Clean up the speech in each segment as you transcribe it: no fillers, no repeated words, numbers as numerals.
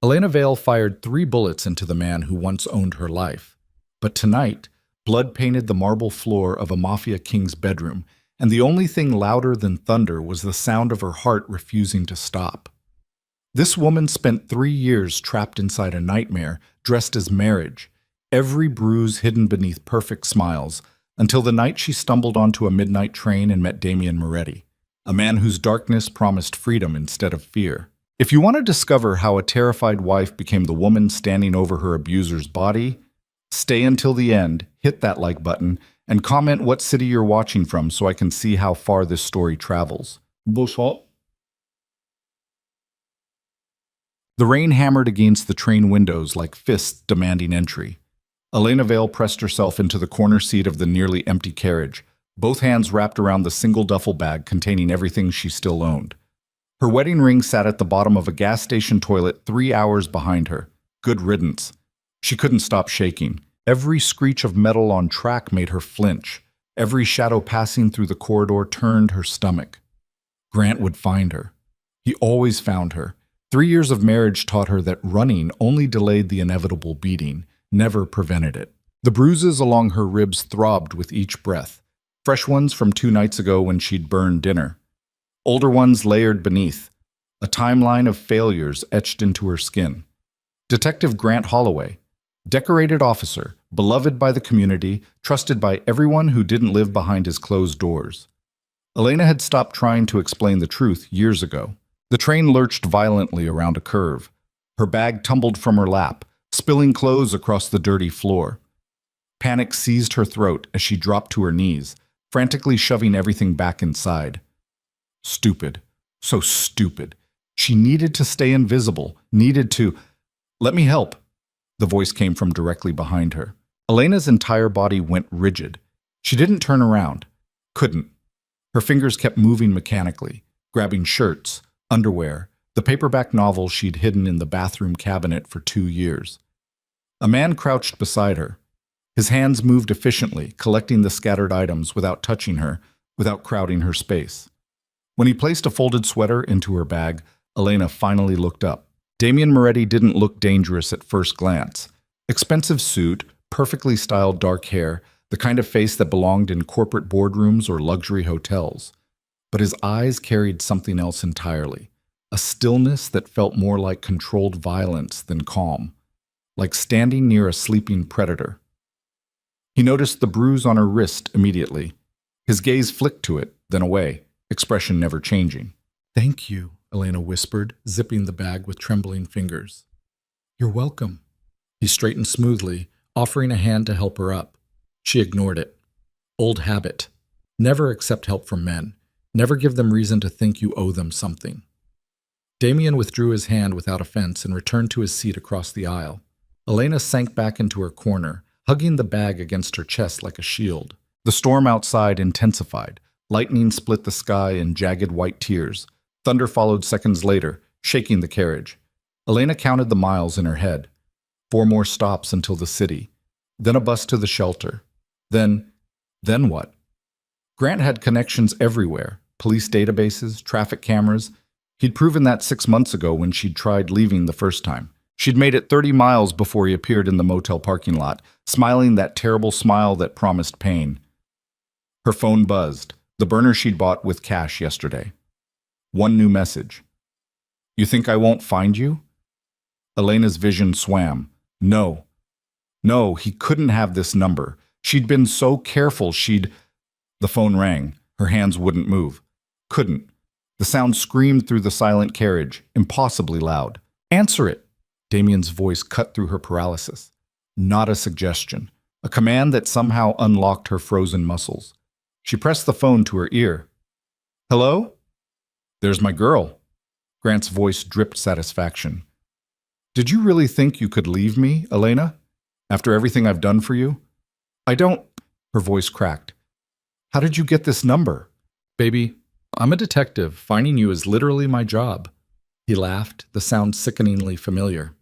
Elena Vale fired 3 bullets into the man who once owned her life. But tonight, blood painted the marble floor of a mafia king's bedroom, and the only thing louder than thunder was the sound of her heart refusing to stop. This woman spent 3 years trapped inside a nightmare, dressed as marriage, every bruise hidden beneath perfect smiles, until the night she stumbled onto a midnight train and met Damien Moretti, a man whose darkness promised freedom instead of fear. If you want to discover how a terrified wife became the woman standing over her abuser's body, stay until the end, hit that like button, and comment what city you're watching from so I can see how far this story travels. Bonsoir. The rain hammered against the train windows like fists demanding entry. Elena Vale pressed herself into the corner seat of the nearly empty carriage, both hands wrapped around the single duffel bag containing everything she still owned. Her wedding ring sat at the bottom of a gas station toilet 3 hours behind her. Good riddance. She couldn't stop shaking. Every screech of metal on track made her flinch. Every shadow passing through the corridor turned her stomach. Grant would find her. He always found her. 3 years of marriage taught her that running only delayed the inevitable beating, never prevented it. The bruises along her ribs throbbed with each breath, fresh ones from 2 nights ago when she'd burned dinner. Older ones layered beneath, a timeline of failures etched into her skin. Detective Grant Holloway, decorated officer, beloved by the community, trusted by everyone who didn't live behind his closed doors. Elena had stopped trying to explain the truth years ago. The train lurched violently around a curve. Her bag tumbled from her lap, spilling clothes across the dirty floor. Panic seized her throat as she dropped to her knees, frantically shoving everything back inside. Stupid. So stupid. She needed to stay invisible, needed to... "Let me help." The voice came from directly behind her. Elena's entire body went rigid. She didn't turn around. Couldn't. Her fingers kept moving mechanically, grabbing shirts, underwear, the paperback novel she'd hidden in the bathroom cabinet for 2 years. A man crouched beside her. His hands moved efficiently, collecting the scattered items without touching her, without crowding her space. When he placed a folded sweater into her bag, Elena finally looked up. Damien Moretti didn't look dangerous at first glance. Expensive suit, perfectly styled dark hair, the kind of face that belonged in corporate boardrooms or luxury hotels. But his eyes carried something else entirely, a stillness that felt more like controlled violence than calm, like standing near a sleeping predator. He noticed the bruise on her wrist immediately. His gaze flicked to it, then away, expression never changing. "Thank you," Elena whispered, zipping the bag with trembling fingers. "You're welcome." He straightened smoothly, offering a hand to help her up. She ignored it. Old habit. Never accept help from men. Never give them reason to think you owe them something. Damien withdrew his hand without offense and returned to his seat across the aisle. Elena sank back into her corner, hugging the bag against her chest like a shield. The storm outside intensified. Lightning split the sky in jagged white tears. Thunder followed seconds later, shaking the carriage. Elena counted the miles in her head. 4 more stops until the city. Then a bus to the shelter. Then what? Grant had connections everywhere. Police databases, traffic cameras. He'd proven that 6 months ago when she'd tried leaving the first time. She'd made it 30 miles before he appeared in the motel parking lot, smiling that terrible smile that promised pain. Her phone buzzed, the burner she'd bought with cash yesterday. One new message. "You think I won't find you?" Elena's vision swam. No. No, he couldn't have this number. She'd been so careful The phone rang. Her hands wouldn't move. Couldn't. The sound screamed through the silent carriage, impossibly loud. "Answer it!" Damien's voice cut through her paralysis. Not a suggestion. A command that somehow unlocked her frozen muscles. She pressed the phone to her ear. "Hello?" "There's my girl." Grant's voice dripped satisfaction. "Did you really think you could leave me, Elena? After everything I've done for you?" "I don't..." Her voice cracked. "How did you get this number?" "Baby, I'm a detective. Finding you is literally my job." He laughed, the sound sickeningly familiar.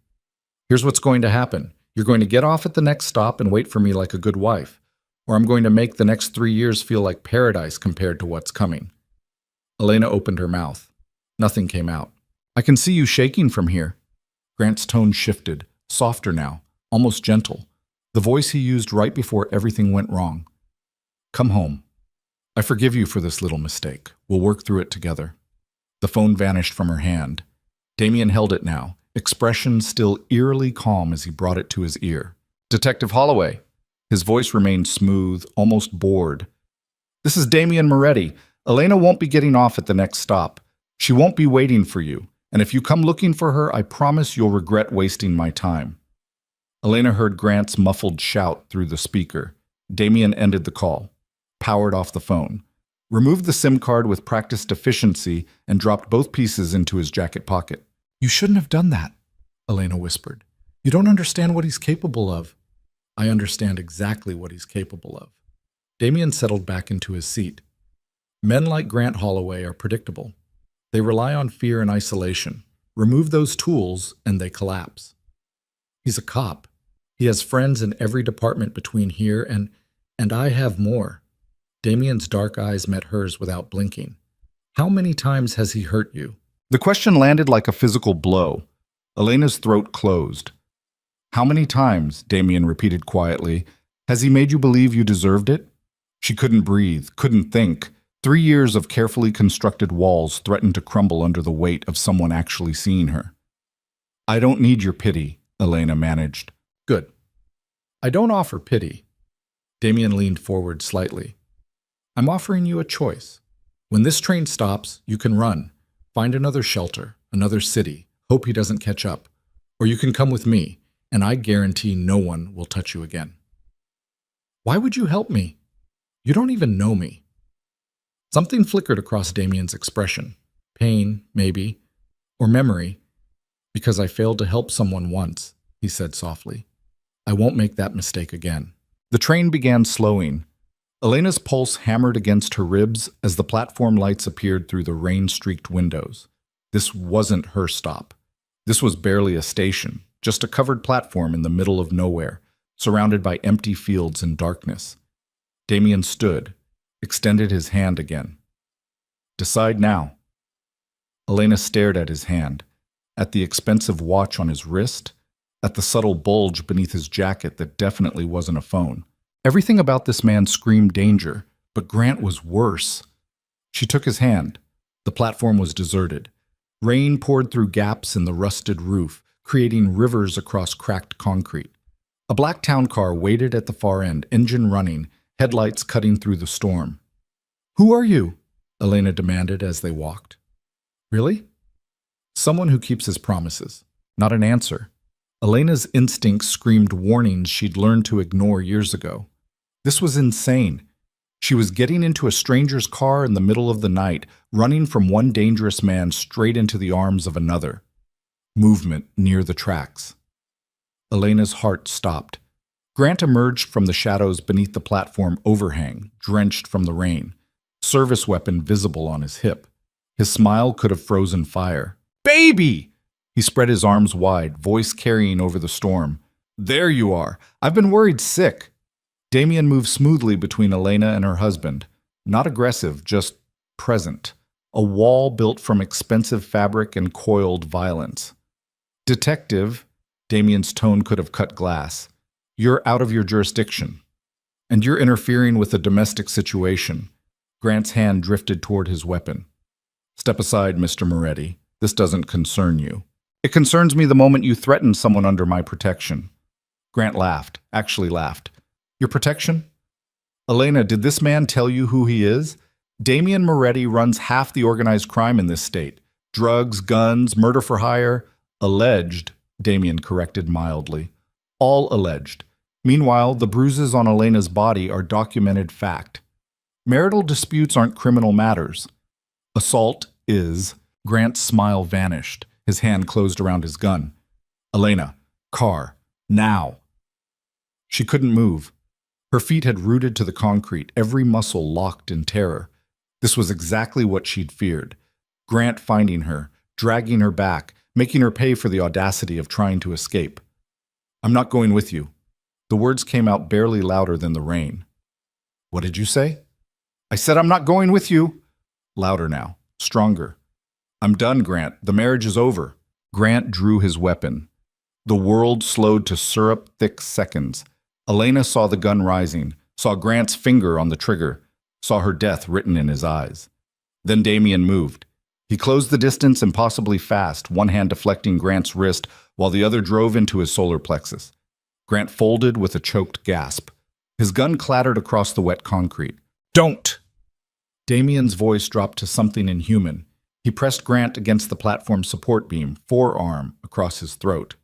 "Here's what's going to happen. You're going to get off at the next stop and wait for me like a good wife, or I'm going to make the next 3 years feel like paradise compared to what's coming." Elena opened her mouth. Nothing came out. "I can see you shaking from here." Grant's tone shifted, softer now, almost gentle. The voice he used right before everything went wrong. Come home. I forgive you for this little mistake. We'll work through it together. The phone vanished from her hand. Damien held it now, expression still eerily calm as he brought it to his ear. Detective Holloway. His voice remained smooth, almost bored. This is Damien Moretti. Elena won't be getting off at the next stop. She won't be waiting for you, and if you come looking for her, I promise you'll regret wasting my time. Elena heard Grant's muffled shout through the speaker. Damien ended the call, powered off the phone, removed the SIM card with practiced efficiency, and dropped both pieces into his jacket pocket. You shouldn't have done that, Elena whispered. You don't understand what he's capable of. I understand exactly what he's capable of. Damien settled back into his seat. Men like Grant Holloway are predictable. They rely on fear and isolation. Remove those tools, and they collapse. He's a cop. He has friends in every department between here and I have more. Damien's dark eyes met hers without blinking. How many times has he hurt you? The question landed like a physical blow. Elena's throat closed. How many times, Damien repeated quietly, has he made you believe you deserved it? She couldn't breathe, couldn't think. 3 years of carefully constructed walls threatened to crumble under the weight of someone actually seeing her. I don't need your pity, Elena managed. Good. I don't offer pity. Damien leaned forward slightly. I'm offering you a choice. When this train stops, you can run, find another shelter, another city, hope he doesn't catch up. Or you can come with me, and I guarantee no one will touch you again. Why would you help me? You don't even know me. Something flickered across Damien's expression. Pain, maybe, or memory. Because I failed to help someone once, he said softly. I won't make that mistake again. The train began slowing. Elena's pulse hammered against her ribs as the platform lights appeared through the rain-streaked windows. This wasn't her stop. This was barely a station, just a covered platform in the middle of nowhere, surrounded by empty fields and darkness. Damien stood, extended his hand again. Decide now. Elena stared at his hand, at the expensive watch on his wrist, at the subtle bulge beneath his jacket that definitely wasn't a phone. Everything about this man screamed danger, but Grant was worse. She took his hand. The platform was deserted. Rain poured through gaps in the rusted roof, creating rivers across cracked concrete. A black town car waited at the far end, engine running, headlights cutting through the storm. Who are you? Elena demanded as they walked. Really? Someone who keeps his promises. Not an answer. Elena's instincts screamed warnings she'd learned to ignore years ago. This was insane. She was getting into a stranger's car in the middle of the night, running from one dangerous man straight into the arms of another. Movement near the tracks. Elena's heart stopped. Grant emerged from the shadows beneath the platform overhang, drenched from the rain, service weapon visible on his hip. His smile could have frozen fire. Baby! He spread his arms wide, voice carrying over the storm. There you are. I've been worried sick. Damien moved smoothly between Elena and her husband. Not aggressive, just present. A wall built from expensive fabric and coiled violence. Detective, Damien's tone could have cut glass. You're out of your jurisdiction. And you're interfering with a domestic situation. Grant's hand drifted toward his weapon. Step aside, Mr. Moretti. This doesn't concern you. It concerns me the moment you threatened someone under my protection. Grant laughed, actually laughed. Your protection? Elena, did this man tell you who he is? Damien Moretti runs half the organized crime in this state. Drugs, guns, murder for hire. Alleged, Damien corrected mildly. All alleged. Meanwhile, the bruises on Elena's body are documented fact. Marital disputes aren't criminal matters. Assault is. Grant's smile vanished. His hand closed around his gun. Elena, car, now. She couldn't move. Her feet had rooted to the concrete, every muscle locked in terror. This was exactly what she'd feared. Grant finding her, dragging her back, making her pay for the audacity of trying to escape. I'm not going with you. The words came out barely louder than the rain. What did you say? I said I'm not going with you. Louder now, stronger. I'm done, Grant. The marriage is over. Grant drew his weapon. The world slowed to syrup-thick seconds. Elena saw the gun rising, saw Grant's finger on the trigger, saw her death written in his eyes. Then Damien moved. He closed the distance impossibly fast, one hand deflecting Grant's wrist while the other drove into his solar plexus. Grant folded with a choked gasp. His gun clattered across the wet concrete. "Don't!" Damien's voice dropped to something inhuman. He pressed Grant against the platform support beam, forearm across his throat.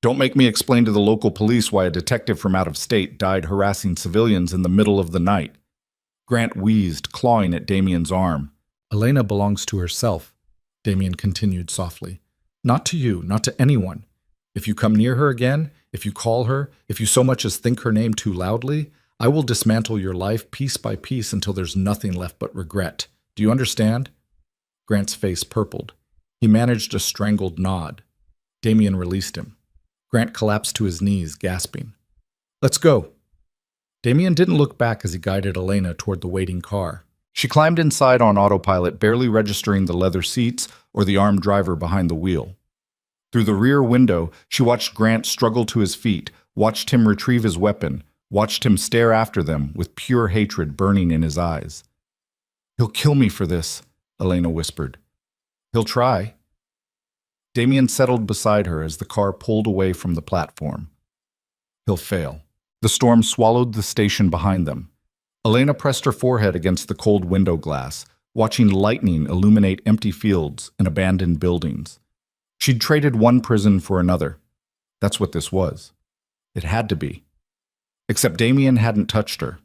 "Don't make me explain to the local police why a detective from out of state died harassing civilians in the middle of the night." Grant wheezed, clawing at Damien's arm. "Elena belongs to herself," Damien continued softly. "Not to you, not to anyone. If you come near her again, if you call her, if you so much as think her name too loudly, I will dismantle your life piece by piece until there's nothing left but regret. Do you understand?" Grant's face purpled. He managed a strangled nod. Damien released him. Grant collapsed to his knees, gasping. "Let's go." Damien didn't look back as he guided Elena toward the waiting car. She climbed inside on autopilot, barely registering the leather seats or the armed driver behind the wheel. Through the rear window, she watched Grant struggle to his feet, watched him retrieve his weapon, watched him stare after them with pure hatred burning in his eyes. "He'll kill me for this," Elena whispered. "He'll try." Damien settled beside her as the car pulled away from the platform. "He'll fail." The storm swallowed the station behind them. Elena pressed her forehead against the cold window glass, watching lightning illuminate empty fields and abandoned buildings. She'd traded one prison for another. That's what this was. It had to be. Except Damien hadn't touched her,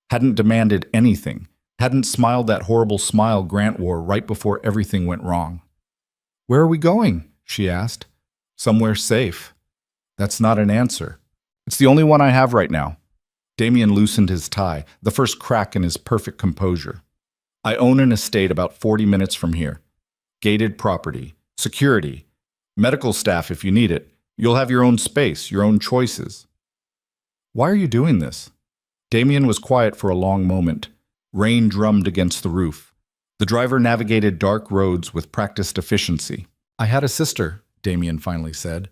hadn't demanded anything, hadn't smiled that horrible smile Grant wore right before everything went wrong. "Where are we going?" she asked. "Somewhere safe." "That's not an answer. It's the only one I have right now." Damien loosened his tie, the first crack in his perfect composure. "I own an estate about 40 minutes from here. Gated property, security, medical staff if you need it. You'll have your own space, your own choices." "Why are you doing this?" Damien was quiet for a long moment. Rain drummed against the roof. The driver navigated dark roads with practiced efficiency. "I had a sister," Damien finally said.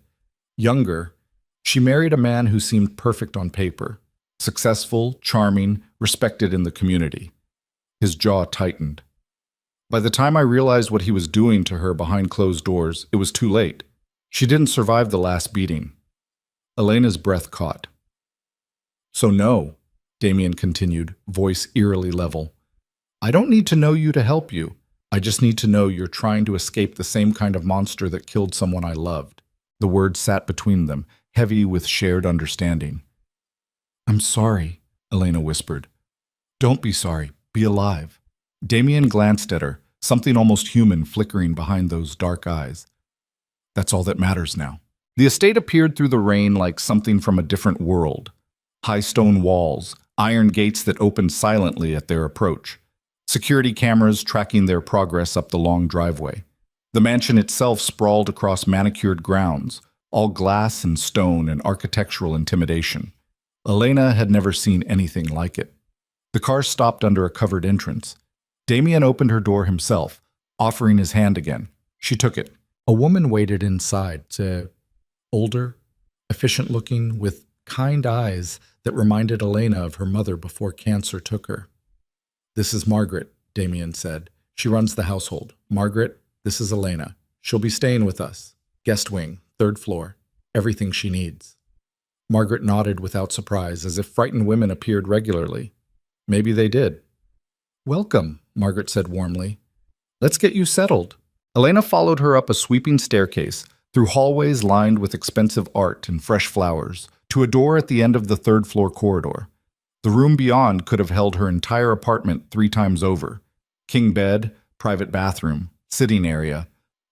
"Younger. She married a man who seemed perfect on paper. Successful, charming, respected in the community." His jaw tightened. "By the time I realized what he was doing to her behind closed doors, it was too late. She didn't survive the last beating." Elena's breath caught. "So no," Damien continued, voice eerily level. "I don't need to know you to help you. I just need to know you're trying to escape the same kind of monster that killed someone I loved." The words sat between them, heavy with shared understanding. "I'm sorry," Elena whispered. "Don't be sorry. Be alive." Damien glanced at her, something almost human flickering behind those dark eyes. "That's all that matters now." The estate appeared through the rain like something from a different world. High stone walls, iron gates that opened silently at their approach. Security cameras tracking their progress up the long driveway. The mansion itself sprawled across manicured grounds, all glass and stone and architectural intimidation. Elena had never seen anything like it. The car stopped under a covered entrance. Damien opened her door himself, offering his hand again. She took it. A woman waited inside, older, efficient-looking, with kind eyes that reminded Elena of her mother before cancer took her. "This is Margaret," Damien said. "She runs the household. Margaret, this is Elena. She'll be staying with us. Guest wing, 3rd floor. Everything she needs." Margaret nodded without surprise, as if frightened women appeared regularly. Maybe they did. "Welcome," Margaret said warmly. "Let's get you settled." Elena followed her up a sweeping staircase, through hallways lined with expensive art and fresh flowers, to a door at the end of the 3rd floor corridor. The room beyond could have held her entire apartment 3 times over. King bed, private bathroom, sitting area,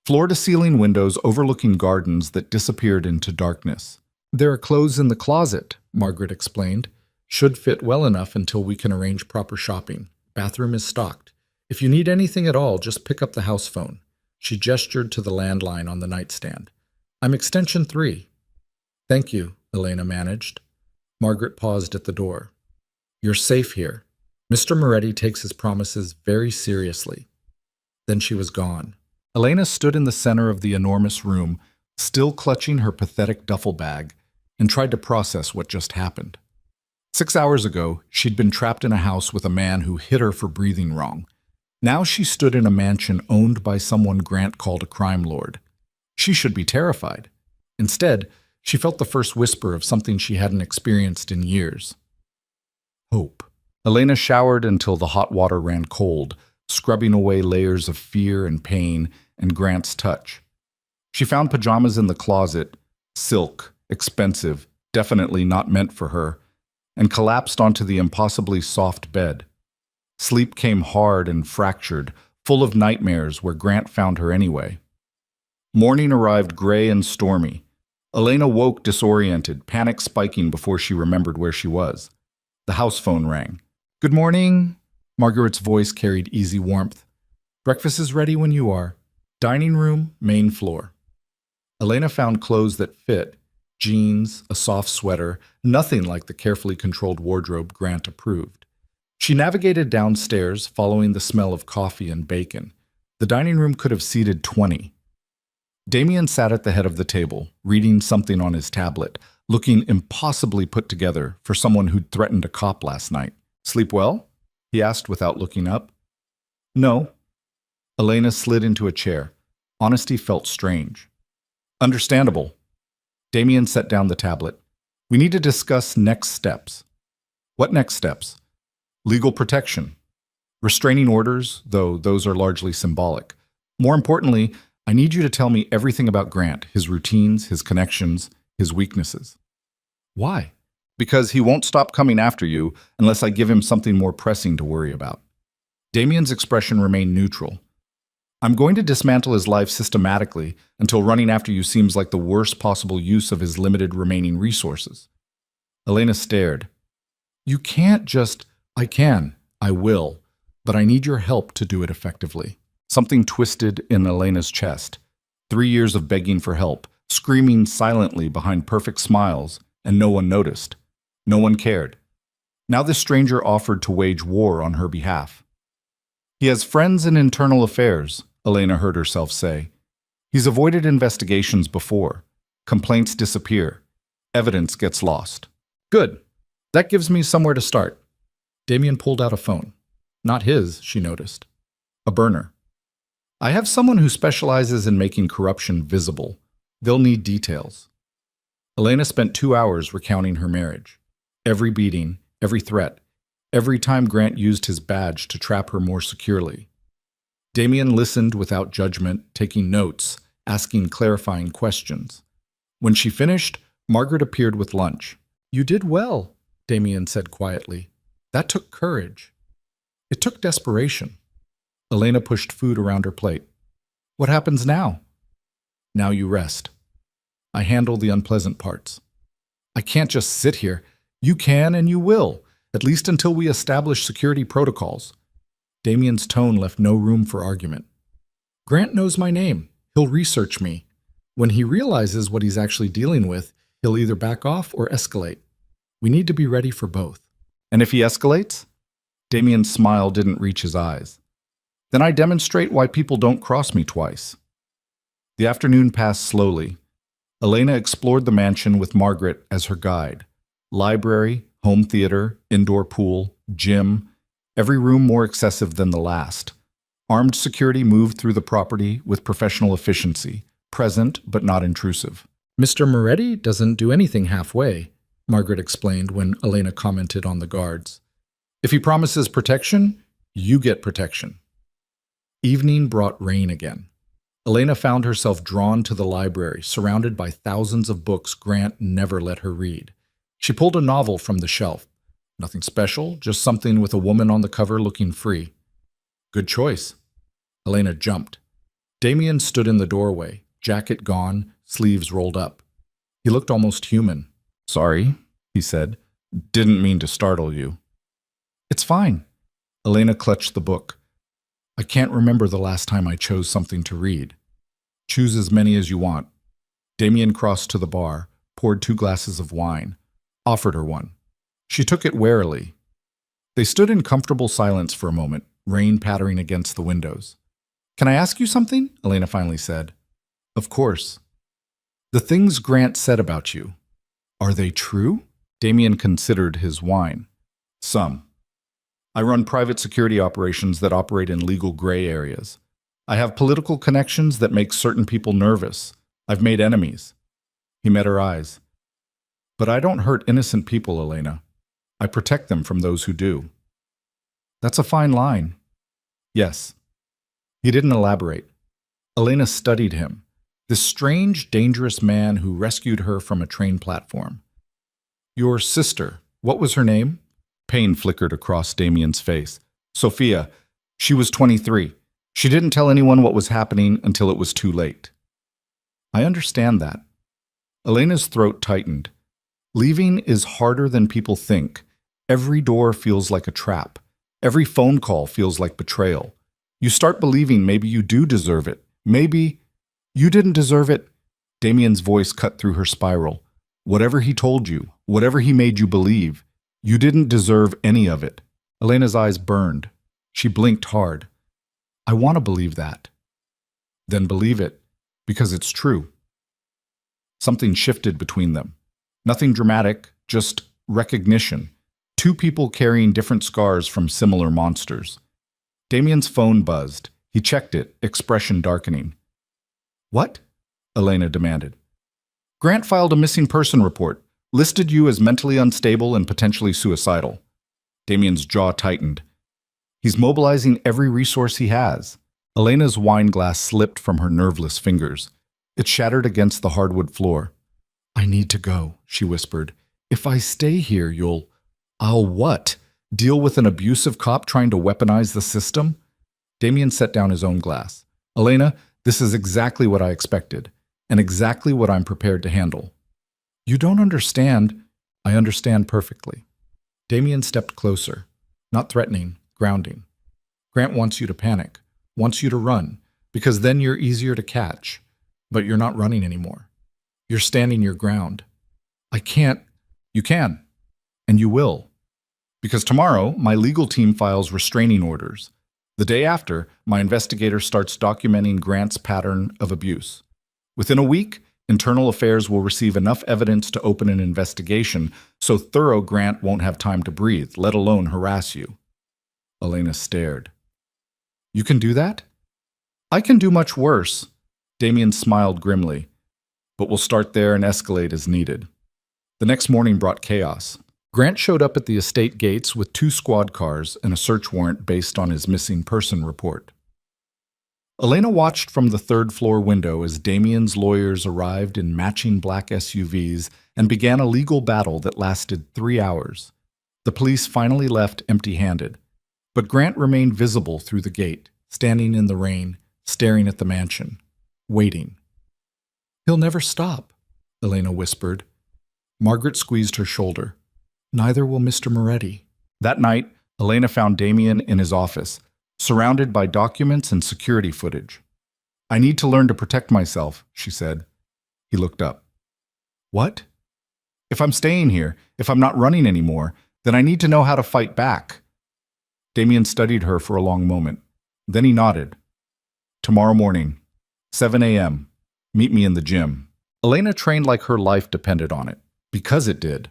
floor-to-ceiling windows overlooking gardens that disappeared into darkness. "There are clothes in the closet," Margaret explained. "Should fit well enough until we can arrange proper shopping. Bathroom is stocked. If you need anything at all, just pick up the house phone." She gestured to the landline on the nightstand. "I'm extension 3. "Thank you," Elena managed. Margaret paused at the door. "You're safe here. Mr. Moretti takes his promises very seriously." Then she was gone. Elena stood in the center of the enormous room, still clutching her pathetic duffel bag, and tried to process what just happened. 6 hours ago, she'd been trapped in a house with a man who hit her for breathing wrong. Now she stood in a mansion owned by someone Grant called a crime lord. She should be terrified. Instead, she felt the first whisper of something she hadn't experienced in years. Hope. Elena showered until the hot water ran cold, scrubbing away layers of fear and pain and Grant's touch. She found pajamas in the closet, silk, expensive, definitely not meant for her, and collapsed onto the impossibly soft bed. Sleep came hard and fractured, full of nightmares where Grant found her anyway. Morning arrived gray and stormy. Elena woke disoriented, panic spiking before she remembered where she was. The house phone rang. "Good morning." Margaret's voice carried easy warmth. "Breakfast is ready when you are. Dining room, main floor." Elena found clothes that fit, jeans, a soft sweater, nothing like the carefully controlled wardrobe Grant approved. She navigated downstairs, following the smell of coffee and bacon. The dining room could have seated 20. Damien sat at the head of the table, reading something on his tablet, looking impossibly put together for someone who'd threatened a cop last night. "Sleep well?" he asked without looking up. "No." Elena slid into a chair. Honesty felt strange. "Understandable." Damien set down the tablet. "We need to discuss next steps." "What next steps?" "Legal protection. Restraining orders, though those are largely symbolic. More importantly, I need you to tell me everything about Grant, his routines, his connections, his weaknesses." "Why?" "Because he won't stop coming after you unless I give him something more pressing to worry about." Damien's expression remained neutral. "I'm going to dismantle his life systematically until running after you seems like the worst possible use of his limited remaining resources." Elena stared. "You can't just—" "I can. I will. But I need your help to do it effectively." Something twisted in Elena's chest. 3 years of begging for help, screaming silently behind perfect smiles, and no one noticed. No one cared. Now this stranger offered to wage war on her behalf. "He has friends in internal affairs," Elena heard herself say. "He's avoided investigations before. Complaints disappear. Evidence gets lost." "Good. That gives me somewhere to start." Damien pulled out a phone. Not his, she noticed. A burner. "I have someone who specializes in making corruption visible. They'll need details." Elena spent 2 hours recounting her marriage. Every beating, every threat, every time Grant used his badge to trap her more securely. Damien listened without judgment, taking notes, asking clarifying questions. When she finished, Margaret appeared with lunch. "You did well," Damien said quietly. "That took courage." "It took desperation." Elena pushed food around her plate. "What happens now?" "Now you rest. I handle the unpleasant parts." "I can't just sit here." "You can and you will, at least until we establish security protocols." Damien's tone left no room for argument. "Grant knows my name. He'll research me. When he realizes what he's actually dealing with, he'll either back off or escalate. We need to be ready for both." "And if he escalates?" Damien's smile didn't reach his eyes. "Then I demonstrate why people don't cross me twice." The afternoon passed slowly. Elena explored the mansion with Margaret as her guide. Library, home theater, indoor pool, gym, every room more excessive than the last. Armed security moved through the property with professional efficiency, present but not intrusive. "Mr. Moretti doesn't do anything halfway," Margaret explained when Elena commented on the guards. "If he promises protection, you get protection." Evening brought rain again. Elena found herself drawn to the library, surrounded by thousands of books Grant never let her read. She pulled a novel from the shelf. Nothing special, just something with a woman on the cover looking free. "Good choice." Elena jumped. Damien stood in the doorway, jacket gone, sleeves rolled up. He looked almost human. "Sorry," he said. "Didn't mean to startle you." "It's fine." Elena clutched the book. "I can't remember the last time I chose something to read." "Choose as many as you want." Damien crossed to the bar, poured 2 glasses of wine, offered her one. She took it warily. They stood in comfortable silence for a moment, rain pattering against the windows. Can I ask you something? Elena finally said. Of course. The things Grant said about you, are they true? Damien considered his wine. Some. I run private security operations that operate in legal gray areas. I have political connections that make certain people nervous. I've made enemies. He met her eyes. But I don't hurt innocent people, Elena. I protect them from those who do. That's a fine line. Yes. He didn't elaborate. Elena studied him, this strange, dangerous man who rescued her from a train platform. Your sister, what was her name? Pain flickered across Damien's face. Sophia. She was 23. She didn't tell anyone what was happening until it was too late. I understand that. Elena's throat tightened. Leaving is harder than people think. Every door feels like a trap. Every phone call feels like betrayal. You start believing maybe you do deserve it. Maybe you didn't deserve it. Damien's voice cut through her spiral. Whatever he told you, whatever he made you believe, you didn't deserve any of it. Elena's eyes burned. She blinked hard. I want to believe that. Then believe it, because it's true. Something shifted between them. Nothing dramatic, just recognition. Two people carrying different scars from similar monsters. Damien's phone buzzed. He checked it, expression darkening. What? Elena demanded. Grant filed a missing person report, listed you as mentally unstable and potentially suicidal. Damien's jaw tightened. He's mobilizing every resource he has. Elena's wine glass slipped from her nerveless fingers. It shattered against the hardwood floor. I need to go, she whispered. If I stay here, I'll what? Deal with an abusive cop trying to weaponize the system? Damien set down his own glass. Elena, this is exactly what I expected, and exactly what I'm prepared to handle. You don't understand. I understand perfectly. Damien stepped closer, not threatening, grounding. Grant wants you to panic, wants you to run, because then you're easier to catch. But you're not running anymore. You're standing your ground. I can't. You can. And you will. Because tomorrow, my legal team files restraining orders. The day after, my investigator starts documenting Grant's pattern of abuse. Within a week, Internal Affairs will receive enough evidence to open an investigation so thorough Grant won't have time to breathe, let alone harass you. Elena stared. You can do that? I can do much worse. Damien smiled grimly. But we'll start there and escalate as needed. The next morning brought chaos. Grant showed up at the estate gates with 2 squad cars and a search warrant based on his missing person report. Elena watched from the 3rd-floor window as Damien's lawyers arrived in matching black SUVs and began a legal battle that lasted 3 hours. The police finally left empty-handed, but Grant remained visible through the gate, standing in the rain, staring at the mansion, waiting. He'll never stop, Elena whispered. Margaret squeezed her shoulder. Neither will Mr. Moretti. That night, Elena found Damien in his office, surrounded by documents and security footage. I need to learn to protect myself, she said. He looked up. What? If I'm staying here, if I'm not running anymore, then I need to know how to fight back. Damien studied her for a long moment. Then he nodded. Tomorrow morning, 7 a.m., meet me in the gym. Elena trained like her life depended on it, because it did.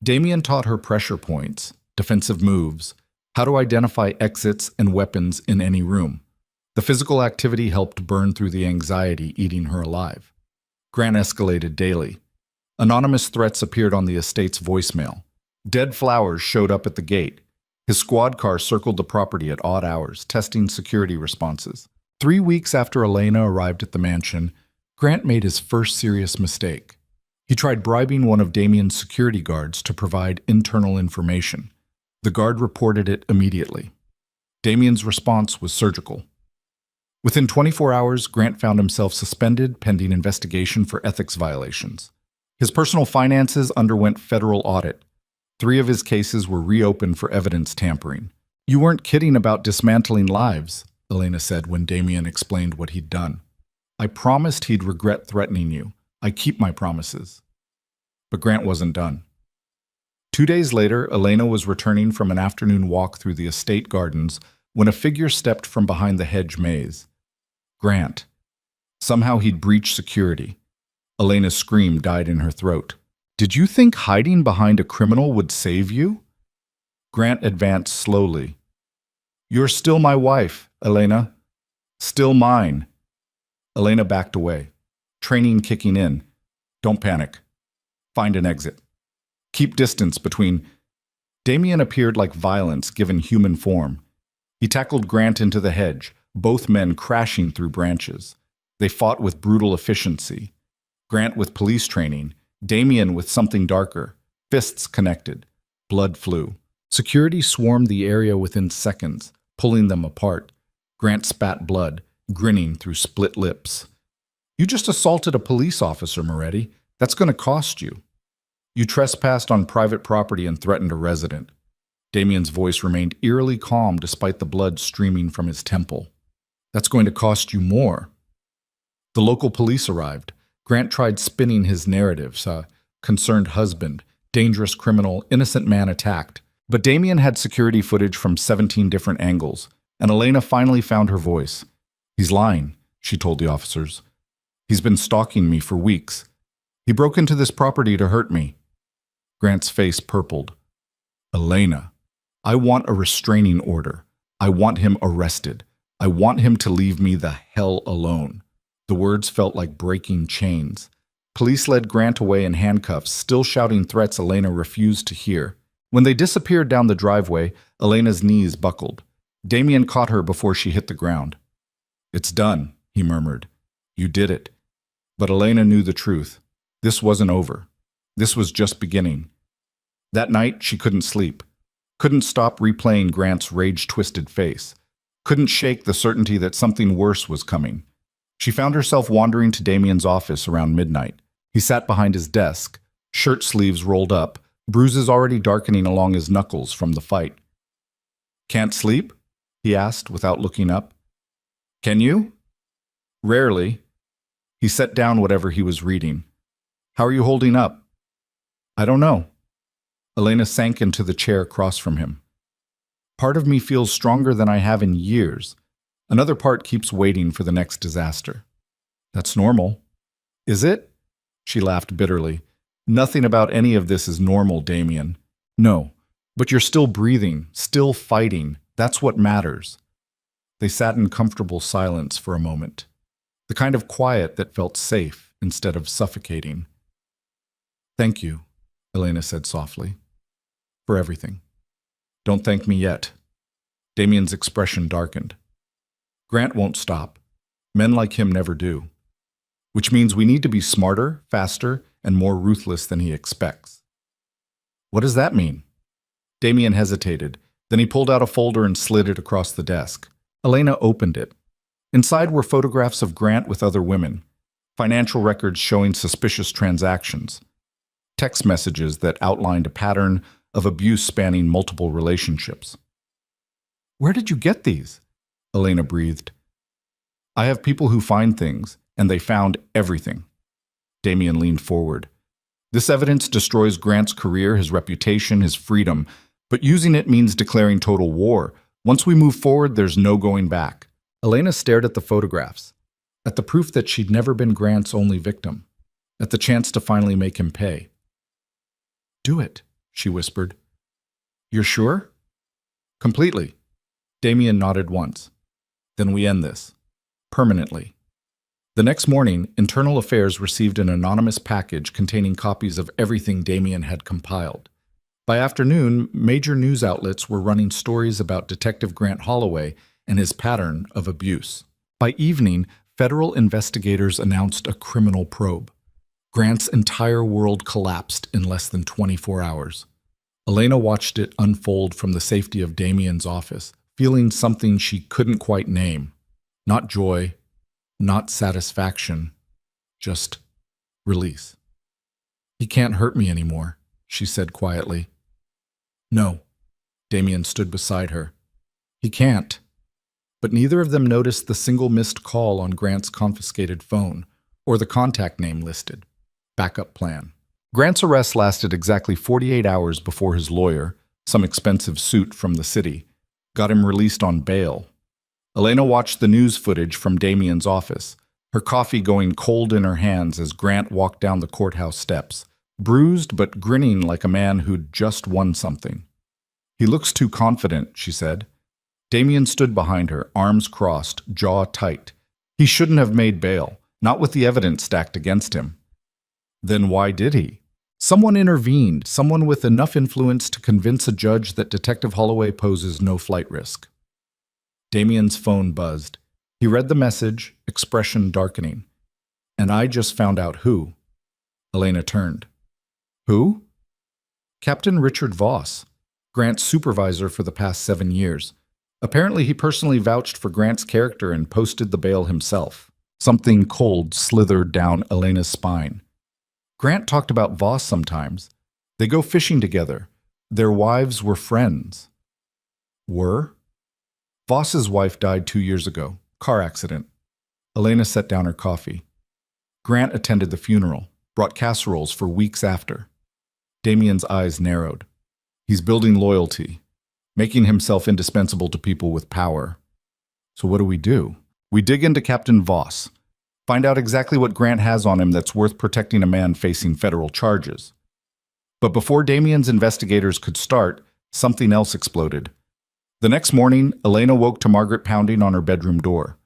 Damien taught her pressure points, defensive moves, how to identify exits and weapons in any room. The physical activity helped burn through the anxiety eating her alive. Grant escalated daily. Anonymous threats appeared on the estate's voicemail. Dead flowers showed up at the gate. His squad car circled the property at odd hours, testing security responses. 3 weeks after Elena arrived at the mansion, Grant made his first serious mistake. He tried bribing one of Damien's security guards to provide internal information. The guard reported it immediately. Damien's response was surgical. Within 24 hours, Grant found himself suspended pending investigation for ethics violations. His personal finances underwent federal audit. 3 of his cases were reopened for evidence tampering. You weren't kidding about dismantling lives, Elena said when Damien explained what he'd done. I promised he'd regret threatening you. I keep my promises. But Grant wasn't done. 2 days later, Elena was returning from an afternoon walk through the estate gardens when a figure stepped from behind the hedge maze. Grant. Somehow he'd breached security. Elena's scream died in her throat. Did you think hiding behind a criminal would save you? Grant advanced slowly. You're still my wife, Elena. Still mine. Elena backed away, training kicking in. Don't panic. Find an exit. Keep distance between. Damien appeared like violence given human form. He tackled Grant into the hedge, both men crashing through branches. They fought with brutal efficiency. Grant with police training, Damien with something darker, fists connected. Blood flew. Security swarmed the area within seconds, pulling them apart. Grant spat blood, grinning through split lips. You just assaulted a police officer, Moretti. That's going to cost you. You trespassed on private property and threatened a resident. Damien's voice remained eerily calm despite the blood streaming from his temple. That's going to cost you more. The local police arrived. Grant tried spinning his narratives, a concerned husband, dangerous criminal, innocent man attacked. But Damien had security footage from 17 different angles, and Elena finally found her voice. He's lying, she told the officers. He's been stalking me for weeks. He broke into this property to hurt me. Grant's face purpled. Elena, I want a restraining order. I want him arrested. I want him to leave me the hell alone. The words felt like breaking chains. Police led Grant away in handcuffs, still shouting threats Elena refused to hear. When they disappeared down the driveway, Elena's knees buckled. Damien caught her before she hit the ground. It's done, he murmured. You did it. But Elena knew the truth. This wasn't over. This was just beginning. That night, she couldn't sleep. Couldn't stop replaying Grant's rage-twisted face. Couldn't shake the certainty that something worse was coming. She found herself wandering to Damien's office around midnight. He sat behind his desk, shirt sleeves rolled up, bruises already darkening along his knuckles from the fight. Can't sleep? He asked without looking up. Can you? Rarely. He set down whatever he was reading. How are you holding up? I don't know. Elena sank into the chair across from him. Part of me feels stronger than I have in years. Another part keeps waiting for the next disaster. That's normal. Is it? She laughed bitterly. Nothing about any of this is normal, Damien. No, but you're still breathing, still fighting. That's what matters. They sat in comfortable silence for a moment. The kind of quiet that felt safe instead of suffocating. Thank you, Elena said softly, for everything. Don't thank me yet. Damien's expression darkened. Grant won't stop. Men like him never do. Which means we need to be smarter, faster, and more ruthless than he expects. What does that mean? Damien hesitated. Then he pulled out a folder and slid it across the desk. Elena opened it. Inside were photographs of Grant with other women, financial records showing suspicious transactions, text messages that outlined a pattern of abuse spanning multiple relationships. Where did you get these? Elena breathed. I have people who find things, and they found everything. Damien leaned forward. This evidence destroys Grant's career, his reputation, his freedom, but using it means declaring total war. Once we move forward, there's no going back. Elena stared at the photographs, at the proof that she'd never been Grant's only victim, at the chance to finally make him pay. Do it, she whispered. You're sure? Completely. Damien nodded once. Then we end this. Permanently. The next morning, Internal Affairs received an anonymous package containing copies of everything Damien had compiled. By afternoon, major news outlets were running stories about Detective Grant Holloway and his pattern of abuse. By evening, federal investigators announced a criminal probe. Grant's entire world collapsed in less than 24 hours. Elena watched it unfold from the safety of Damien's office, feeling something she couldn't quite name. Not joy, not satisfaction, just release. He can't hurt me anymore, she said quietly. No, Damien stood beside her. He can't. But neither of them noticed the single missed call on Grant's confiscated phone, or the contact name listed. Backup plan. Grant's arrest lasted exactly 48 hours before his lawyer, some expensive suit from the city, got him released on bail. Elena watched the news footage from Damien's office, her coffee going cold in her hands as Grant walked down the courthouse steps, bruised but grinning like a man who'd just won something. "He looks too confident," she said. Damien stood behind her, arms crossed, jaw tight. He shouldn't have made bail, not with the evidence stacked against him. Then why did he? Someone intervened, someone with enough influence to convince a judge that Detective Holloway poses no flight risk. Damien's phone buzzed. He read the message, expression darkening. "And I just found out who." Elena turned. "Who?" "Captain Richard Voss, Grant's supervisor for the past 7 years. Apparently he personally vouched for Grant's character and posted the bail himself." Something cold slithered down Elena's spine. Grant talked about Voss sometimes. They go fishing together. Their wives were friends. Were? Voss's wife died 2 years ago. Car accident. Elena set down her coffee. Grant attended the funeral, brought casseroles for weeks after. Damien's eyes narrowed. He's building loyalty, making himself indispensable to people with power. So what do? We dig into Captain Voss. Find out exactly what Grant has on him that's worth protecting a man facing federal charges. But before Damien's investigators could start, something else exploded. The next morning, Elena woke to Margaret pounding on her bedroom door.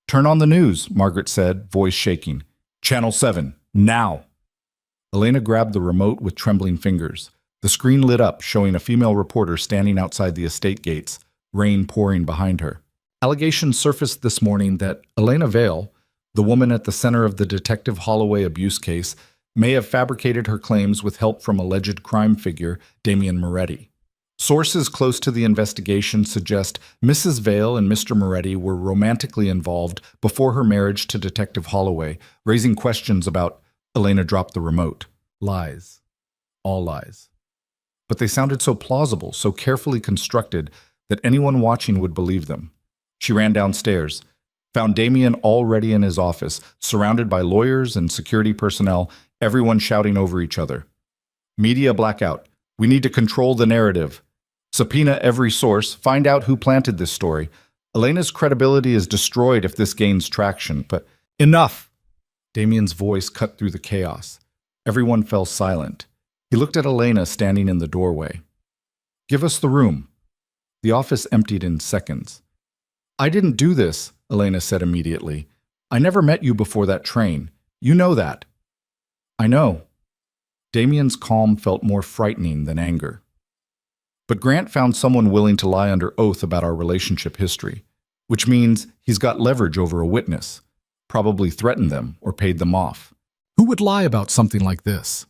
"Turn on the news," Margaret said, voice shaking. "Channel 7, now." Elena grabbed the remote with trembling fingers. The screen lit up, showing a female reporter standing outside the estate gates, rain pouring behind her. Allegations surfaced this morning that Elena Vale, the woman at the center of the Detective Holloway abuse case, may have fabricated her claims with help from alleged crime figure Damien Moretti. Sources close to the investigation suggest Mrs. Vale and Mr. Moretti were romantically involved before her marriage to Detective Holloway, raising questions about Elena dropped the remote. Lies. All lies. But they sounded so plausible, so carefully constructed, that anyone watching would believe them. She ran downstairs, found Damien already in his office, surrounded by lawyers and security personnel, everyone shouting over each other. "Media blackout. We need to control the narrative. Subpoena every source. Find out who planted this story. Elena's credibility is destroyed if this gains traction, but enough!" Damien's voice cut through the chaos. Everyone fell silent. He looked at Elena standing in the doorway. "Give us the room." The office emptied in seconds. "I didn't do this," Elena said immediately. "I never met you before that train. You know that." "I know." Damien's calm felt more frightening than anger. "But Grant found someone willing to lie under oath about our relationship history, which means he's got leverage over a witness, probably threatened them or paid them off. Who would lie about something like this?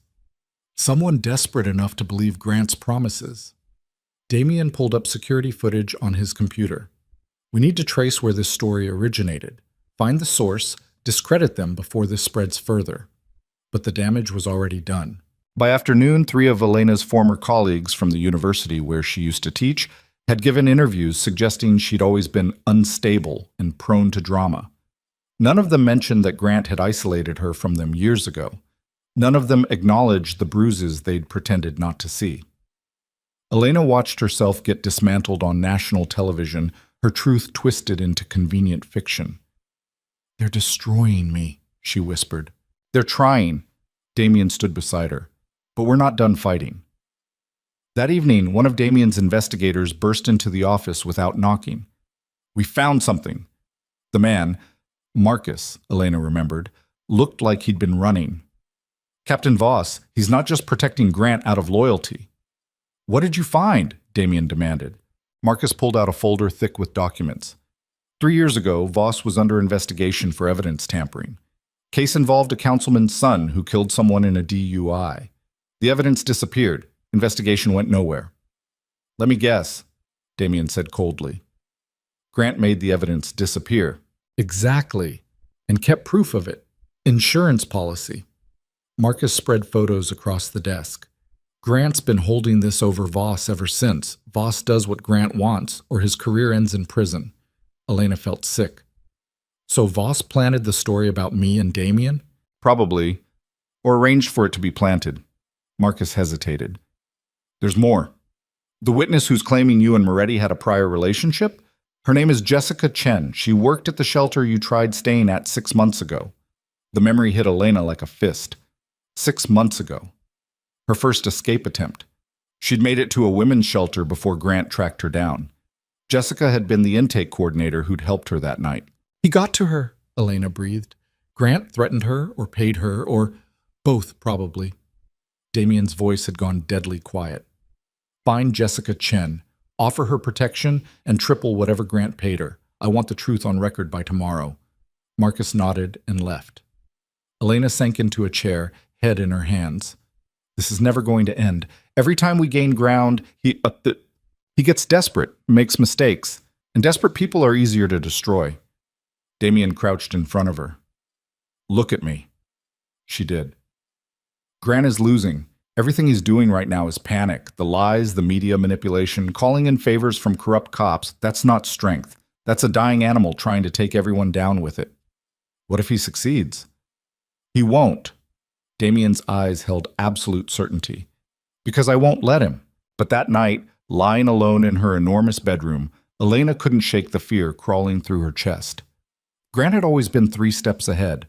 Someone desperate enough to believe Grant's promises." Damien pulled up security footage on his computer. "We need to trace where this story originated, find the source, discredit them before this spreads further." But the damage was already done. By afternoon, 3 of Elena's former colleagues from the university where she used to teach had given interviews suggesting she'd always been unstable and prone to drama. None of them mentioned that Grant had isolated her from them years ago. None of them acknowledged the bruises they'd pretended not to see. Elena watched herself get dismantled on national television, her truth twisted into convenient fiction. "They're destroying me," she whispered. "They're trying." Damien stood beside her. "But we're not done fighting." That evening, one of Damien's investigators burst into the office without knocking. "We found something." The man, Marcus, Elena remembered, looked like he'd been running. "Captain Voss, he's not just protecting Grant out of loyalty." "What did you find?" Damien demanded. Marcus pulled out a folder thick with documents. 3 years ago, Voss was under investigation for evidence tampering. Case involved a councilman's son who killed someone in a DUI. The evidence disappeared. Investigation went nowhere. "Let me guess," Damien said coldly. "Grant made the evidence disappear." "Exactly. And kept proof of it. Insurance policy." Marcus spread photos across the desk. "Grant's been holding this over Voss ever since. Voss does what Grant wants, or his career ends in prison." Elena felt sick. "So Voss planted the story about me and Damien?" "Probably. Or arranged for it to be planted." Marcus hesitated. "There's more. The witness who's claiming you and Moretti had a prior relationship? Her name is Jessica Chen. She worked at the shelter you tried staying at 6 months ago. The memory hit Elena like a fist. 6 months ago. Her first escape attempt. She'd made it to a women's shelter before Grant tracked her down. Jessica had been the intake coordinator who'd helped her that night. He got to her, Elena breathed. Grant threatened her or paid her or both, probably. Damien's voice had gone deadly quiet. Find Jessica Chen. Offer her protection and triple whatever Grant paid her. I want the truth on record by tomorrow. Marcus nodded and left. Elena sank into a chair, head in her hands. This is never going to end. Every time we gain ground, he gets desperate, makes mistakes, and desperate people are easier to destroy. Damien crouched in front of her. Look at me. She did. Grant is losing. Everything he's doing right now is panic. The lies, the media manipulation, calling in favors from corrupt cops, that's not strength. That's a dying animal trying to take everyone down with it. What if he succeeds? He won't. Damien's eyes held absolute certainty. Because I won't let him. But that night, lying alone in her enormous bedroom, Elena couldn't shake the fear crawling through her chest. Grant had always been 3 steps ahead,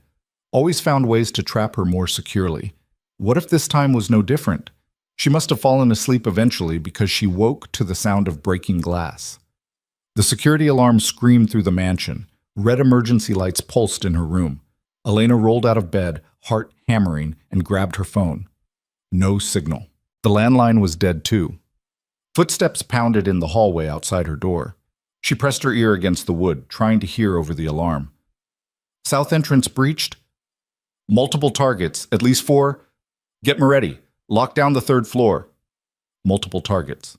always found ways to trap her more securely. What if this time was no different? She must have fallen asleep eventually because she woke to the sound of breaking glass. The security alarm screamed through the mansion. Red emergency lights pulsed in her room. Elena rolled out of bed, heart hammering, and grabbed her phone. No signal. The landline was dead too. Footsteps pounded in the hallway outside her door. She pressed her ear against the wood, trying to hear over the alarm. South entrance breached. Multiple targets, at least 4. Get Moretti. Lock down the 3rd floor. Multiple targets.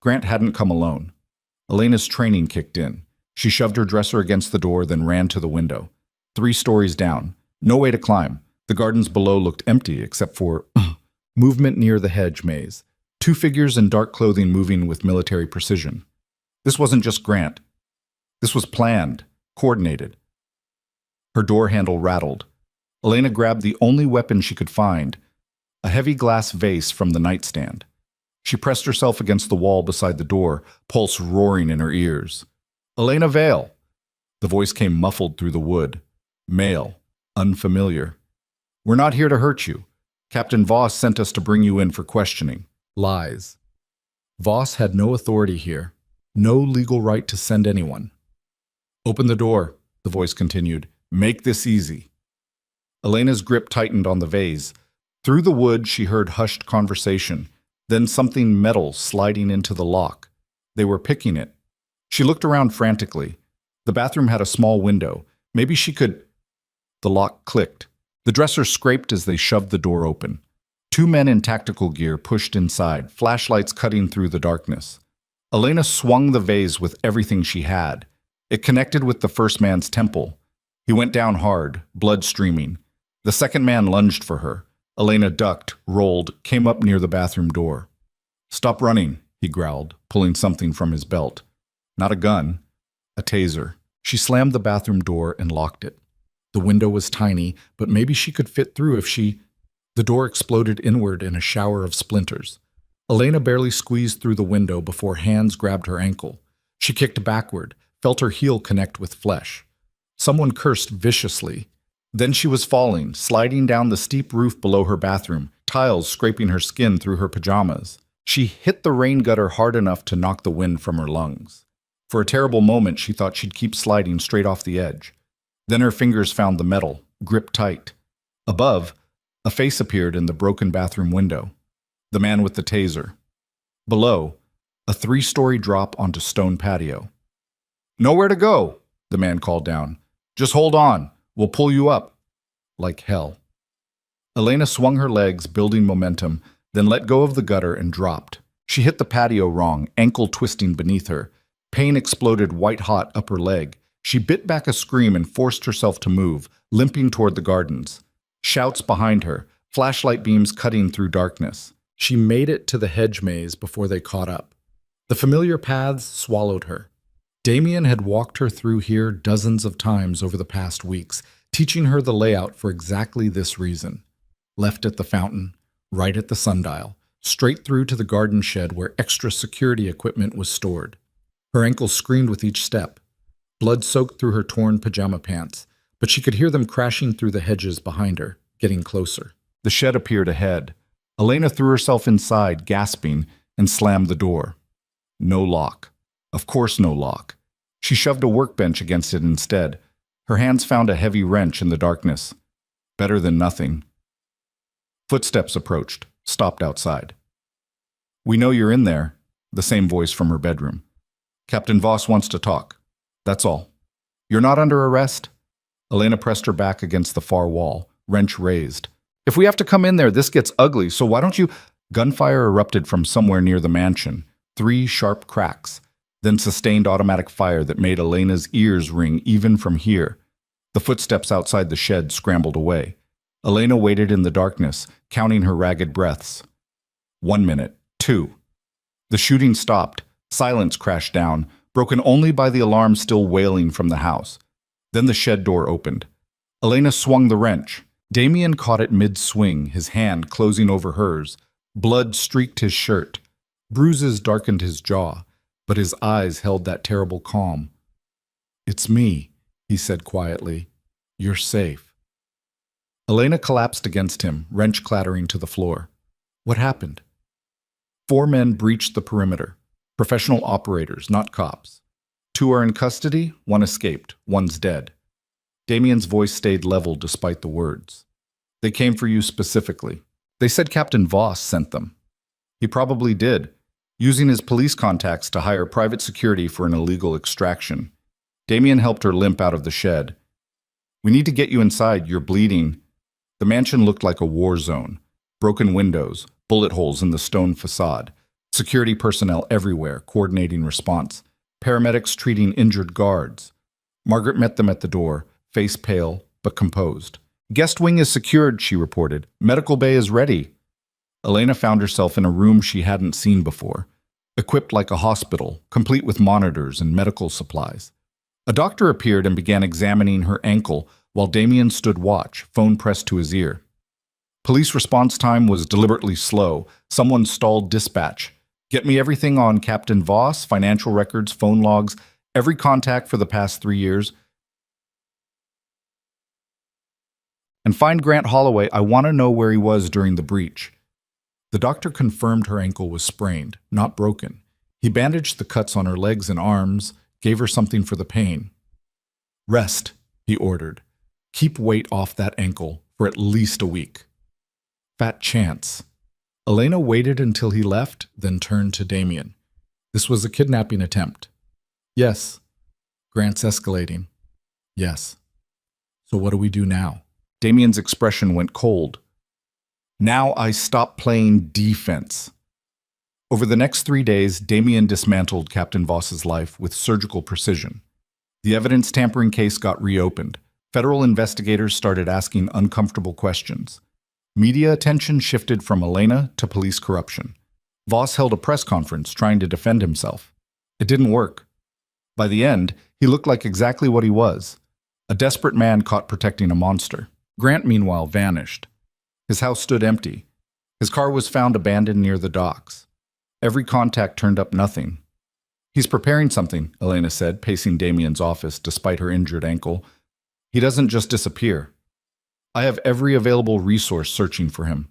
Grant hadn't come alone. Elena's training kicked in. She shoved her dresser against the door, then ran to the window. 3 stories down. No way to climb. The gardens below looked empty except for movement near the hedge maze. 2 figures in dark clothing moving with military precision. This wasn't just Grant. This was planned, coordinated. Her door handle rattled. Elena grabbed the only weapon she could find, a heavy glass vase from the nightstand. She pressed herself against the wall beside the door, pulse roaring in her ears. Elena Vale. The voice came muffled through the wood. Male. Unfamiliar. We're not here to hurt you. Captain Voss sent us to bring you in for questioning. Lies. Voss had no authority here. No legal right to send anyone. Open the door, the voice continued. Make this easy. Elena's grip tightened on the vase. Through the wood, she heard hushed conversation, then something metal sliding into the lock. They were picking it. She looked around frantically. The bathroom had a small window. Maybe she could... The lock clicked. The dresser scraped as they shoved the door open. 2 men in tactical gear pushed inside, flashlights cutting through the darkness. Elena swung the vase with everything she had. It connected with the first man's temple. He went down hard, blood streaming. The second man lunged for her. Elena ducked, rolled, came up near the bathroom door. Stop running, he growled, pulling something from his belt. Not a gun, a taser. She slammed the bathroom door and locked it. The window was tiny, but maybe she could fit through if she... The door exploded inward in a shower of splinters. Elena barely squeezed through the window before hands grabbed her ankle. She kicked backward, felt her heel connect with flesh. Someone cursed viciously. Then she was falling, sliding down the steep roof below her bathroom, tiles scraping her skin through her pajamas. She hit the rain gutter hard enough to knock the wind from her lungs. For a terrible moment, she thought she'd keep sliding straight off the edge. Then her fingers found the metal, gripped tight. Above, a face appeared in the broken bathroom window. The man with the taser. Below, a 3-story drop onto stone patio. Nowhere to go, the man called down. Just hold on. We'll pull you up. Like hell. Elena swung her legs, building momentum, then let go of the gutter and dropped. She hit the patio wrong, ankle twisting beneath her. Pain exploded white-hot up her leg. She bit back a scream and forced herself to move, limping toward the gardens. Shouts behind her, flashlight beams cutting through darkness. She made it to the hedge maze before they caught up. The familiar paths swallowed her. Damien had walked her through here dozens of times over the past weeks, teaching her the layout for exactly this reason. Left at the fountain, right at the sundial, straight through to the garden shed where extra security equipment was stored. Her ankles screamed with each step. Blood soaked through her torn pajama pants, but she could hear them crashing through the hedges behind her, getting closer. The shed appeared ahead. Elena threw herself inside, gasping, and slammed the door. No lock. Of course no lock. She shoved a workbench against it instead. Her hands found a heavy wrench in the darkness. Better than nothing. Footsteps approached, stopped outside. "We know you're in there," the same voice from her bedroom. "Captain Voss wants to talk. That's all. You're not under arrest?" Elena pressed her back against the far wall, wrench raised. "If we have to come in there, this gets ugly, so why don't you—" Gunfire erupted from somewhere near the mansion, 3 sharp cracks, then sustained automatic fire that made Elena's ears ring even from here. The footsteps outside the shed scrambled away. Elena waited in the darkness, counting her ragged breaths. 1 minute, 2. The shooting stopped. Silence crashed down, broken only by the alarm still wailing from the house. Then the shed door opened. Elena swung the wrench. Damien caught it mid-swing, his hand closing over hers. Blood streaked his shirt. Bruises darkened his jaw, but his eyes held that terrible calm. "It's me," he said quietly. "You're safe." Elena collapsed against him, wrench clattering to the floor. What happened? 4 men breached the perimeter. Professional operators, not cops. 2 are in custody, 1 escaped, 1's dead. Damien's voice stayed level despite the words. "They came for you specifically. They said Captain Voss sent them." He probably did, using his police contacts to hire private security for an illegal extraction. Damien helped her limp out of the shed. "We need to get you inside, you're bleeding." The mansion looked like a war zone. Broken windows, bullet holes in the stone facade. Security personnel everywhere, coordinating response. Paramedics treating injured guards. Margaret met them at the door, face pale, but composed. "Guest wing is secured," she reported. "Medical bay is ready." Elena found herself in a room she hadn't seen before, equipped like a hospital, complete with monitors and medical supplies. A doctor appeared and began examining her ankle while Damien stood watch, phone pressed to his ear. Police response time was deliberately slow. Someone stalled dispatch. "Get me everything on Captain Voss, financial records, phone logs, every contact for the past 3 years. And find Grant Holloway. I want to know where he was during the breach." The doctor confirmed her ankle was sprained, not broken. He bandaged the cuts on her legs and arms, gave her something for the pain. "Rest," he ordered. "Keep weight off that ankle for at least a week." Fat chance. Elena waited until he left, then turned to Damien. "This was a kidnapping attempt." "Yes." "Grant's escalating." "Yes." "So what do we do now?" Damien's expression went cold. "Now I stop playing defense." Over the next 3 days, Damien dismantled Captain Voss's life with surgical precision. The evidence tampering case got reopened. Federal investigators started asking uncomfortable questions. Media attention shifted from Elena to police corruption. Voss held a press conference trying to defend himself. It didn't work. By the end, he looked like exactly what he was, a desperate man caught protecting a monster. Grant, meanwhile, vanished. His house stood empty. His car was found abandoned near the docks. Every contact turned up nothing. "He's preparing something," Elena said, pacing Damien's office despite her injured ankle. "He doesn't just disappear. I have every available resource searching for him."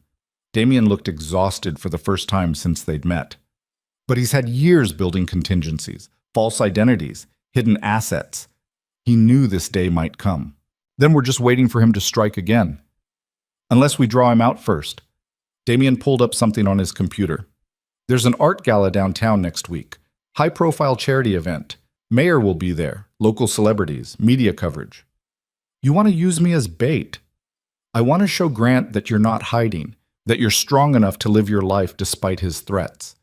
Damien looked exhausted for the first time since they'd met. But he's had years building contingencies, false identities, hidden assets. He knew this day might come. Then we're just waiting for him to strike again. Unless we draw him out first. Damien pulled up something on his computer. "There's an art gala downtown next week. High-profile charity event. Mayor will be there, local celebrities, media coverage. You want to use me as bait. I want to show Grant that you're not hiding, that you're strong enough to live your life despite his threats."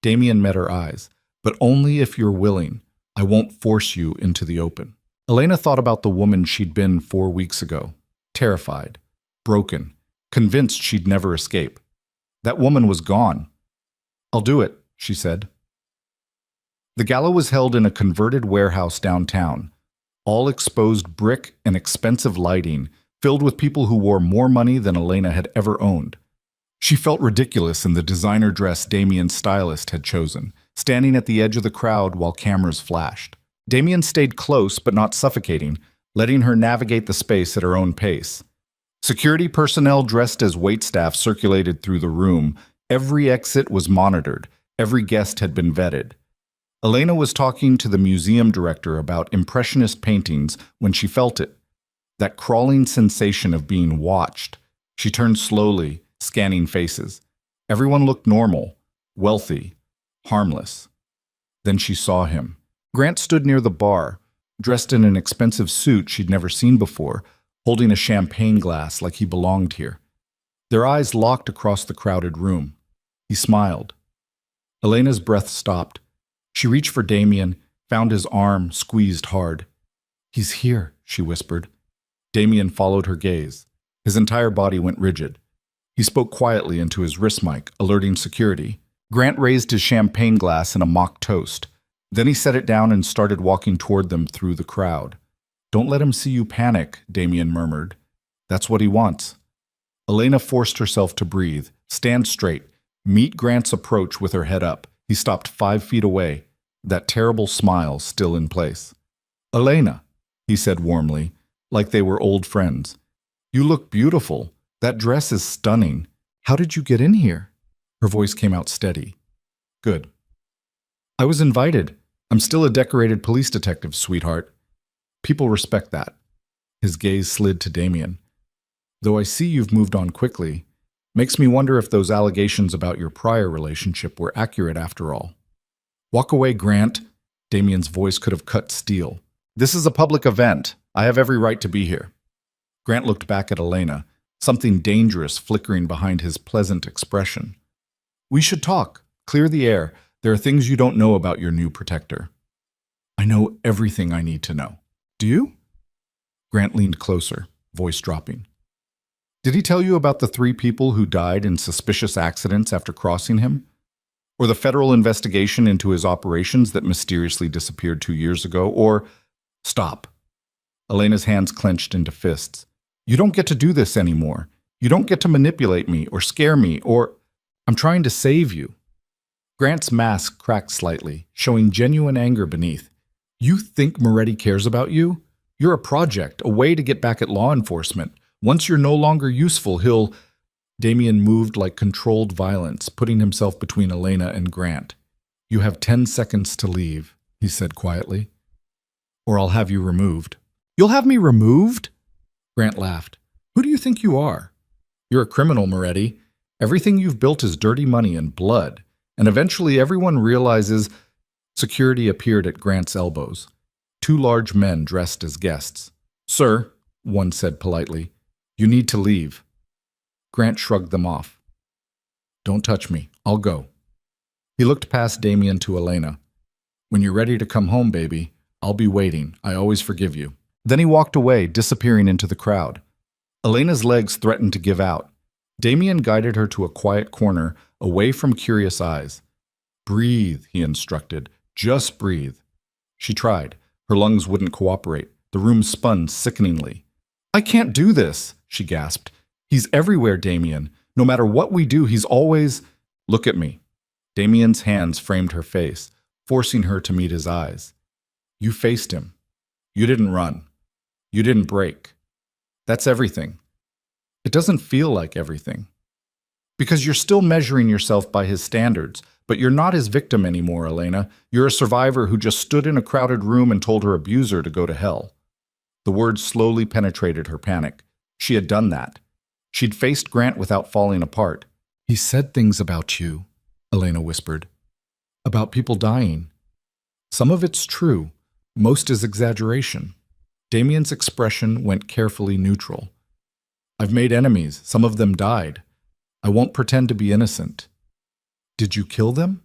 Damien met her eyes. "But only if you're willing. I won't force you into the open." Elena thought about the woman she'd been 4 weeks ago. Terrified, broken, convinced she'd never escape. That woman was gone. "I'll do it," she said. The gala was held in a converted warehouse downtown. All exposed brick and expensive lighting, filled with people who wore more money than Elena had ever owned. She felt ridiculous in the designer dress Damien's stylist had chosen, standing at the edge of the crowd while cameras flashed. Damien stayed close but not suffocating, letting her navigate the space at her own pace. Security personnel dressed as waitstaff circulated through the room. Every exit was monitored. Every guest had been vetted. Elena was talking to the museum director about impressionist paintings when she felt it. That crawling sensation of being watched. She turned slowly, scanning faces. Everyone looked normal, wealthy, harmless. Then she saw him. Grant stood near the bar, dressed in an expensive suit she'd never seen before, holding a champagne glass like he belonged here. Their eyes locked across the crowded room. He smiled. Elena's breath stopped. She reached for Damien, found his arm, squeezed hard. "He's here," she whispered. Damien followed her gaze. His entire body went rigid. He spoke quietly into his wrist mic, alerting security. Grant raised his champagne glass in a mock toast. Then he set it down and started walking toward them through the crowd. "Don't let him see you panic," Damien murmured. "That's what he wants." Elena forced herself to breathe, stand straight, meet Grant's approach with her head up. He stopped 5 feet away, that terrible smile still in place. "Elena," he said warmly, like they were old friends. "You look beautiful. That dress is stunning. How did you get in here?" Her voice came out steady. "Good. I was invited. I'm still a decorated police detective, sweetheart. People respect that." His gaze slid to Damien. "Though I see you've moved on quickly, makes me wonder if those allegations about your prior relationship were accurate after all." "Walk away, Grant." Damien's voice could have cut steel. "This is a public event. I have every right to be here." Grant looked back at Elena, something dangerous flickering behind his pleasant expression. "We should talk. Clear the air. There are things you don't know about your new protector." "I know everything I need to know." "Do you?" Grant leaned closer, voice dropping. "Did he tell you about the 3 people who died in suspicious accidents after crossing him? Or the federal investigation into his operations that mysteriously disappeared 2 years ago? Or—" "Stop." Elena's hands clenched into fists. "You don't get to do this anymore. You don't get to manipulate me or scare me or— I'm trying to save you." Grant's mask cracked slightly, showing genuine anger beneath. "You think Moretti cares about you? You're a project, a way to get back at law enforcement. Once you're no longer useful, he'll—" Damien moved like controlled violence, putting himself between Elena and Grant. "You have 10 seconds to leave," he said quietly, "or I'll have you removed." "You'll have me removed?" Grant laughed. "Who do you think you are? You're a criminal, Moretti. Everything you've built is dirty money and blood, and eventually everyone realizes—" Security appeared at Grant's elbows. 2 large men dressed as guests. "Sir," one said politely, "you need to leave." Grant shrugged them off. "Don't touch me. I'll go." He looked past Damien to Elena. "When you're ready to come home, baby, I'll be waiting. I always forgive you." Then he walked away, disappearing into the crowd. Elena's legs threatened to give out. Damien guided her to a quiet corner, away from curious eyes. "Breathe," he instructed. "Just breathe." She tried. Her lungs wouldn't cooperate. The room spun sickeningly. "I can't do this," she gasped. "He's everywhere, Damien. No matter what we do, he's always—" "Look at me." Damien's hands framed her face, forcing her to meet his eyes. "You faced him. You didn't run. You didn't break. That's everything. It doesn't feel like everything. Because you're still measuring yourself by his standards, but you're not his victim anymore, Elena. You're a survivor who just stood in a crowded room and told her abuser to go to hell." The words slowly penetrated her panic. She had done that. She'd faced Grant without falling apart. "He said things about you," Elena whispered. "About people dying. Some of it's true. Most is exaggeration." Damien's expression went carefully neutral. "I've made enemies. Some of them died. I won't pretend to be innocent." "Did you kill them?"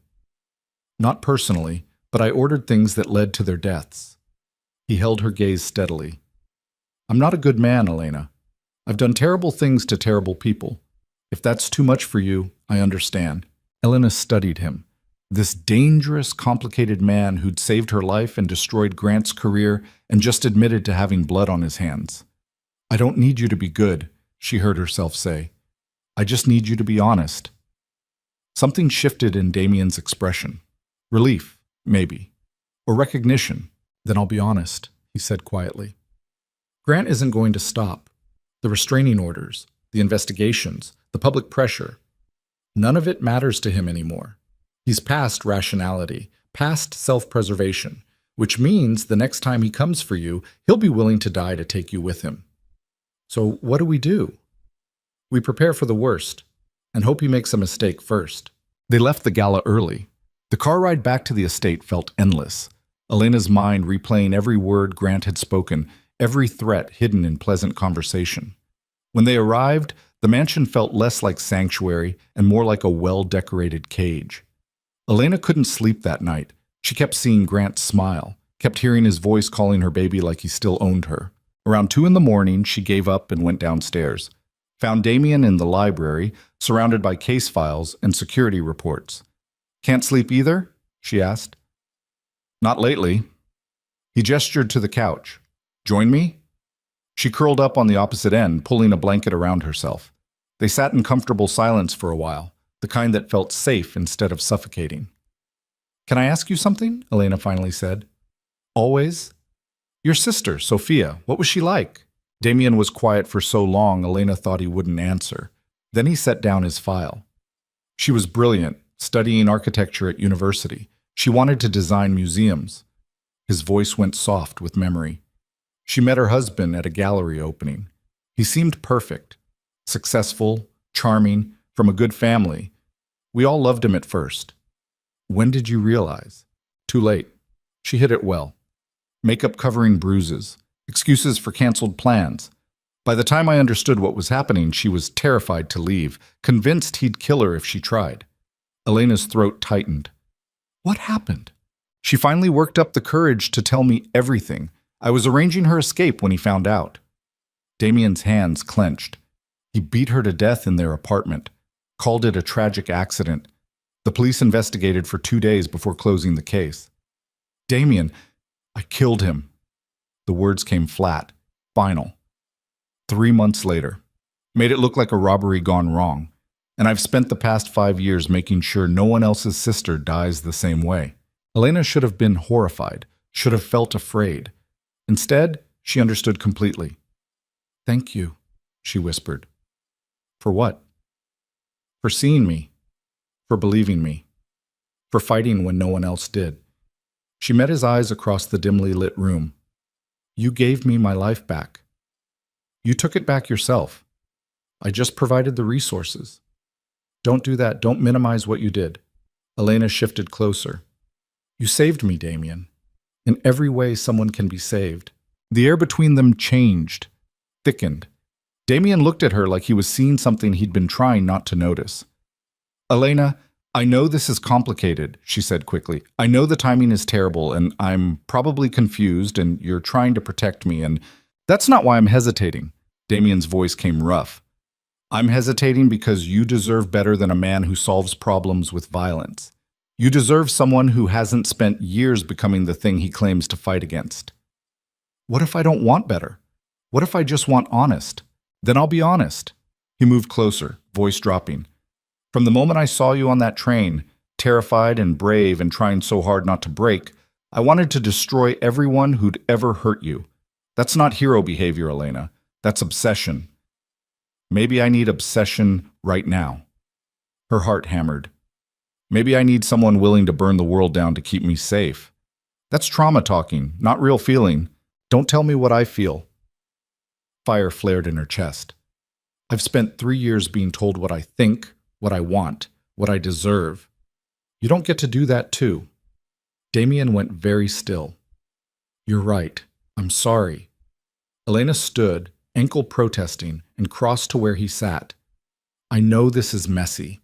"Not personally, but I ordered things that led to their deaths." He held her gaze steadily. "I'm not a good man, Elena. I've done terrible things to terrible people. If that's too much for you, I understand." Elena studied him. This dangerous, complicated man who'd saved her life and destroyed Grant's career and just admitted to having blood on his hands. "I don't need you to be good," she heard herself say. "I just need you to be honest." Something shifted in Damien's expression. Relief, maybe. Or recognition. Then I'll be honest, he said quietly. Grant isn't going to stop. The restraining orders, the investigations, the public pressure. None of it matters to him anymore. He's past rationality, past self-preservation, which means the next time he comes for you, he'll be willing to die to take you with him. So what do? We prepare for the worst and hope he makes a mistake first. They left the gala early. The car ride back to the estate felt endless. Elena's mind replaying every word Grant had spoken, every threat hidden in pleasant conversation. When they arrived, the mansion felt less like sanctuary and more like a well-decorated cage. Elena couldn't sleep that night. She kept seeing Grant smile, kept hearing his voice calling her baby like he still owned her. Around 2 a.m, she gave up and went downstairs. Found Damien in the library, surrounded by case files and security reports. "Can't sleep either?" she asked. "Not lately." He gestured to the couch. "Join me?" She curled up on the opposite end, pulling a blanket around herself. They sat in comfortable silence for a while, the kind that felt safe instead of suffocating. "Can I ask you something?" Elena finally said. "Always?" "Your sister, Sophia, what was she like?" Damien was quiet for so long, Elena thought he wouldn't answer. Then he set down his file. "She was brilliant, studying architecture at university. She wanted to design museums." His voice went soft with memory. "She met her husband at a gallery opening. He seemed perfect, successful, charming, from a good family. We all loved him at first." "When did you realize?" "Too late. She hid it well. Makeup covering bruises, excuses for canceled plans. By the time I understood what was happening, she was terrified to leave, convinced he'd kill her if she tried." Elena's throat tightened. "What happened?" "She finally worked up the courage to tell me everything. I was arranging her escape when he found out." Damien's hands clenched. He beat her to death in their apartment, called it a tragic accident. The police investigated for 2 days before closing the case. "Damien, I killed him." The words came flat, final. 3 months later. Made it look like a robbery gone wrong. And I've spent the past 5 years making sure no one else's sister dies the same way. Elena should have been horrified, should have felt afraid. Instead, she understood completely. "Thank you," she whispered. "For what?" "For seeing me. For believing me. For fighting when no one else did." She met his eyes across the dimly lit room. "You gave me my life back. You took it back yourself. I just provided the resources. Don't do that. Don't minimize what you did." Elena shifted closer. "You saved me, Damien. In every way someone can be saved." The air between them changed, thickened. Damien looked at her like he was seeing something he'd been trying not to notice. "Elena, I know this is complicated," she said quickly. "I know the timing is terrible, and I'm probably confused, and you're trying to protect me, and that's not why I'm hesitating." Damien's voice came rough. "I'm hesitating because you deserve better than a man who solves problems with violence. You deserve someone who hasn't spent years becoming the thing he claims to fight against." "What if I don't want better? What if I just want honest? Then I'll be honest." He moved closer, voice dropping. "From the moment I saw you on that train, terrified and brave and trying so hard not to break, I wanted to destroy everyone who'd ever hurt you. That's not hero behavior, Elena. That's obsession. Maybe I need obsession right now." Her heart hammered. "Maybe I need someone willing to burn the world down to keep me safe. That's trauma talking, not real feeling. Don't tell me what I feel." Fire flared in her chest. "I've spent 3 years being told what I think, what I want, what I deserve. You don't get to do that too." Damien went very still. "You're right. I'm sorry." Elena stood, ankle protesting, and crossed to where he sat. "I know this is messy.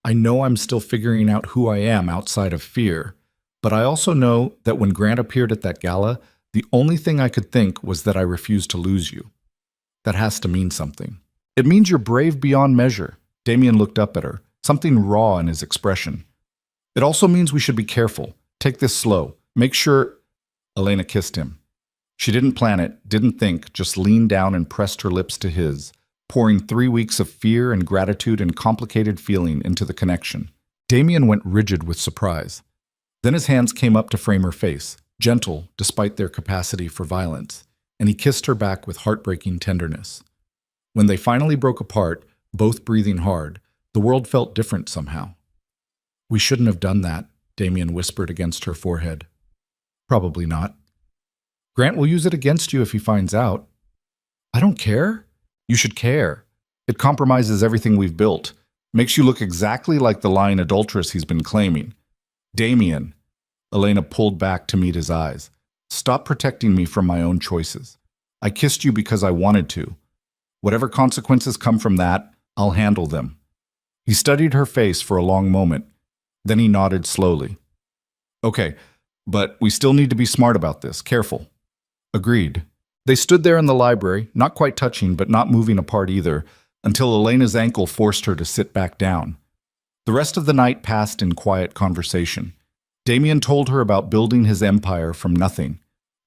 I know I'm still figuring out who I am outside of fear. But I also know that when Grant appeared at that gala, the only thing I could think was that I refused to lose you. That has to mean something." "It means you're brave beyond measure." Damien looked up at her, something raw in his expression. "It also means we should be careful. Take this slow. Make sure—" Elena kissed him. She didn't plan it, didn't think, just leaned down and pressed her lips to his, pouring 3 weeks of fear and gratitude and complicated feeling into the connection. Damien went rigid with surprise. Then his hands came up to frame her face, gentle despite their capacity for violence, and he kissed her back with heartbreaking tenderness. When they finally broke apart, both breathing hard, the world felt different somehow. "We shouldn't have done that," Damien whispered against her forehead. "Probably not." "Grant will use it against you if he finds out." "I don't care." "You should care. It compromises everything we've built. Makes you look exactly like the lying adulteress he's been claiming." "Damien." Elena pulled back to meet his eyes. "Stop protecting me from my own choices. I kissed you because I wanted to. Whatever consequences come from that, I'll handle them." He studied her face for a long moment. Then he nodded slowly. "Okay, but we still need to be smart about this, careful." "Agreed." They stood there in the library, not quite touching but not moving apart either, until Elena's ankle forced her to sit back down. The rest of the night passed in quiet conversation. Damien told her about building his empire from nothing.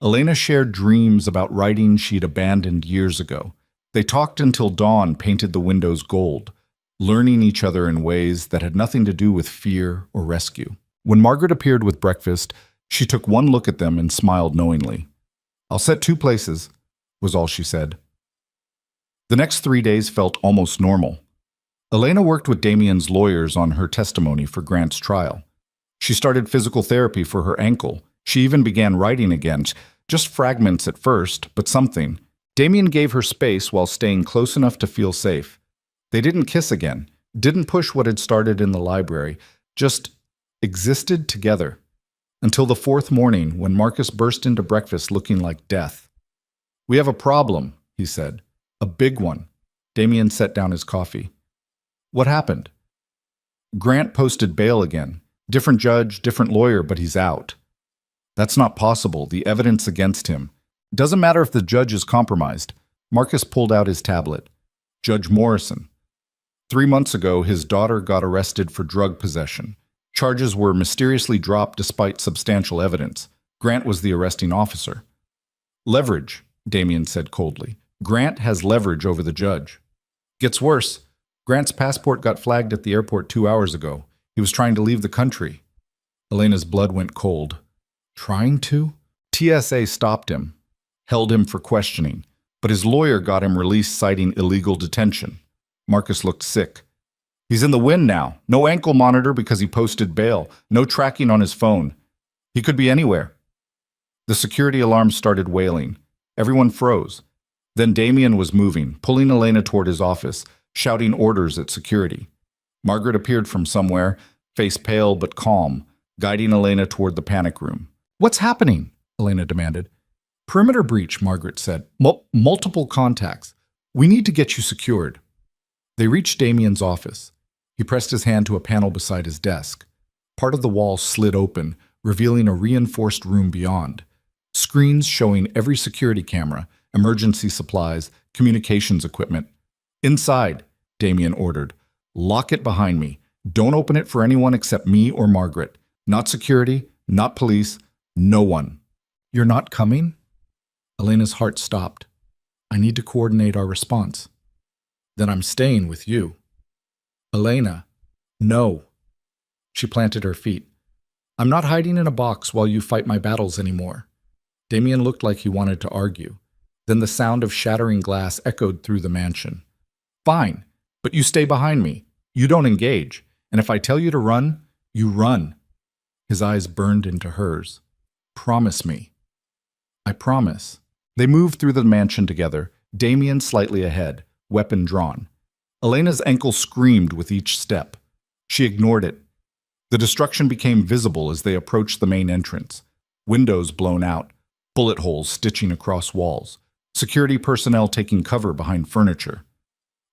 Elena shared dreams about writing she'd abandoned years ago. They talked until dawn painted the windows gold, learning each other in ways that had nothing to do with fear or rescue. When Margaret appeared with breakfast, she took one look at them and smiled knowingly. "I'll set 2 places," was all she said. The next 3 days felt almost normal. Elena worked with Damien's lawyers on her testimony for Grant's trial. She started physical therapy for her ankle. She even began writing again, just fragments at first, but something. Damien gave her space while staying close enough to feel safe. They didn't kiss again, didn't push what had started in the library, just existed together. Until the 4th morning, when Marcus burst into breakfast looking like death. "We have a problem," he said. "A big one." Damien set down his coffee. "What happened?" "Grant posted bail again. Different judge, different lawyer, but he's out." "That's not possible. The evidence against him. Doesn't matter if the judge is compromised." Marcus pulled out his tablet. "Judge Morrison. 3 months ago, his daughter got arrested for drug possession. Charges were mysteriously dropped despite substantial evidence. Grant was the arresting officer." "Leverage," Damien said coldly. "Grant has leverage over the judge." "Gets worse. Grant's passport got flagged at the airport 2 hours ago. He was trying to leave the country." Elena's blood went cold. "Trying to?" "TSA stopped him, held him for questioning, but his lawyer got him released citing illegal detention." Marcus looked sick. "He's in the wind now. No ankle monitor because he posted bail. No tracking on his phone. He could be anywhere." The security alarm started wailing. Everyone froze. Then Damien was moving, pulling Elena toward his office, shouting orders at security. Margaret appeared from somewhere, face pale but calm, guiding Elena toward the panic room. "What's happening?" Elena demanded. "Perimeter breach," Margaret said. Multiple contacts. We need to get you secured." They reached Damien's office. He pressed his hand to a panel beside his desk. Part of the wall slid open, revealing a reinforced room beyond. Screens showing every security camera, emergency supplies, communications equipment. "Inside," Damien ordered. "Lock it behind me. Don't open it for anyone except me or Margaret. Not security, not police, no one." "You're not coming?" Elena's heart stopped. "I need to coordinate our response." "Then I'm staying with you." "Elena." "No." She planted her feet. "I'm not hiding in a box while you fight my battles anymore." Damien looked like he wanted to argue. Then the sound of shattering glass echoed through the mansion. "Fine, but you stay behind me. You don't engage. And if I tell you to run, you run." His eyes burned into hers. "Promise me." "I promise." They moved through the mansion together, Damien slightly ahead, weapon drawn. Elena's ankle screamed with each step. She ignored it. The destruction became visible as they approached the main entrance. Windows blown out, bullet holes stitching across walls, security personnel taking cover behind furniture.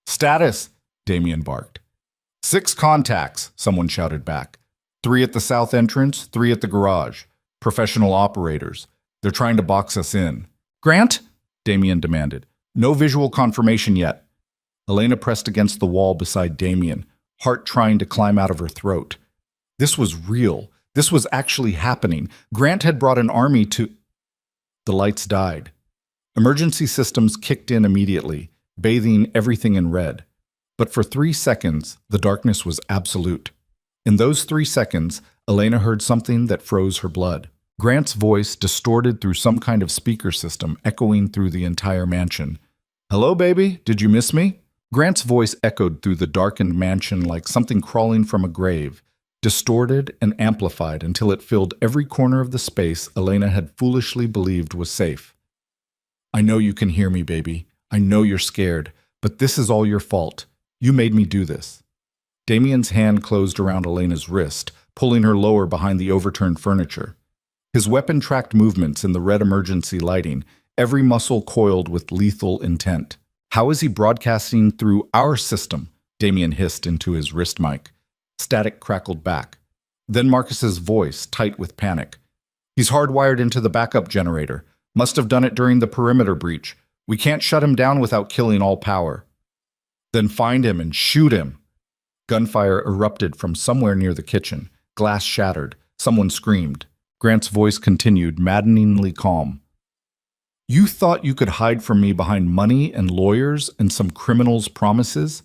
"Status," Damien barked. 6 contacts, someone shouted back. 3 at the south entrance, 3 at the garage. Professional operators. They're trying to box us in. "Grant?" Damien demanded. "No visual confirmation yet." Elena pressed against the wall beside Damien, heart trying to climb out of her throat. This was real. This was actually happening. Grant had brought an army to... The lights died. Emergency systems kicked in immediately, bathing everything in red. But for 3 seconds, the darkness was absolute. In those 3 seconds, Elena heard something that froze her blood. Grant's voice, distorted through some kind of speaker system, echoing through the entire mansion. "Hello, baby? Did you miss me?" Grant's voice echoed through the darkened mansion like something crawling from a grave, distorted and amplified until it filled every corner of the space Elena had foolishly believed was safe. "I know you can hear me, baby. I know you're scared, but this is all your fault. You made me do this." Damien's hand closed around Elena's wrist, pulling her lower behind the overturned furniture. His weapon tracked movements in the red emergency lighting, every muscle coiled with lethal intent. "How is he broadcasting through our system?" Damien hissed into his wrist mic. Static crackled back. Then Marcus's voice, tight with panic. "He's hardwired into the backup generator. Must have done it during the perimeter breach. We can't shut him down without killing all power." "Then find him and shoot him." Gunfire erupted from somewhere near the kitchen. Glass shattered. Someone screamed. Grant's voice continued, maddeningly calm. "You thought you could hide from me behind money and lawyers and some criminal's promises?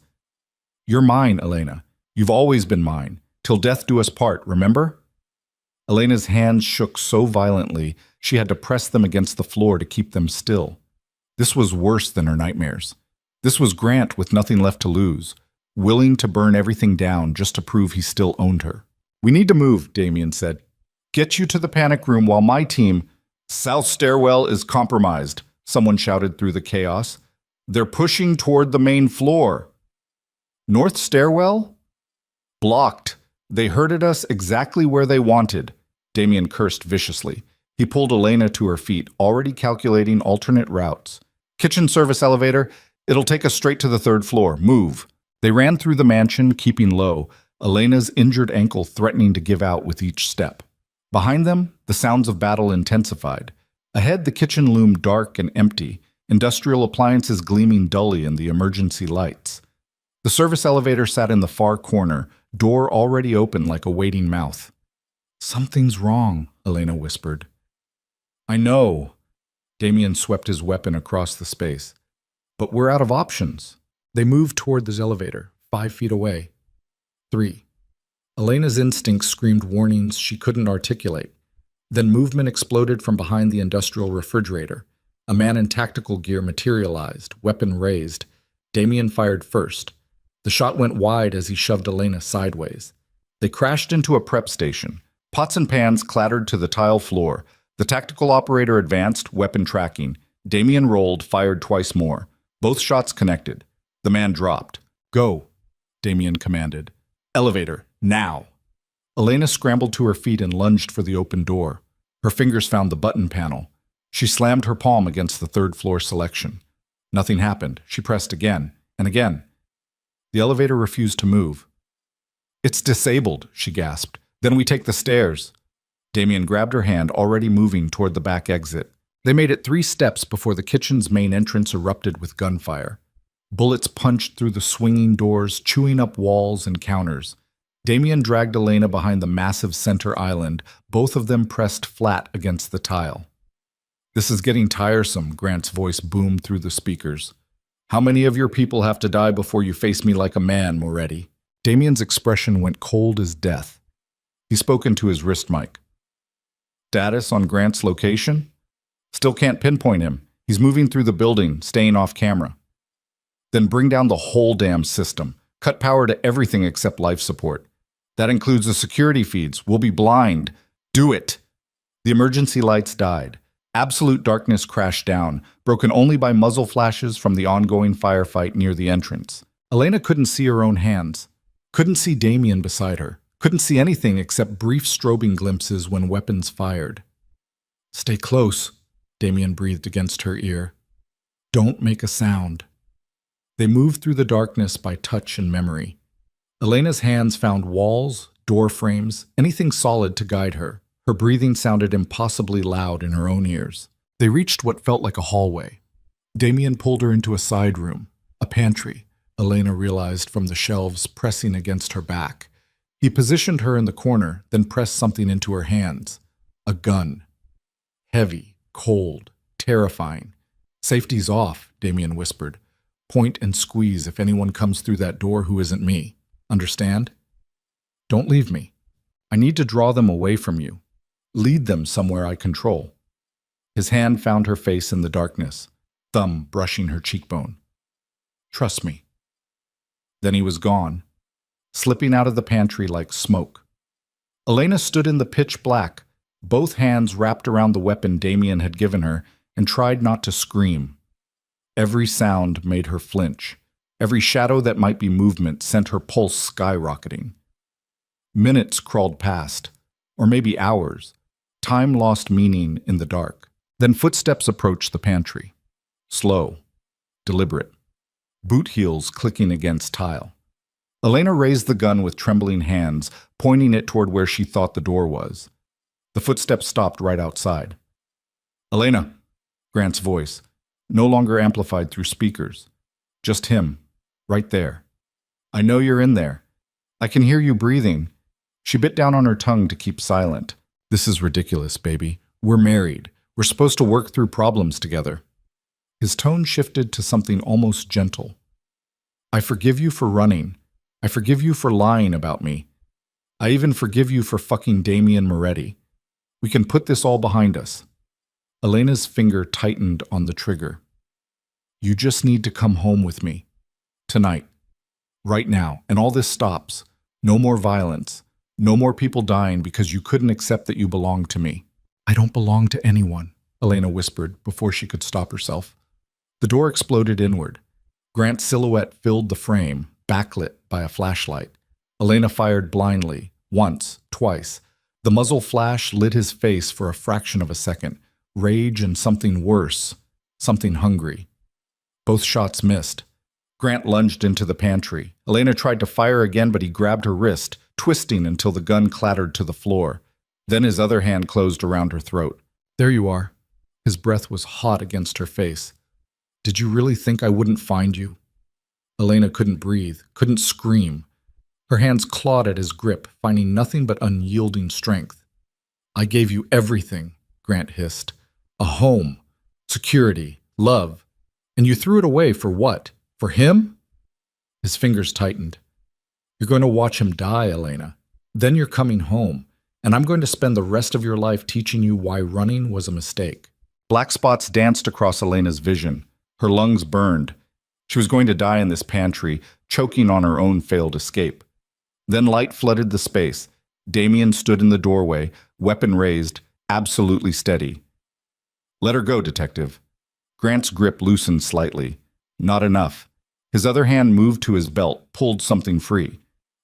You're mine, Elena. You've always been mine. Till death do us part, remember?" Elena's hands shook so violently she had to press them against the floor to keep them still. This was worse than her nightmares. This was Grant with nothing left to lose, willing to burn everything down just to prove he still owned her. "We need to move," Damien said. "Get you to the panic room while my team—" "South stairwell is compromised," someone shouted through the chaos. "They're pushing toward the main floor." "North stairwell? Blocked. They herded us exactly where they wanted." Damien cursed viciously. He pulled Elena to her feet, already calculating alternate routes. "Kitchen service elevator. It'll take us straight to the third floor. Move." They ran through the mansion, keeping low, Elena's injured ankle threatening to give out with each step. Behind them, the sounds of battle intensified. Ahead, the kitchen loomed dark and empty, industrial appliances gleaming dully in the emergency lights. The service elevator sat in the far corner, door already open like a waiting mouth. "Something's wrong," Elena whispered. "I know." Damien swept his weapon across the space. "But we're out of options." They moved toward the elevator, 5 feet away. 3. Elena's instincts screamed warnings she couldn't articulate. Then movement exploded from behind the industrial refrigerator. A man in tactical gear materialized, weapon raised. Damien fired first. The shot went wide as he shoved Elena sideways. They crashed into a prep station. Pots and pans clattered to the tile floor. The tactical operator advanced, weapon tracking. Damien rolled, fired twice more. Both shots connected. The man dropped. "Go," Damien commanded. "Elevator, now." Elena scrambled to her feet and lunged for the open door. Her fingers found the button panel. She slammed her palm against the third-floor selection. Nothing happened. She pressed again and again. The elevator refused to move. "It's disabled," she gasped. "Then we take the stairs." Damien grabbed her hand, already moving toward the back exit. They made it 3 steps before the kitchen's main entrance erupted with gunfire. Bullets punched through the swinging doors, chewing up walls and counters. Damien dragged Elena behind the massive center island, both of them pressed flat against the tile. "This is getting tiresome," Grant's voice boomed through the speakers. "How many of your people have to die before you face me like a man, Moretti?" Damien's expression went cold as death. He spoke into his wrist mic. "Status on Grant's location? Still can't pinpoint him. He's moving through the building, staying off camera." "Then bring down the whole damn system. Cut power to everything except life support. That includes the security feeds. We'll be blind. Do it." The emergency lights died. Absolute darkness crashed down, broken only by muzzle flashes from the ongoing firefight near the entrance. Elena couldn't see her own hands. Couldn't see Damien beside her. Couldn't see anything except brief strobing glimpses when weapons fired. "Stay close," Damien breathed against her ear. "Don't make a sound." They moved through the darkness by touch and memory. Elena's hands found walls, door frames, anything solid to guide her. Her breathing sounded impossibly loud in her own ears. They reached what felt like a hallway. Damien pulled her into a side room, a pantry, Elena realized from the shelves pressing against her back. He positioned her in the corner, then pressed something into her hands. A gun. Heavy, cold, terrifying. "Safety's off," Damien whispered. "Point and squeeze if anyone comes through that door who isn't me. Understand? Don't leave me. I need to draw them away from you. Lead them somewhere I control. His hand found her face in the darkness, thumb brushing her cheekbone. Trust me. Then he was gone, slipping out of the pantry like smoke. Elena stood in the pitch black, both hands wrapped around the weapon Damien had given her, and tried not to scream. Every sound made her flinch. Every shadow that might be movement sent her pulse skyrocketing. Minutes crawled past, or maybe hours. Time lost meaning in the dark. Then footsteps approached the pantry. Slow, deliberate. Boot heels clicking against tile. Elena raised the gun with trembling hands, pointing it toward where she thought the door was. The footsteps stopped right outside. Elena, Grant's voice, no longer amplified through speakers. Just him, right there. I know you're in there. I can hear you breathing. She bit down on her tongue to keep silent. This is ridiculous, baby. We're married. We're supposed to work through problems together. His tone shifted to something almost gentle. I forgive you for running. I forgive you for lying about me. I even forgive you for fucking Damien Moretti. We can put this all behind us. Elena's finger tightened on the trigger. You just need to come home with me. Tonight. Right now. And all this stops. No more violence. No more people dying because you couldn't accept that you belong to me. I don't belong to anyone, Elena whispered before she could stop herself. The door exploded inward. Grant's silhouette filled the frame, backlit by a flashlight. Elena fired blindly, once, twice. The muzzle flash lit his face for a fraction of a second. Rage and something worse, something hungry. Both shots missed. Grant lunged into the pantry. Elena tried to fire again, but he grabbed her wrist, twisting until the gun clattered to the floor. Then his other hand closed around her throat. There you are. His breath was hot against her face. Did you really think I wouldn't find you? Elena couldn't breathe, couldn't scream. Her hands clawed at his grip, finding nothing but unyielding strength. I gave you everything, Grant hissed. A home, security, love. And you threw it away for what? For him? His fingers tightened. You're going to watch him die, Elena. Then you're coming home, and I'm going to spend the rest of your life teaching you why running was a mistake. Black spots danced across Elena's vision. Her lungs burned. She was going to die in this pantry, choking on her own failed escape. Then light flooded the space. Damien stood in the doorway, weapon raised, absolutely steady. Let her go, detective. Grant's grip loosened slightly. Not enough. His other hand moved to his belt, pulled something free.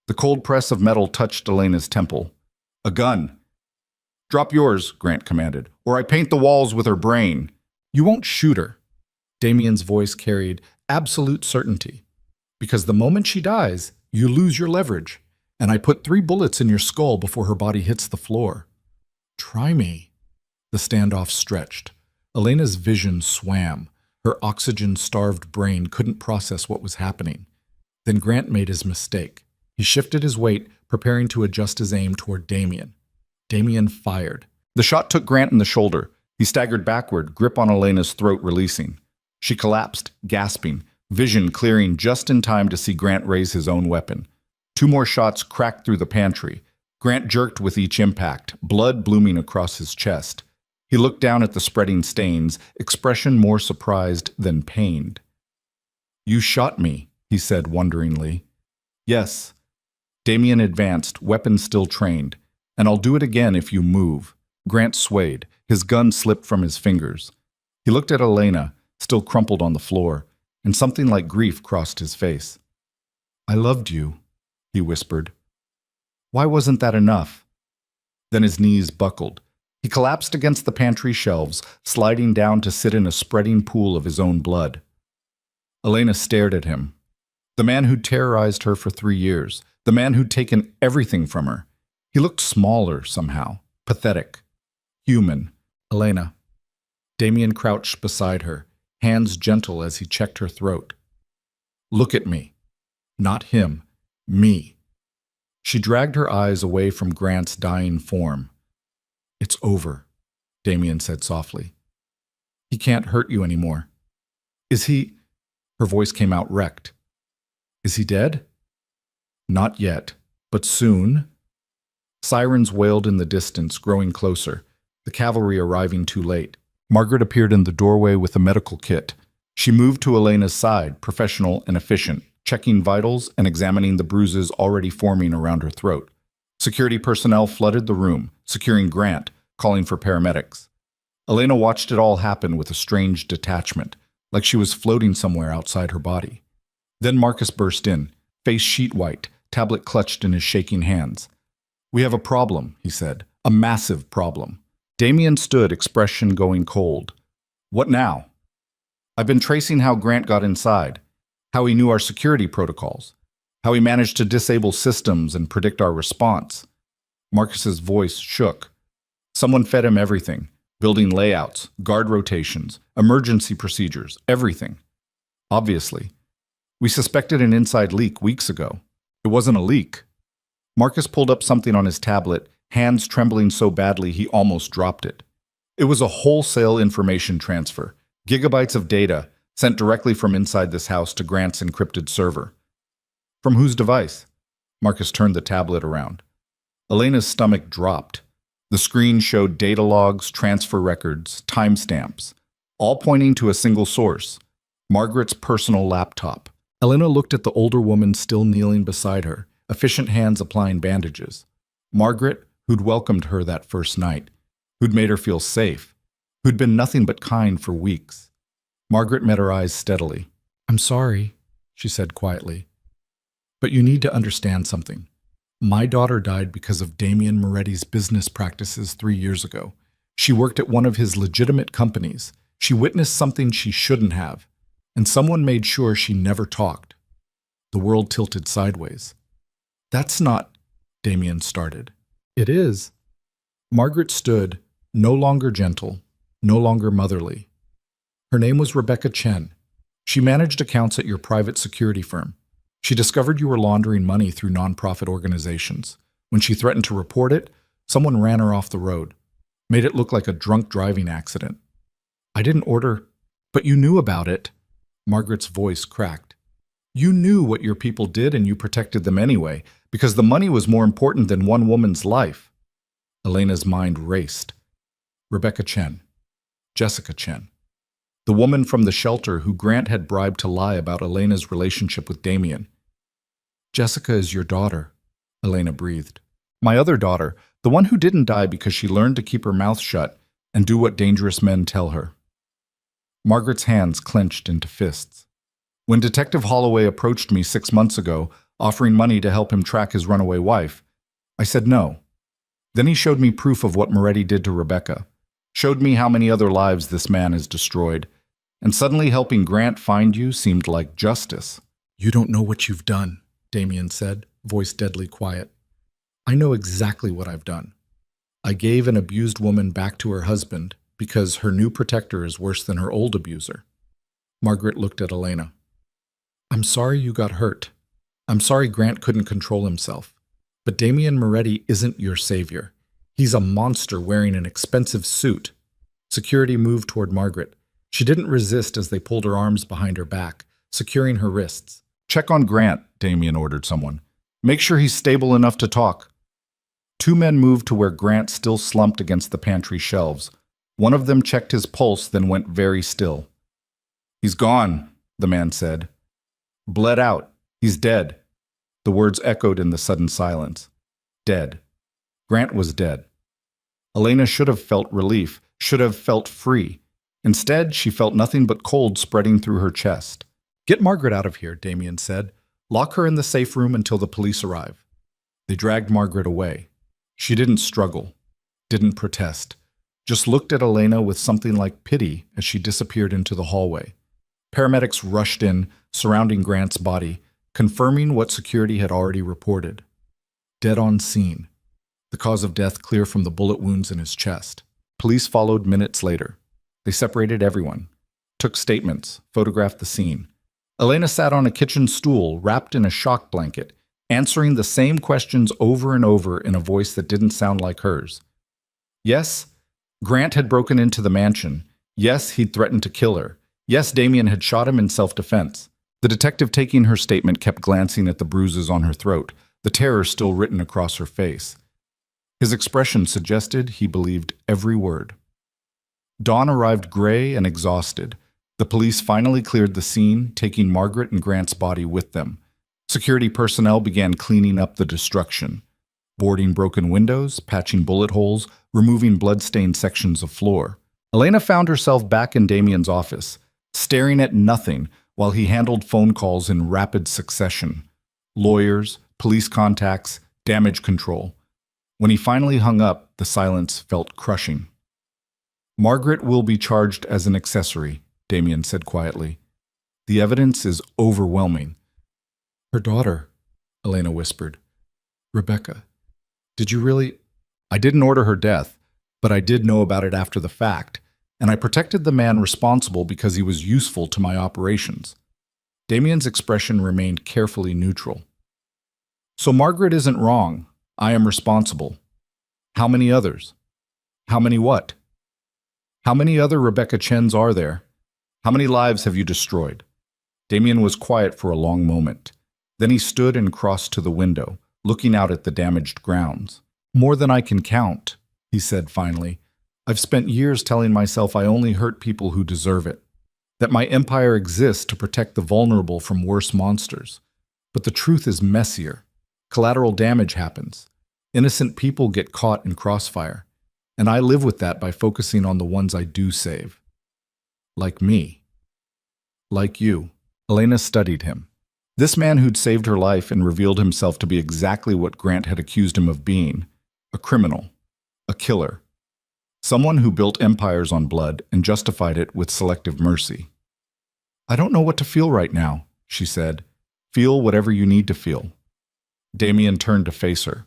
The cold press of metal touched Elena's temple. A gun. Drop yours, Grant commanded, or I paint the walls with her brain. You won't shoot her. Damien's voice carried absolute certainty. Because the moment she dies, you lose your leverage, and I put 3 bullets in your skull before her body hits the floor. Try me. The standoff stretched. Elena's vision swam. Her oxygen-starved brain couldn't process what was happening. Then Grant made his mistake. He shifted his weight, preparing to adjust his aim toward Damien. Damien fired. The shot took Grant in the shoulder. He staggered backward, grip on Elena's throat releasing. She collapsed, gasping, vision clearing just in time to see Grant raise his own weapon. 2 more shots cracked through the pantry. Grant jerked with each impact, blood blooming across his chest. He looked down at the spreading stains, expression more surprised than pained. You shot me, he said wonderingly. Yes. Damien advanced, weapon still trained. And I'll do it again if you move. Grant swayed. His gun slipped from his fingers. He looked at Elena, still crumpled on the floor, and something like grief crossed his face. I loved you, he whispered. Why wasn't that enough? Then his knees buckled. He collapsed against the pantry shelves, sliding down to sit in a spreading pool of his own blood. Elena stared at him. The man who'd terrorized her for 3 years. The man who'd taken everything from her. He looked smaller somehow, pathetic, human. Elena. Damien crouched beside her, hands gentle as he checked her throat. Look at me. Not him. Me. She dragged her eyes away from Grant's dying form. It's over, Damien said softly. He can't hurt you anymore. Is he? Her voice came out wrecked. Is he dead? Not yet, but soon. Sirens wailed in the distance, growing closer, the cavalry arriving too late. Margaret appeared in the doorway with a medical kit. She moved to Elena's side, professional and efficient, checking vitals and examining the bruises already forming around her throat. Security personnel flooded the room, securing Grant, calling for paramedics. Elena watched it all happen with a strange detachment, like she was floating somewhere outside her body. Then Marcus burst in, face sheet white, tablet clutched in his shaking hands. "We have a problem," he said. "A massive problem." Damien stood, expression going cold. "What now?" "I've been tracing how Grant got inside, how he knew our security protocols, how he managed to disable systems and predict our response." Marcus's voice shook. "Someone fed him everything, building layouts, guard rotations, emergency procedures, everything. Obviously. We suspected an inside leak weeks ago. It wasn't a leak." Marcus pulled up something on his tablet, hands trembling so badly he almost dropped it. It was a wholesale information transfer, gigabytes of data sent directly from inside this house to Grant's encrypted server. "From whose device?" Marcus turned the tablet around. Elena's stomach dropped. The screen showed data logs, transfer records, timestamps, all pointing to a single source, Margaret's personal laptop. Elena looked at the older woman still kneeling beside her, efficient hands applying bandages. Margaret, who'd welcomed her that first night, who'd made her feel safe, who'd been nothing but kind for weeks. Margaret met her eyes steadily. "I'm sorry," she said quietly, "but you need to understand something. My daughter died because of Damien Moretti's business practices 3 years ago. She worked at one of his legitimate companies. She witnessed something she shouldn't have, and someone made sure she never talked." The world tilted sideways. "That's not," Damien started. "It is." Margaret stood, no longer gentle, no longer motherly. "Her name was Rebecca Chen. She managed accounts at your private security firm. She discovered you were laundering money through nonprofit organizations. When she threatened to report it, someone ran her off the road, made it look like a drunk driving accident. I didn't order, but you knew about it." Margaret's voice cracked. "You knew what your people did and you protected them anyway, because the money was more important than one woman's life." Elena's mind raced. Rebecca Chen. Jessica Chen. The woman from the shelter who Grant had bribed to lie about Elena's relationship with Damien. "Jessica is your daughter," Elena breathed. "My other daughter, the one who didn't die because she learned to keep her mouth shut and do what dangerous men tell her." Margaret's hands clenched into fists. "When Detective Holloway approached me 6 months ago, offering money to help him track his runaway wife, I said no. Then he showed me proof of what Moretti did to Rebecca, showed me how many other lives this man has destroyed, and suddenly helping Grant find you seemed like justice." "You don't know what you've done," Damien said, voice deadly quiet. "I know exactly what I've done. I gave an abused woman back to her husband because her new protector is worse than her old abuser." Margaret looked at Elena. "I'm sorry you got hurt. I'm sorry Grant couldn't control himself. But Damien Moretti isn't your savior. He's a monster wearing an expensive suit." Security moved toward Margaret. She didn't resist as they pulled her arms behind her back, securing her wrists. "Check on Grant," Damien ordered someone. "Make sure he's stable enough to talk." 2 men moved to where Grant still slumped against the pantry shelves. One of them checked his pulse, then went very still. "He's gone," the man said. "Bled out. He's dead." The words echoed in the sudden silence. Dead. Grant was dead. Elena should have felt relief, should have felt free. Instead, she felt nothing but cold spreading through her chest. "Get Margaret out of here," Damien said. "Lock her in the safe room until the police arrive." They dragged Margaret away. She didn't struggle, didn't protest, just looked at Elena with something like pity as she disappeared into the hallway. Paramedics rushed in, surrounding Grant's body, confirming what security had already reported. Dead on scene. The cause of death clear from the bullet wounds in his chest. Police followed minutes later. They separated everyone, took statements, photographed the scene. Elena sat on a kitchen stool, wrapped in a shock blanket, answering the same questions over and over in a voice that didn't sound like hers. Yes, Grant had broken into the mansion. Yes, he'd threatened to kill her. Yes, Damien had shot him in self-defense. The detective taking her statement kept glancing at the bruises on her throat, the terror still written across her face. His expression suggested he believed every word. Dawn arrived gray and exhausted. The police finally cleared the scene, taking Margaret and Grant's body with them. Security personnel began cleaning up the destruction, boarding broken windows, patching bullet holes, removing blood-stained sections of floor. Elena found herself back in Damien's office, staring at nothing while he handled phone calls in rapid succession. Lawyers, police contacts, damage control. When he finally hung up, the silence felt crushing. "Margaret will be charged as an accessory," Damien said quietly. "The evidence is overwhelming." Her daughter, Elena whispered. Rebecca, did you really? "I didn't order her death, but I did know about it after the fact, and I protected the man responsible because he was useful to my operations." Damien's expression remained carefully neutral. "So Margaret isn't wrong. I am responsible. How many others? How many what? How many other Rebecca Chens are there? How many lives have you destroyed?" Damien was quiet for a long moment. Then he stood and crossed to the window, looking out at the damaged grounds. "More than I can count," he said finally. "I've spent years telling myself I only hurt people who deserve it, that my empire exists to protect the vulnerable from worse monsters. But the truth is messier. Collateral damage happens. Innocent people get caught in crossfire, and I live with that by focusing on the ones I do save. Like me. Like you." Elena studied him. This man who'd saved her life and revealed himself to be exactly what Grant had accused him of being: a criminal, a killer, someone who built empires on blood and justified it with selective mercy. "I don't know what to feel right now," she said. "Feel whatever you need to feel." Damien turned to face her.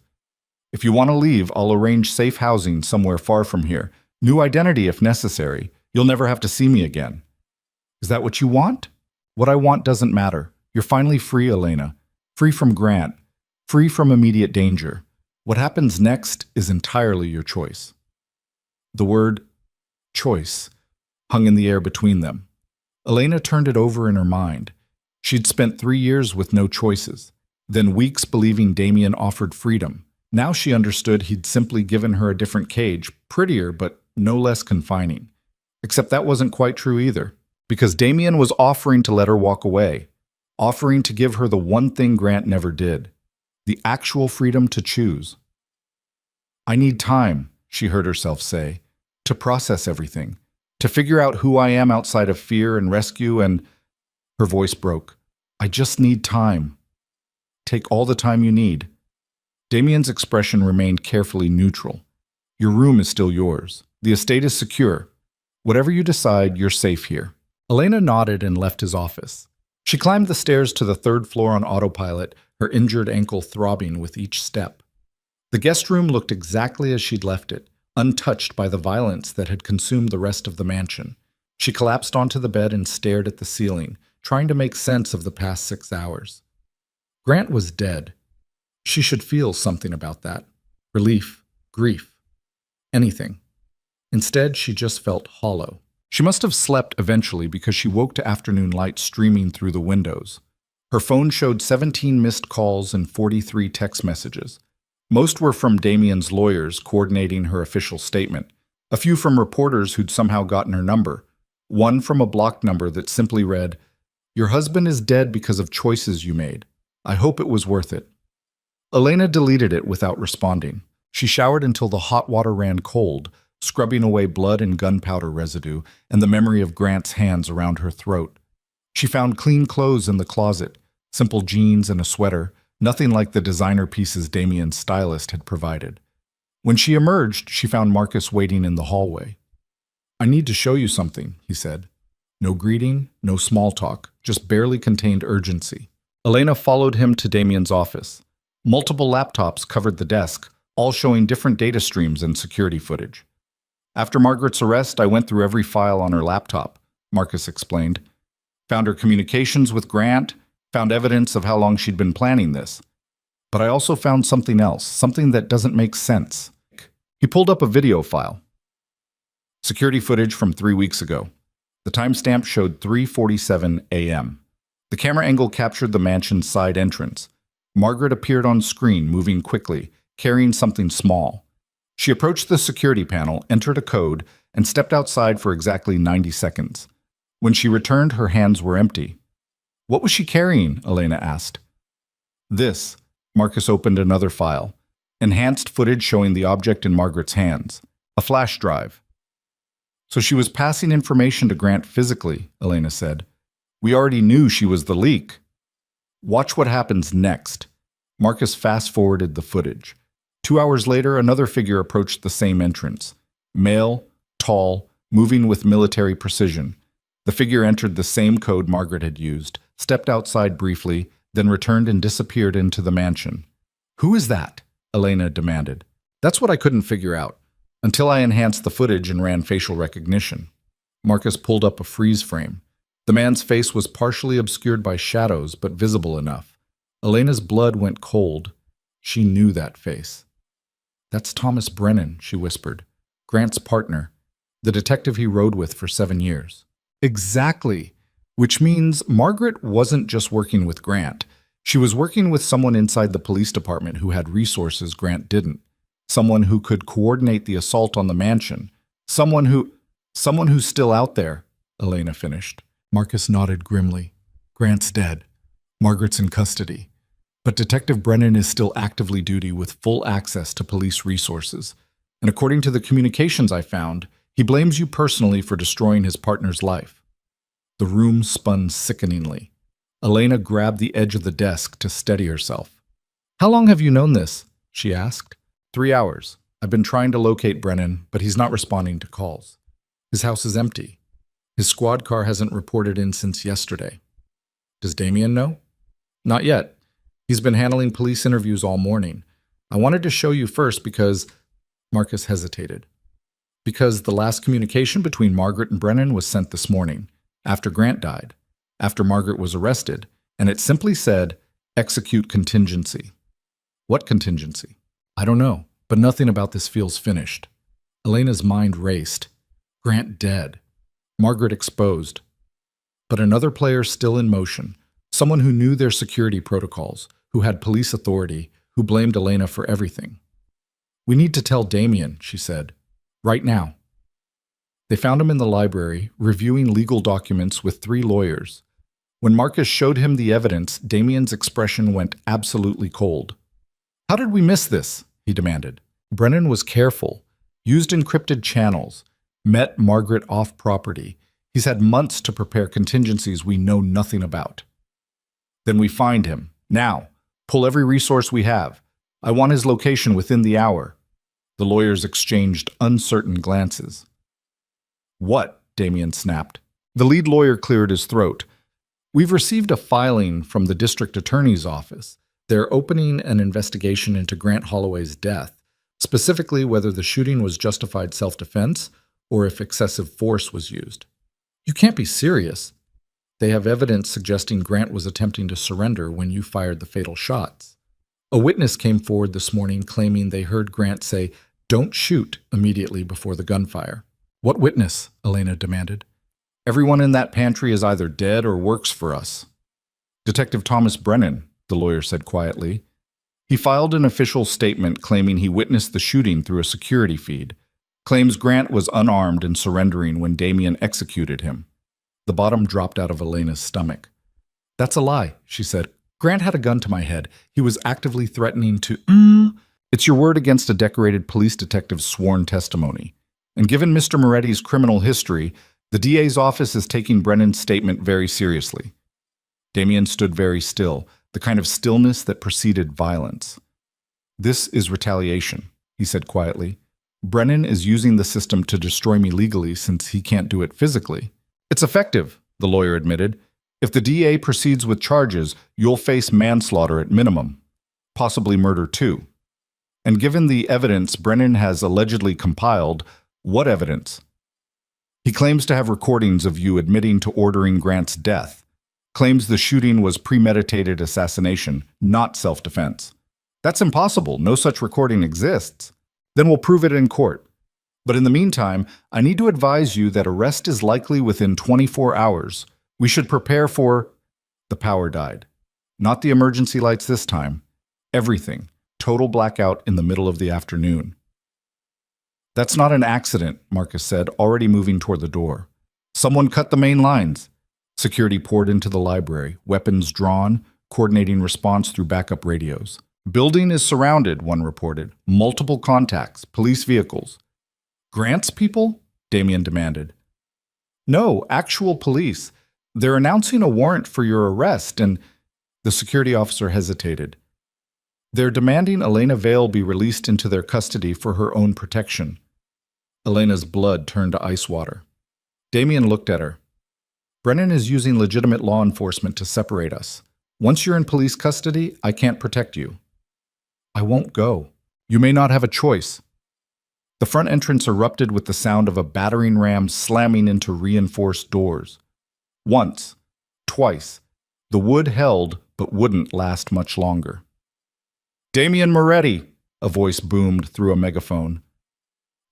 "If you want to leave, I'll arrange safe housing somewhere far from here. New identity if necessary. You'll never have to see me again." "Is that what you want?" "What I want doesn't matter. You're finally free, Elena. Free from Grant. Free from immediate danger. What happens next is entirely your choice." The word choice hung in the air between them. Elena turned it over in her mind. She'd spent 3 years with no choices, then weeks believing Damien offered freedom. Now she understood he'd simply given her a different cage, prettier but no less confining. Except that wasn't quite true either, because Damien was offering to let her walk away, offering to give her the one thing Grant never did, the actual freedom to choose. "I need time," she heard herself say, "to process everything, to figure out who I am outside of fear and rescue and—" Her voice broke. "I just need time. Take all the time you need." Damien's expression remained carefully neutral. "Your room is still yours. The estate is secure. Whatever you decide, you're safe here." Elena nodded and left his office. She climbed the stairs to the 3rd floor on autopilot, her injured ankle throbbing with each step. The guest room looked exactly as she'd left it, untouched by the violence that had consumed the rest of the mansion. She collapsed onto the bed and stared at the ceiling, trying to make sense of the past 6 hours. Grant was dead. She should feel something about that. Relief, grief, anything. Instead, she just felt hollow. She must have slept eventually because she woke to afternoon light streaming through the windows. Her phone showed 17 missed calls and 43 text messages. Most were from Damien's lawyers coordinating her official statement, a few from reporters who'd somehow gotten her number, one from a blocked number that simply read, "Your husband is dead because of choices you made. I hope it was worth it." Elena deleted it without responding. She showered until the hot water ran cold, scrubbing away blood and gunpowder residue and the memory of Grant's hands around her throat. She found clean clothes in the closet, simple jeans and a sweater, nothing like the designer pieces Damien's stylist had provided. When she emerged, she found Marcus waiting in the hallway. "I need to show you something," he said. No greeting, no small talk, just barely contained urgency. Elena followed him to Damien's office. Multiple laptops covered the desk, all showing different data streams and security footage. "After Margaret's arrest, I went through every file on her laptop," Marcus explained. "Found her communications with Grant, found evidence of how long she'd been planning this. But I also found something else, something that doesn't make sense." He pulled up a video file. Security footage from 3 weeks ago. The timestamp showed 3:47 a.m. The camera angle captured the mansion's side entrance. Margaret appeared on screen, moving quickly, carrying something small. She approached the security panel, entered a code, and stepped outside for exactly 90 seconds. When she returned, her hands were empty. What was she carrying? Elena asked. This. Marcus opened another file. Enhanced footage showing the object in Margaret's hands. A flash drive. So she was passing information to Grant physically, Elena said. We already knew she was the leak. Watch what happens next. Marcus fast-forwarded the footage. 2 hours later, another figure approached the same entrance. Male, tall, moving with military precision. The figure entered the same code Margaret had used, stepped outside briefly, then returned and disappeared into the mansion. Who is that? Elena demanded. That's what I couldn't figure out, until I enhanced the footage and ran facial recognition. Marcus pulled up a freeze frame. The man's face was partially obscured by shadows, but visible enough. Elena's blood went cold. She knew that face. That's Thomas Brennan, she whispered. Grant's partner, the detective he rode with for 7 years. Exactly. Which means Margaret wasn't just working with Grant. She was working with someone inside the police department who had resources Grant didn't. Someone who could coordinate the assault on the mansion. Someone who's still out there, Elena finished. Marcus nodded grimly. Grant's dead. Margaret's in custody. But Detective Brennan is still actively duty with full access to police resources. And according to the communications I found, he blames you personally for destroying his partner's life. The room spun sickeningly. Elena grabbed the edge of the desk to steady herself. How long have you known this? She asked. 3 hours. I've been trying to locate Brennan, but he's not responding to calls. His house is empty. His squad car hasn't reported in since yesterday. Does Damien know? Not yet. He's been handling police interviews all morning. I wanted to show you first because... Marcus hesitated. Because the last communication between Margaret and Brennan was sent this morning, after Grant died, after Margaret was arrested, and it simply said, execute contingency. What contingency? I don't know, but nothing about this feels finished. Elena's mind raced. Grant dead. Margaret exposed. But another player still in motion, someone who knew their security protocols, who had police authority, who blamed Elena for everything. We need to tell Damien, she said. Right now. They found him in the library, reviewing legal documents with 3 lawyers. When Marcus showed him the evidence, Damien's expression went absolutely cold. How did we miss this? He demanded. Brennan was careful, used encrypted channels, met Margaret off-property. He's had months to prepare contingencies we know nothing about. Then we find him. Now. Pull every resource we have. I want his location within the hour. The lawyers exchanged uncertain glances. What? Damien snapped. The lead lawyer cleared his throat. We've received a filing from the district attorney's office. They're opening an investigation into Grant Holloway's death, specifically whether the shooting was justified self-defense or if excessive force was used. You can't be serious. They have evidence suggesting Grant was attempting to surrender when you fired the fatal shots. A witness came forward this morning claiming they heard Grant say, "Don't shoot," immediately before the gunfire. What witness? Elena demanded. Everyone in that pantry is either dead or works for us. Detective Thomas Brennan, the lawyer said quietly. He filed an official statement claiming he witnessed the shooting through a security feed. Claims Grant was unarmed and surrendering when Damien executed him. The bottom dropped out of Elena's stomach. That's a lie, she said. Grant had a gun to my head. He was actively threatening to... It's your word against a decorated police detective's sworn testimony. And given Mr. Moretti's criminal history, the DA's office is taking Brennan's statement very seriously. Damien stood very still, the kind of stillness that preceded violence. This is retaliation, he said quietly. Brennan is using the system to destroy me legally since he can't do it physically. It's effective, the lawyer admitted. If the DA proceeds with charges, you'll face manslaughter at minimum, possibly murder too. And given the evidence Brennan has allegedly compiled, what evidence? He claims to have recordings of you admitting to ordering Grant's death. Claims the shooting was premeditated assassination, not self-defense. That's impossible. No such recording exists. Then we'll prove it in court. But in the meantime, I need to advise you that arrest is likely within 24 hours. We should prepare for... The power died. Not the emergency lights this time. Everything. Total blackout in the middle of the afternoon. That's not an accident, Marcus said, already moving toward the door. Someone cut the main lines. Security poured into the library, weapons drawn, coordinating response through backup radios. Building is surrounded, one reported. Multiple contacts, police vehicles. Grant's people? Damien demanded. No, actual police. They're announcing a warrant for your arrest, and the security officer hesitated. They're demanding Elena Vale be released into their custody for her own protection. Elena's blood turned to ice water. Damien looked at her. Brennan is using legitimate law enforcement to separate us. Once you're in police custody, I can't protect you. I won't go. You may not have a choice. The front entrance erupted with the sound of a battering ram slamming into reinforced doors. Once, twice, the wood held but wouldn't last much longer. Damien Moretti, a voice boomed through a megaphone.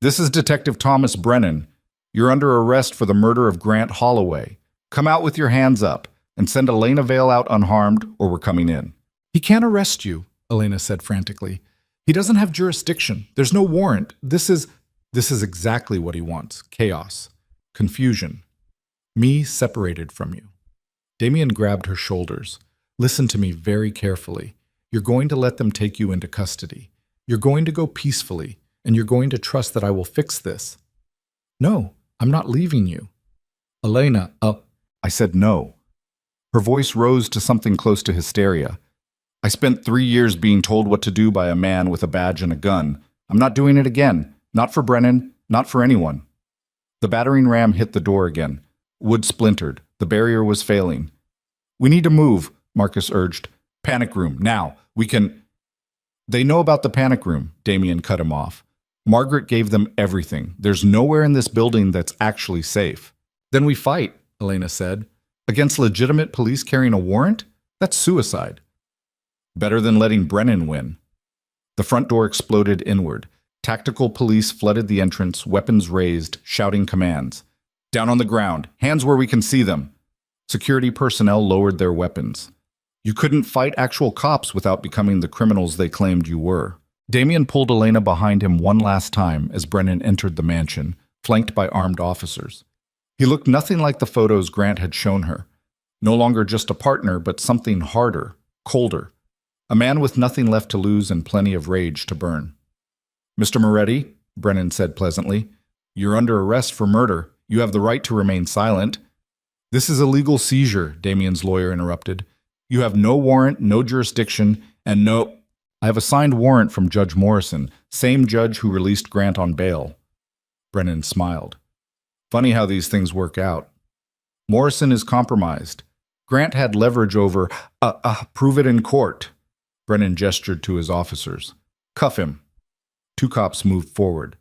This is Detective Thomas Brennan. You're under arrest for the murder of Grant Holloway. Come out with your hands up and send Elena Vale out unharmed, or we're coming in. He can't arrest you, Elena said frantically. He doesn't have jurisdiction. There's no warrant. This is exactly what he wants. Chaos. Confusion. Me separated from you. Damien grabbed her shoulders. Listen to me very carefully. You're going to let them take you into custody. You're going to go peacefully, and you're going to trust that I will fix this. No, I'm not leaving you. Elena, I said no. Her voice rose to something close to hysteria. I spent 3 years being told what to do by a man with a badge and a gun. I'm not doing it again. Not for Brennan, not for anyone. The battering ram hit the door again. Wood splintered. The barrier was failing. We need to move, Marcus urged. Panic room, now. We can... They know about the panic room, Damien cut him off. Margaret gave them everything. There's nowhere in this building that's actually safe. Then we fight, Elena said. Against legitimate police carrying a warrant? That's suicide. Better than letting Brennan win. The front door exploded inward. Tactical police flooded the entrance, weapons raised, shouting commands. Down on the ground, hands where we can see them. Security personnel lowered their weapons. You couldn't fight actual cops without becoming the criminals they claimed you were. Damien pulled Elena behind him one last time as Brennan entered the mansion, flanked by armed officers. He looked nothing like the photos Grant had shown her. No longer just a partner, but something harder, colder. A man with nothing left to lose and plenty of rage to burn. Mr. Moretti, Brennan said pleasantly, you're under arrest for murder. You have the right to remain silent. This is a legal seizure, Damien's lawyer interrupted. You have no warrant, no jurisdiction, and no... I have a signed warrant from Judge Morrison, same judge who released Grant on bail. Brennan smiled. Funny how these things work out. Morrison is compromised. Grant had leverage over, prove it in court. Brennan gestured to his officers. Cuff him. 2 cops moved forward.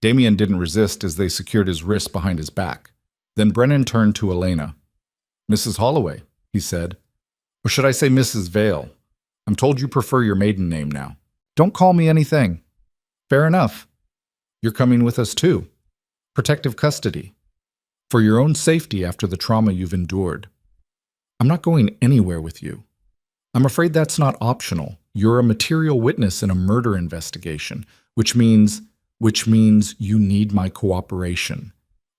Damien didn't resist as they secured his wrists behind his back. Then Brennan turned to Elena. Mrs. Holloway, he said. Or should I say Mrs. Vale? I'm told you prefer your maiden name now. Don't call me anything. Fair enough. You're coming with us too. Protective custody. For your own safety after the trauma you've endured. I'm not going anywhere with you. I'm afraid that's not optional. You're a material witness in a murder investigation, which means you need my cooperation,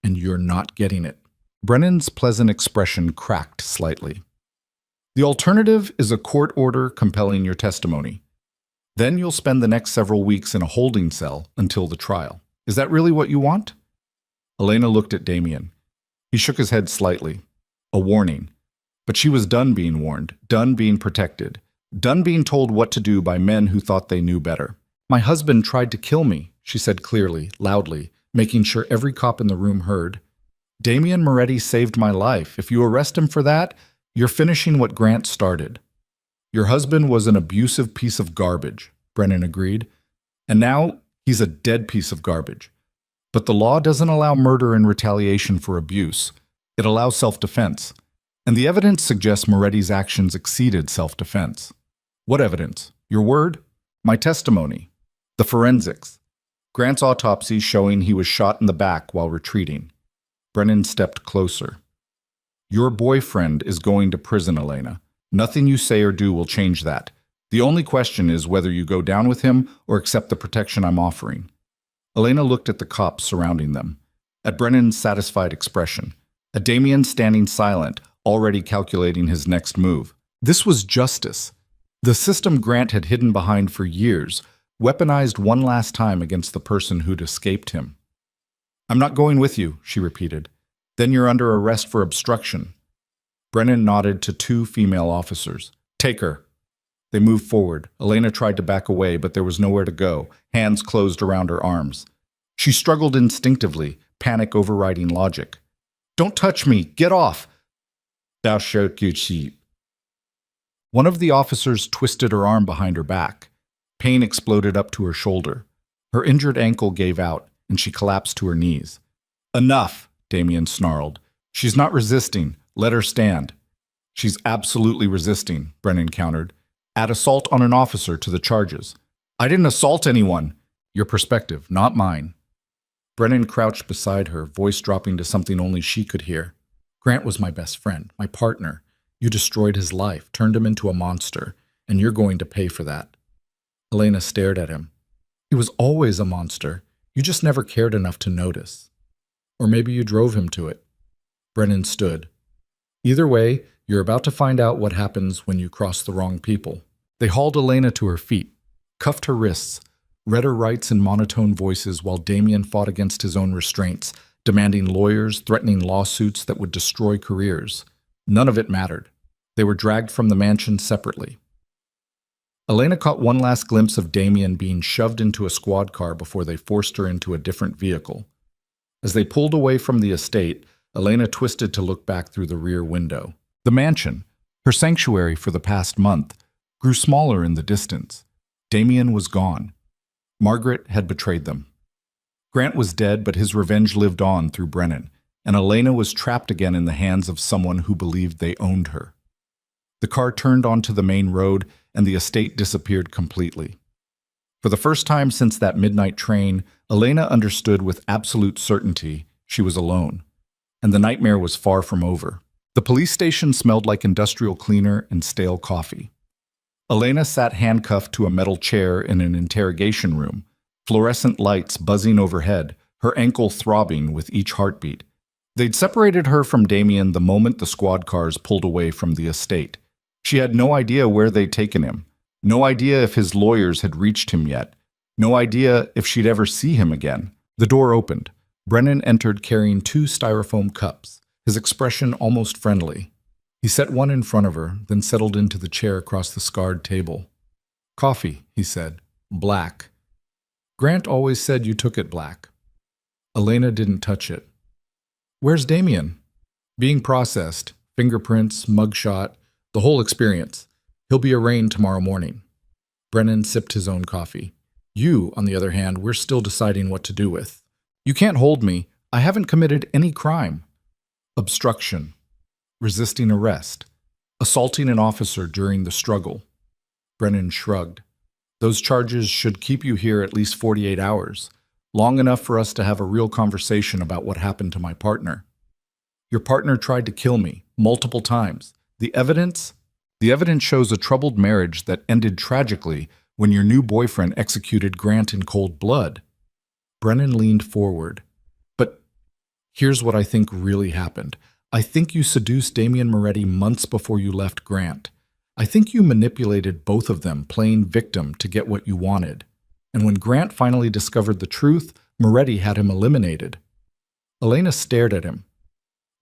and you're not getting it. Brennan's pleasant expression cracked slightly. The alternative is a court order compelling your testimony. Then you'll spend the next several weeks in a holding cell until the trial. Is that really what you want? Elena looked at Damien. He shook his head slightly. A warning. But she was done being warned, done being protected, done being told what to do by men who thought they knew better. My husband tried to kill me, she said clearly, loudly, making sure every cop in the room heard. Damien Moretti saved my life. If you arrest him for that, you're finishing what Grant started. Your husband was an abusive piece of garbage, Brennan agreed. And now he's a dead piece of garbage. But the law doesn't allow murder in retaliation for abuse. It allows self-defense. And the evidence suggests Moretti's actions exceeded self-defense. What evidence? Your word? My testimony. The forensics. Grant's autopsy showing he was shot in the back while retreating. Brennan stepped closer. Your boyfriend is going to prison, Elena. Nothing you say or do will change that. The only question is whether you go down with him or accept the protection I'm offering. Elena looked at the cops surrounding them, at Brennan's satisfied expression, at Damien standing silent, already calculating his next move. This was justice. The system Grant had hidden behind for years, weaponized one last time against the person who'd escaped him. "I'm not going with you," she repeated. "Then you're under arrest for obstruction." Brennan nodded to two female officers. "Take her." They moved forward. Elena tried to back away, but there was nowhere to go, hands closed around her arms. She struggled instinctively, panic overriding logic. "Don't touch me! Get off!" "Thou shalt get sheep." One of the officers twisted her arm behind her back. Pain exploded up to her shoulder. Her injured ankle gave out, and she collapsed to her knees. "Enough," Damien snarled. "She's not resisting. Let her stand." "She's absolutely resisting," Brennan countered. "Add assault on an officer to the charges." "I didn't assault anyone." "Your perspective, not mine." Brennan crouched beside her, voice dropping to something only she could hear. "Grant was my best friend, my partner. You destroyed his life, turned him into a monster, and you're going to pay for that." Elena stared at him. "He was always a monster. You just never cared enough to notice. Or maybe you drove him to it." Brennan stood. "Either way, you're about to find out what happens when you cross the wrong people." They hauled Elena to her feet, cuffed her wrists, read her rights in monotone voices while Damien fought against his own restraints, demanding lawyers, threatening lawsuits that would destroy careers. None of it mattered. They were dragged from the mansion separately. Elena caught one last glimpse of Damien being shoved into a squad car before they forced her into a different vehicle. As they pulled away from the estate, Elena twisted to look back through the rear window. The mansion, her sanctuary for the past month, grew smaller in the distance. Damien was gone. Margaret had betrayed them. Grant was dead, but his revenge lived on through Brennan, and Elena was trapped again in the hands of someone who believed they owned her. The car turned onto the main road, and the estate disappeared completely. For the first time since that midnight train, Elena understood with absolute certainty she was alone, and the nightmare was far from over. The police station smelled like industrial cleaner and stale coffee. Elena sat handcuffed to a metal chair in an interrogation room, fluorescent lights buzzing overhead, her ankle throbbing with each heartbeat. They'd separated her from Damien the moment the squad cars pulled away from the estate. She had no idea where they'd taken him, no idea if his lawyers had reached him yet, no idea if she'd ever see him again. The door opened. Brennan entered carrying two styrofoam cups, his expression almost friendly. He set one in front of her, then settled into the chair across the scarred table. "Coffee," he said. "Black." "Grant always said you took it black." Elena didn't touch it. "Where's Damien?" "Being processed. Fingerprints, mugshot, the whole experience. He'll be arraigned tomorrow morning." Brennan sipped his own coffee. "You, on the other hand, we're still deciding what to do with. You can't hold me. I haven't committed any crime." "Obstruction. Resisting arrest. Assaulting an officer during the struggle." Brennan shrugged. "Those charges should keep you here at least 48 hours, long enough for us to have a real conversation about what happened to my partner." "Your partner tried to kill me, multiple times. The evidence shows a troubled marriage that ended tragically when your new boyfriend executed Grant in cold blood." Brennan leaned forward. "But here's what I think really happened. I think you seduced Damien Moretti months before you left Grant. I think you manipulated both of them, playing victim to get what you wanted. And when Grant finally discovered the truth, Moretti had him eliminated." Elena stared at him.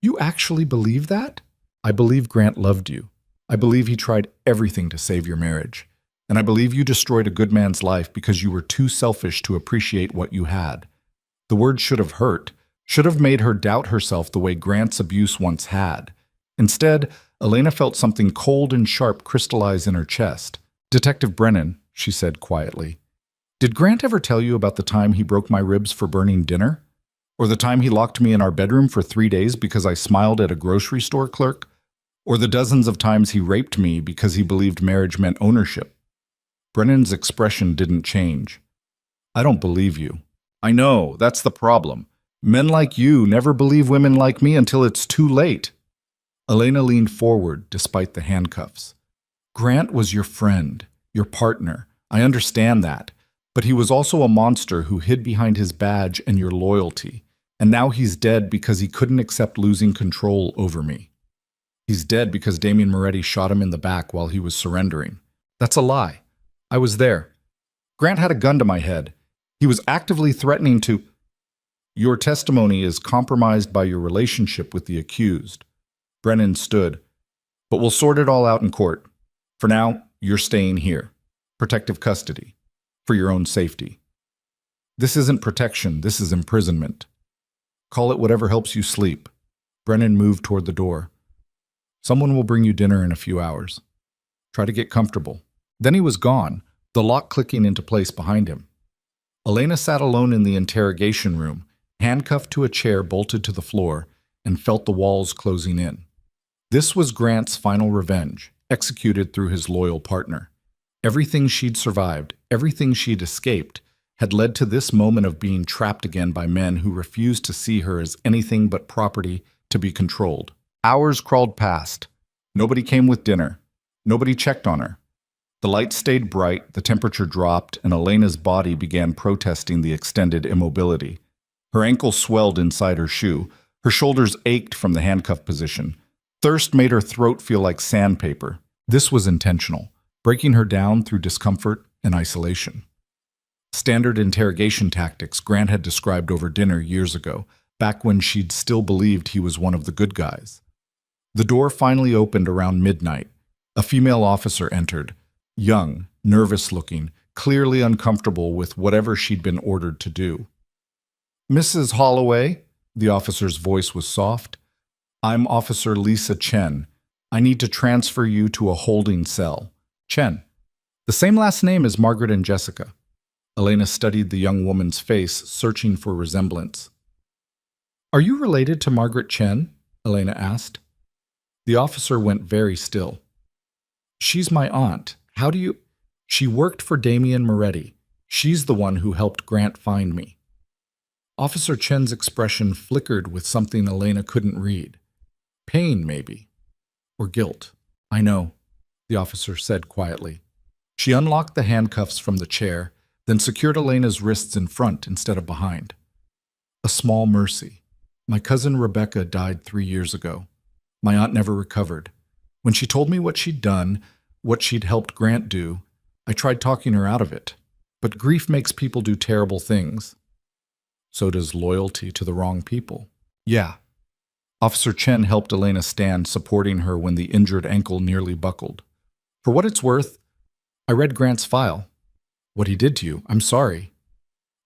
"You actually believe that?" "I believe Grant loved you. I believe he tried everything to save your marriage. And I believe you destroyed a good man's life because you were too selfish to appreciate what you had. The word should have hurt, should have made her doubt herself the way Grant's abuse once had. Instead, Elena felt something cold and sharp crystallize in her chest. "Detective Brennan," she said quietly, "did Grant ever tell you about the time he broke my ribs for burning dinner? Or the time he locked me in our bedroom for 3 days because I smiled at a grocery store clerk? Or the dozens of times he raped me because he believed marriage meant ownership?" Brennan's expression didn't change. "I don't believe you." "I know, that's the problem. Men like you never believe women like me until it's too late." Elena leaned forward despite the handcuffs. "Grant was your friend, your partner. I understand that. But he was also a monster who hid behind his badge and your loyalty. And now he's dead because he couldn't accept losing control over me. He's dead because Damien Moretti shot him in the back while he was surrendering. That's a lie. I was there. Grant had a gun to my head. He was actively threatening to... Your testimony is compromised by your relationship with the accused. Brennan stood. But we'll sort it all out in court. For now, you're staying here. Protective custody. For your own safety. This isn't protection, this is imprisonment. Call it whatever helps you sleep. Brennan moved toward the door. Someone will bring you dinner in a few hours. Try to get comfortable. Then he was gone, the lock clicking into place behind him. Elena sat alone in the interrogation room, handcuffed to a chair bolted to the floor, and felt the walls closing in. This was Grant's final revenge, executed through his loyal partner. Everything she'd survived, everything she'd escaped, had led to this moment of being trapped again by men who refused to see her as anything but property to be controlled. Hours crawled past. Nobody came with dinner. Nobody checked on her. The lights stayed bright, the temperature dropped, and Elena's body began protesting the extended immobility. Her ankle swelled inside her shoe. Her shoulders ached from the handcuff position. Thirst made her throat feel like sandpaper. This was intentional, breaking her down through discomfort and isolation. Standard interrogation tactics Grant had described over dinner years ago, back when she'd still believed he was one of the good guys. The door finally opened around midnight. A female officer entered, young, nervous-looking, clearly uncomfortable with whatever she'd been ordered to do. Mrs. Holloway, the officer's voice was soft. I'm Officer Lisa Chen. I need to transfer you to a holding cell. Chen. The same last name as Margaret and Jessica. Elena studied the young woman's face, searching for resemblance. Are you related to Margaret Chen? Elena asked. The officer went very still. She's my aunt. How do you... She worked for Damien Moretti. She's the one who helped Grant find me. Officer Chen's expression flickered with something Elena couldn't read. Pain, maybe. Or guilt. I know, the officer said quietly. She unlocked the handcuffs from the chair, then secured Elena's wrists in front instead of behind. A small mercy. My cousin Rebecca died 3 years ago. My aunt never recovered. When she told me what she'd done, what she'd helped Grant do, I tried talking her out of it. But grief makes people do terrible things. So does loyalty to the wrong people. Yeah. Officer Chen helped Elena stand, supporting her when the injured ankle nearly buckled. For what it's worth, I read Grant's file. What he did to you, I'm sorry.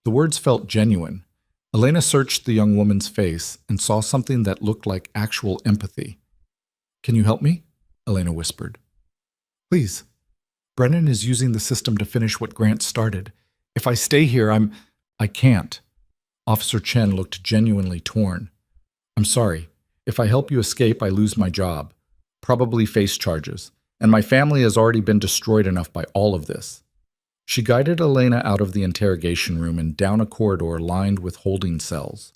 The words felt genuine. Elena searched the young woman's face and saw something that looked like actual empathy. Can you help me? Elena whispered. Please. Brennan is using the system to finish what Grant started. If I stay here, I can't. Officer Chen looked genuinely torn. I'm sorry. If I help you escape, I lose my job. Probably face charges. And my family has already been destroyed enough by all of this. She guided Elena out of the interrogation room and down a corridor lined with holding cells.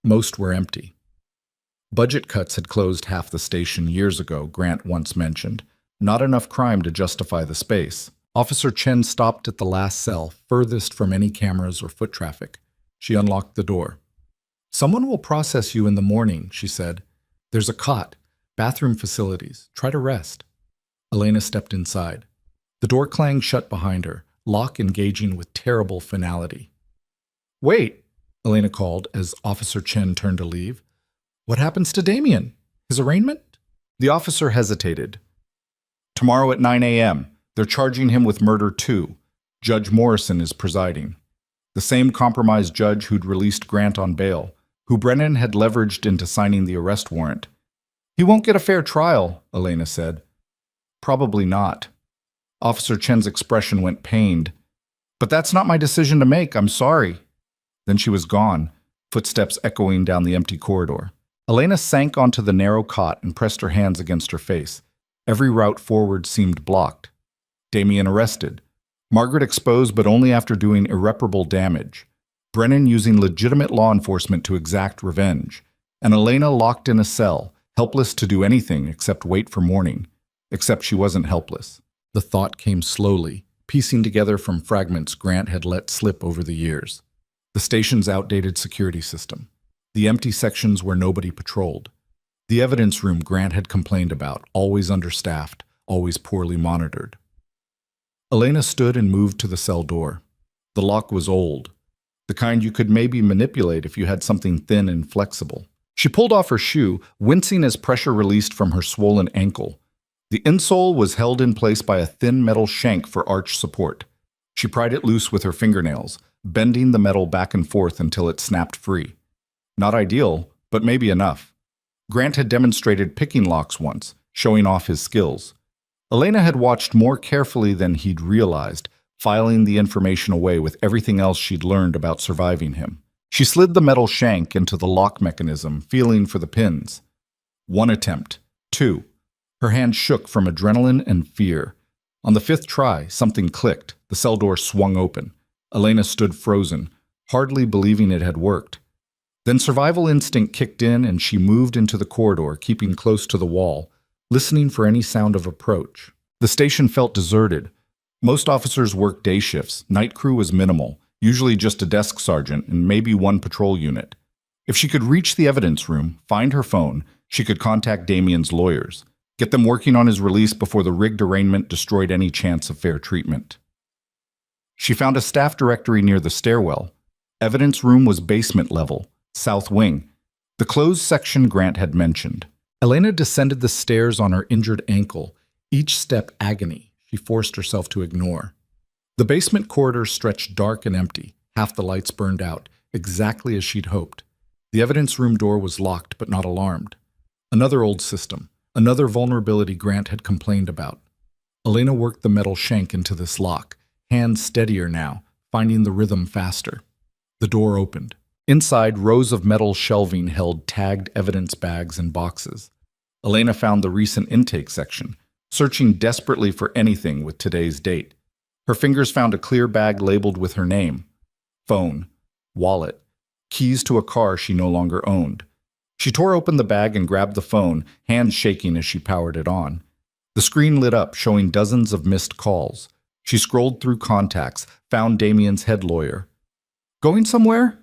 Most were empty. Budget cuts had closed half the station years ago, Grant once mentioned. Not enough crime to justify the space. Officer Chen stopped at the last cell, furthest from any cameras or foot traffic. She unlocked the door. Someone will process you in the morning, she said. There's a cot, bathroom facilities. Try to rest. Elena stepped inside. The door clanged shut behind her, lock engaging with terrible finality. Wait, Elena called as Officer Chen turned to leave. What happens to Damien? His arraignment? The officer hesitated. Tomorrow at 9 a.m. They're charging him with murder too. Judge Morrison is presiding. The same compromised judge who'd released Grant on bail, who Brennan had leveraged into signing the arrest warrant. He won't get a fair trial, Elena said. Probably not. Officer Chen's expression went pained. But that's not my decision to make, I'm sorry. Then she was gone, footsteps echoing down the empty corridor. Elena sank onto the narrow cot and pressed her hands against her face. Every route forward seemed blocked. Damien arrested. Margaret exposed but only after doing irreparable damage. Brennan using legitimate law enforcement to exact revenge. And Elena locked in a cell, helpless to do anything except wait for morning. Except she wasn't helpless. The thought came slowly, piecing together from fragments Grant had let slip over the years. The station's outdated security system. The empty sections where nobody patrolled. The evidence room Grant had complained about, always understaffed, always poorly monitored. Elena stood and moved to the cell door. The lock was old, the kind you could maybe manipulate if you had something thin and flexible. She pulled off her shoe, wincing as pressure released from her swollen ankle. The insole was held in place by a thin metal shank for arch support. She pried it loose with her fingernails, bending the metal back and forth until it snapped free. Not ideal, but maybe enough. Grant had demonstrated picking locks once, showing off his skills. Elena had watched more carefully than he'd realized, filing the information away with everything else she'd learned about surviving him. She slid the metal shank into the lock mechanism, feeling for the pins. 1 attempt. 2. Her hand shook from adrenaline and fear. On the 5th try, something clicked. The cell door swung open. Elena stood frozen, hardly believing it had worked. Then survival instinct kicked in and she moved into the corridor, keeping close to the wall, listening for any sound of approach. The station felt deserted. Most officers worked day shifts. Night crew was minimal, usually just a desk sergeant and maybe one patrol unit. If she could reach the evidence room, find her phone, she could contact Damien's lawyers, get them working on his release before the rigged arraignment destroyed any chance of fair treatment. She found a staff directory near the stairwell. Evidence room was basement level, south wing, the closed section Grant had mentioned. Elena descended the stairs on her injured ankle, each step agony she forced herself to ignore. The basement corridor stretched dark and empty, half the lights burned out, exactly as she'd hoped. The evidence room door was locked but not alarmed. Another old system, another vulnerability Grant had complained about. Elena worked the metal shank into this lock, hands steadier now, finding the rhythm faster. The door opened. Inside, rows of metal shelving held tagged evidence bags and boxes. Elena found the recent intake section, searching desperately for anything with today's date. Her fingers found a clear bag labeled with her name. Phone, wallet, keys to a car she no longer owned. She tore open the bag and grabbed the phone, hands shaking as she powered it on. The screen lit up, showing dozens of missed calls. She scrolled through contacts, found Damien's head lawyer. Going somewhere?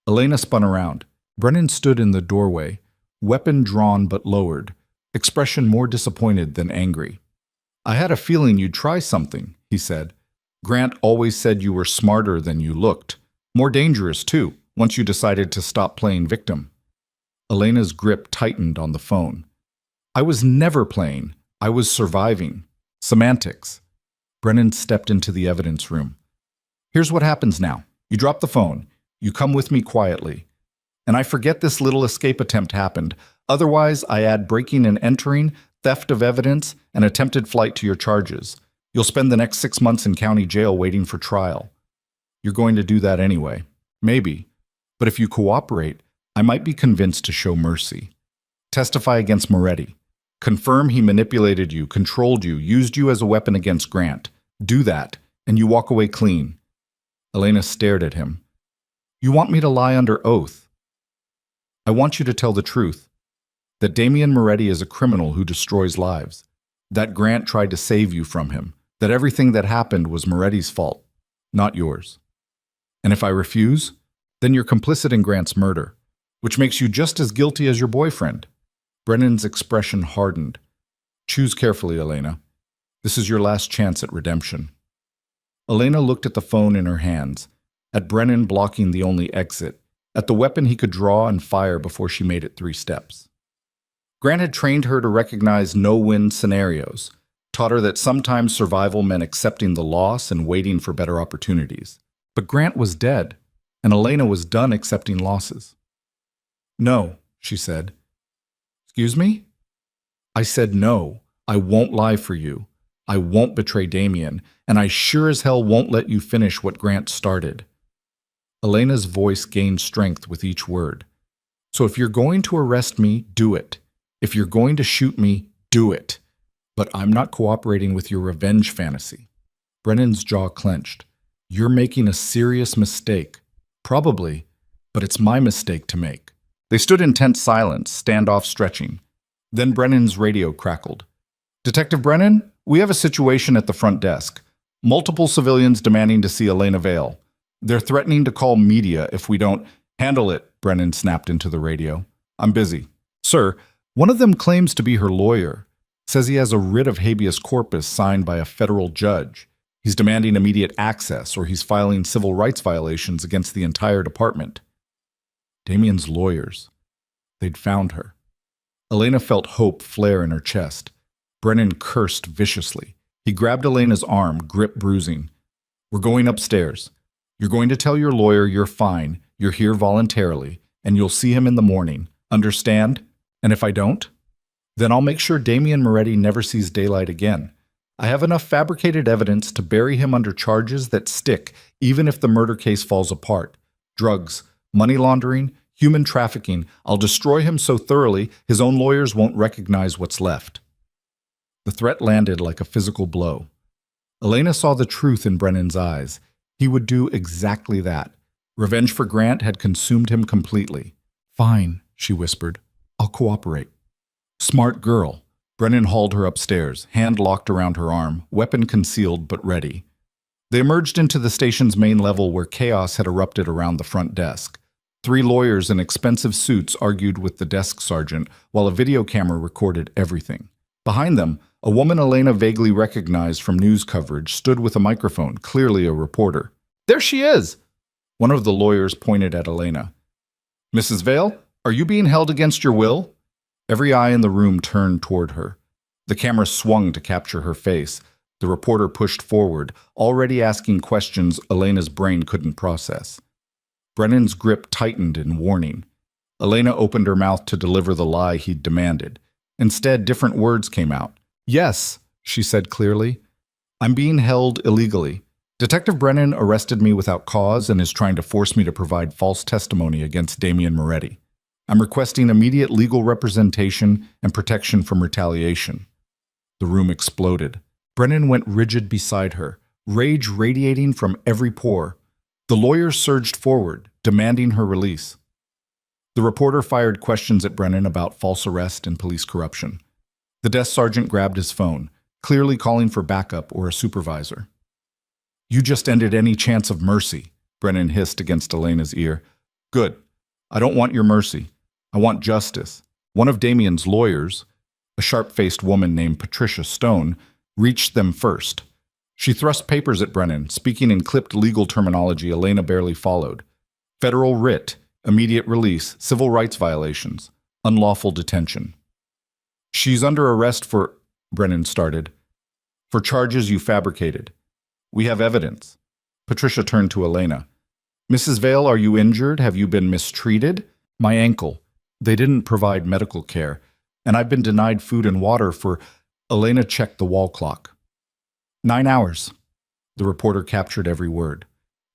Elena spun around. Brennan stood in the doorway, weapon drawn but lowered, expression more disappointed than angry. I had a feeling you'd try something, he said. Grant always said you were smarter than you looked. More dangerous, too, once you decided to stop playing victim. Elena's grip tightened on the phone. I was never playing. I was surviving. Semantics. Brennan stepped into the evidence room. Here's what happens now. You drop the phone. You come with me quietly. And I forget this little escape attempt happened. Otherwise, I add breaking and entering, theft of evidence, and attempted flight to your charges. You'll spend the next 6 months in county jail waiting for trial. You're going to do that anyway. Maybe. But if you cooperate, I might be convinced to show mercy. Testify against Moretti. Confirm he manipulated you, controlled you, used you as a weapon against Grant. Do that, and you walk away clean. Elena stared at him. You want me to lie under oath? I want you to tell the truth. That Damien Moretti is a criminal who destroys lives. That Grant tried to save you from him. That everything that happened was Moretti's fault, not yours. And if I refuse, then you're complicit in Grant's murder, which makes you just as guilty as your boyfriend. Brennan's expression hardened. Choose carefully, Elena. This is your last chance at redemption. Elena looked at the phone in her hands, at Brennan blocking the only exit, at the weapon he could draw and fire before she made it 3 steps. Grant had trained her to recognize no-win scenarios, taught her that sometimes survival meant accepting the loss and waiting for better opportunities. But Grant was dead, and Elena was done accepting losses. No, she said. Excuse me? I said no. I won't lie for you. I won't betray Damien, and I sure as hell won't let you finish what Grant started. Elena's voice gained strength with each word. So if you're going to arrest me, do it. If you're going to shoot me, do it. But I'm not cooperating with your revenge fantasy. Brennan's jaw clenched. You're making a serious mistake. Probably, but it's my mistake to make. They stood in tense silence, standoff stretching. Then Brennan's radio crackled. Detective Brennan, we have a situation at the front desk. Multiple civilians demanding to see Elena Vale. They're threatening to call media if we don't handle it, Brennan snapped into the radio. I'm busy. Sir, one of them claims to be her lawyer. Says he has a writ of habeas corpus signed by a federal judge. He's demanding immediate access, or he's filing civil rights violations against the entire department. Damien's lawyers. They'd found her. Elena felt hope flare in her chest. Brennan cursed viciously. He grabbed Elena's arm, grip bruising. We're going upstairs. You're going to tell your lawyer you're fine, you're here voluntarily, and you'll see him in the morning. Understand? And if I don't? Then I'll make sure Damien Moretti never sees daylight again. I have enough fabricated evidence to bury him under charges that stick, even if the murder case falls apart. Drugs, money laundering, human trafficking. I'll destroy him so thoroughly his own lawyers won't recognize what's left. The threat landed like a physical blow. Elena saw the truth in Brennan's eyes. He would do exactly that. Revenge for Grant had consumed him completely. Fine, she whispered. I'll cooperate. Smart girl. Brennan hauled her upstairs, hand locked around her arm, weapon concealed but ready. They emerged into the station's main level where chaos had erupted around the front desk. 3 lawyers in expensive suits argued with the desk sergeant while a video camera recorded everything. Behind them, a woman Elena vaguely recognized from news coverage stood with a microphone, clearly a reporter. There she is! One of the lawyers pointed at Elena. Mrs. Vale, are you being held against your will? Every eye in the room turned toward her. The camera swung to capture her face. The reporter pushed forward, already asking questions Elena's brain couldn't process. Brennan's grip tightened in warning. Elena opened her mouth to deliver the lie he'd demanded. Instead, different words came out. Yes, she said clearly. I'm being held illegally. Detective Brennan arrested me without cause and is trying to force me to provide false testimony against Damien Moretti. I'm requesting immediate legal representation and protection from retaliation. The room exploded. Brennan went rigid beside her, rage radiating from every pore. The lawyers surged forward, demanding her release. The reporter fired questions at Brennan about false arrest and police corruption. The desk sergeant grabbed his phone, clearly calling for backup or a supervisor. You just ended any chance of mercy, Brennan hissed against Elena's ear. Good. I don't want your mercy. I want justice. One of Damien's lawyers, a sharp-faced woman named Patricia Stone, reached them first. She thrust papers at Brennan, speaking in clipped legal terminology Elena barely followed. Federal writ, immediate release, civil rights violations, unlawful detention. She's under arrest for, Brennan started, for charges you fabricated. We have evidence. Patricia turned to Elena. Mrs. Vale, are you injured? Have you been mistreated? My ankle. They didn't provide medical care, and I've been denied food and water for... Elena checked the wall clock. 9 hours. The reporter captured every word.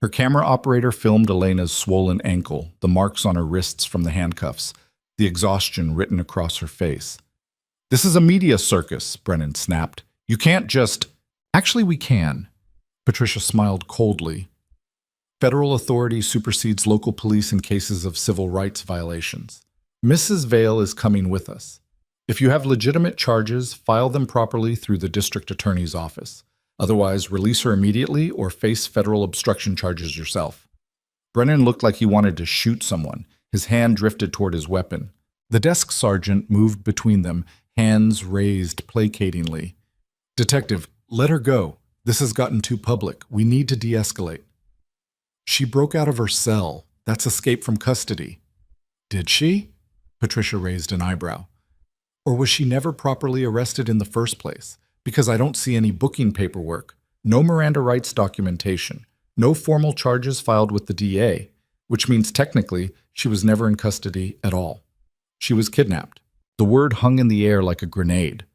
Her camera operator filmed Elena's swollen ankle, the marks on her wrists from the handcuffs, the exhaustion written across her face. This is a media circus, Brennan snapped. You can't just... Actually, we can. Patricia smiled coldly. Federal authority supersedes local police in cases of civil rights violations. Mrs. Vale is coming with us. If you have legitimate charges, file them properly through the district attorney's office. Otherwise, release her immediately or face federal obstruction charges yourself. Brennan looked like he wanted to shoot someone. His hand drifted toward his weapon. The desk sergeant moved between them, hands raised placatingly. Detective, let her go. This has gotten too public. We need to de-escalate. She broke out of her cell. That's escape from custody. Did she? Patricia raised an eyebrow. Or was she never properly arrested in the first place? Because I don't see any booking paperwork, no Miranda rights documentation, no formal charges filed with the DA, which means technically she was never in custody at all. She was kidnapped. The word hung in the air like a grenade.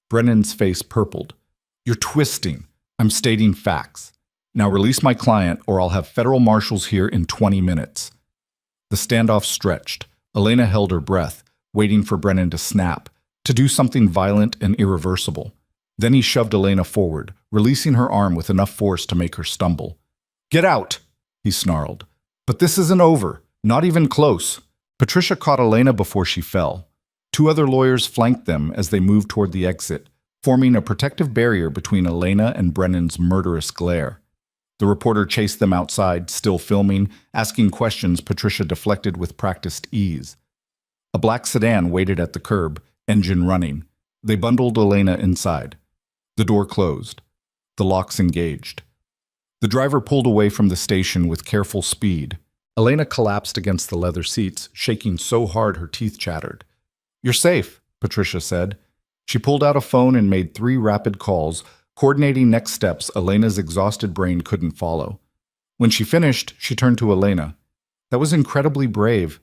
Brennan's face purpled. You're twisting. I'm stating facts. Now release my client or I'll have federal marshals here in 20 minutes. The standoff stretched. Elena held her breath, waiting for Brennan to snap, to do something violent and irreversible. Then he shoved Elena forward, releasing her arm with enough force to make her stumble. Get out, he snarled. But this isn't over, not even close. Patricia caught Elena before she fell. 2 other lawyers flanked them as they moved toward the exit, forming a protective barrier between Elena and Brennan's murderous glare. The reporter chased them outside, still filming, asking questions Patricia deflected with practiced ease. A black sedan waited at the curb, engine running. They bundled Elena inside. The door closed. The locks engaged. The driver pulled away from the station with careful speed. Elena collapsed against the leather seats, shaking so hard her teeth chattered. "You're safe," Patricia said. She pulled out a phone and made 3 rapid calls, coordinating next steps Elena's exhausted brain couldn't follow. When she finished, she turned to Elena. "That was incredibly brave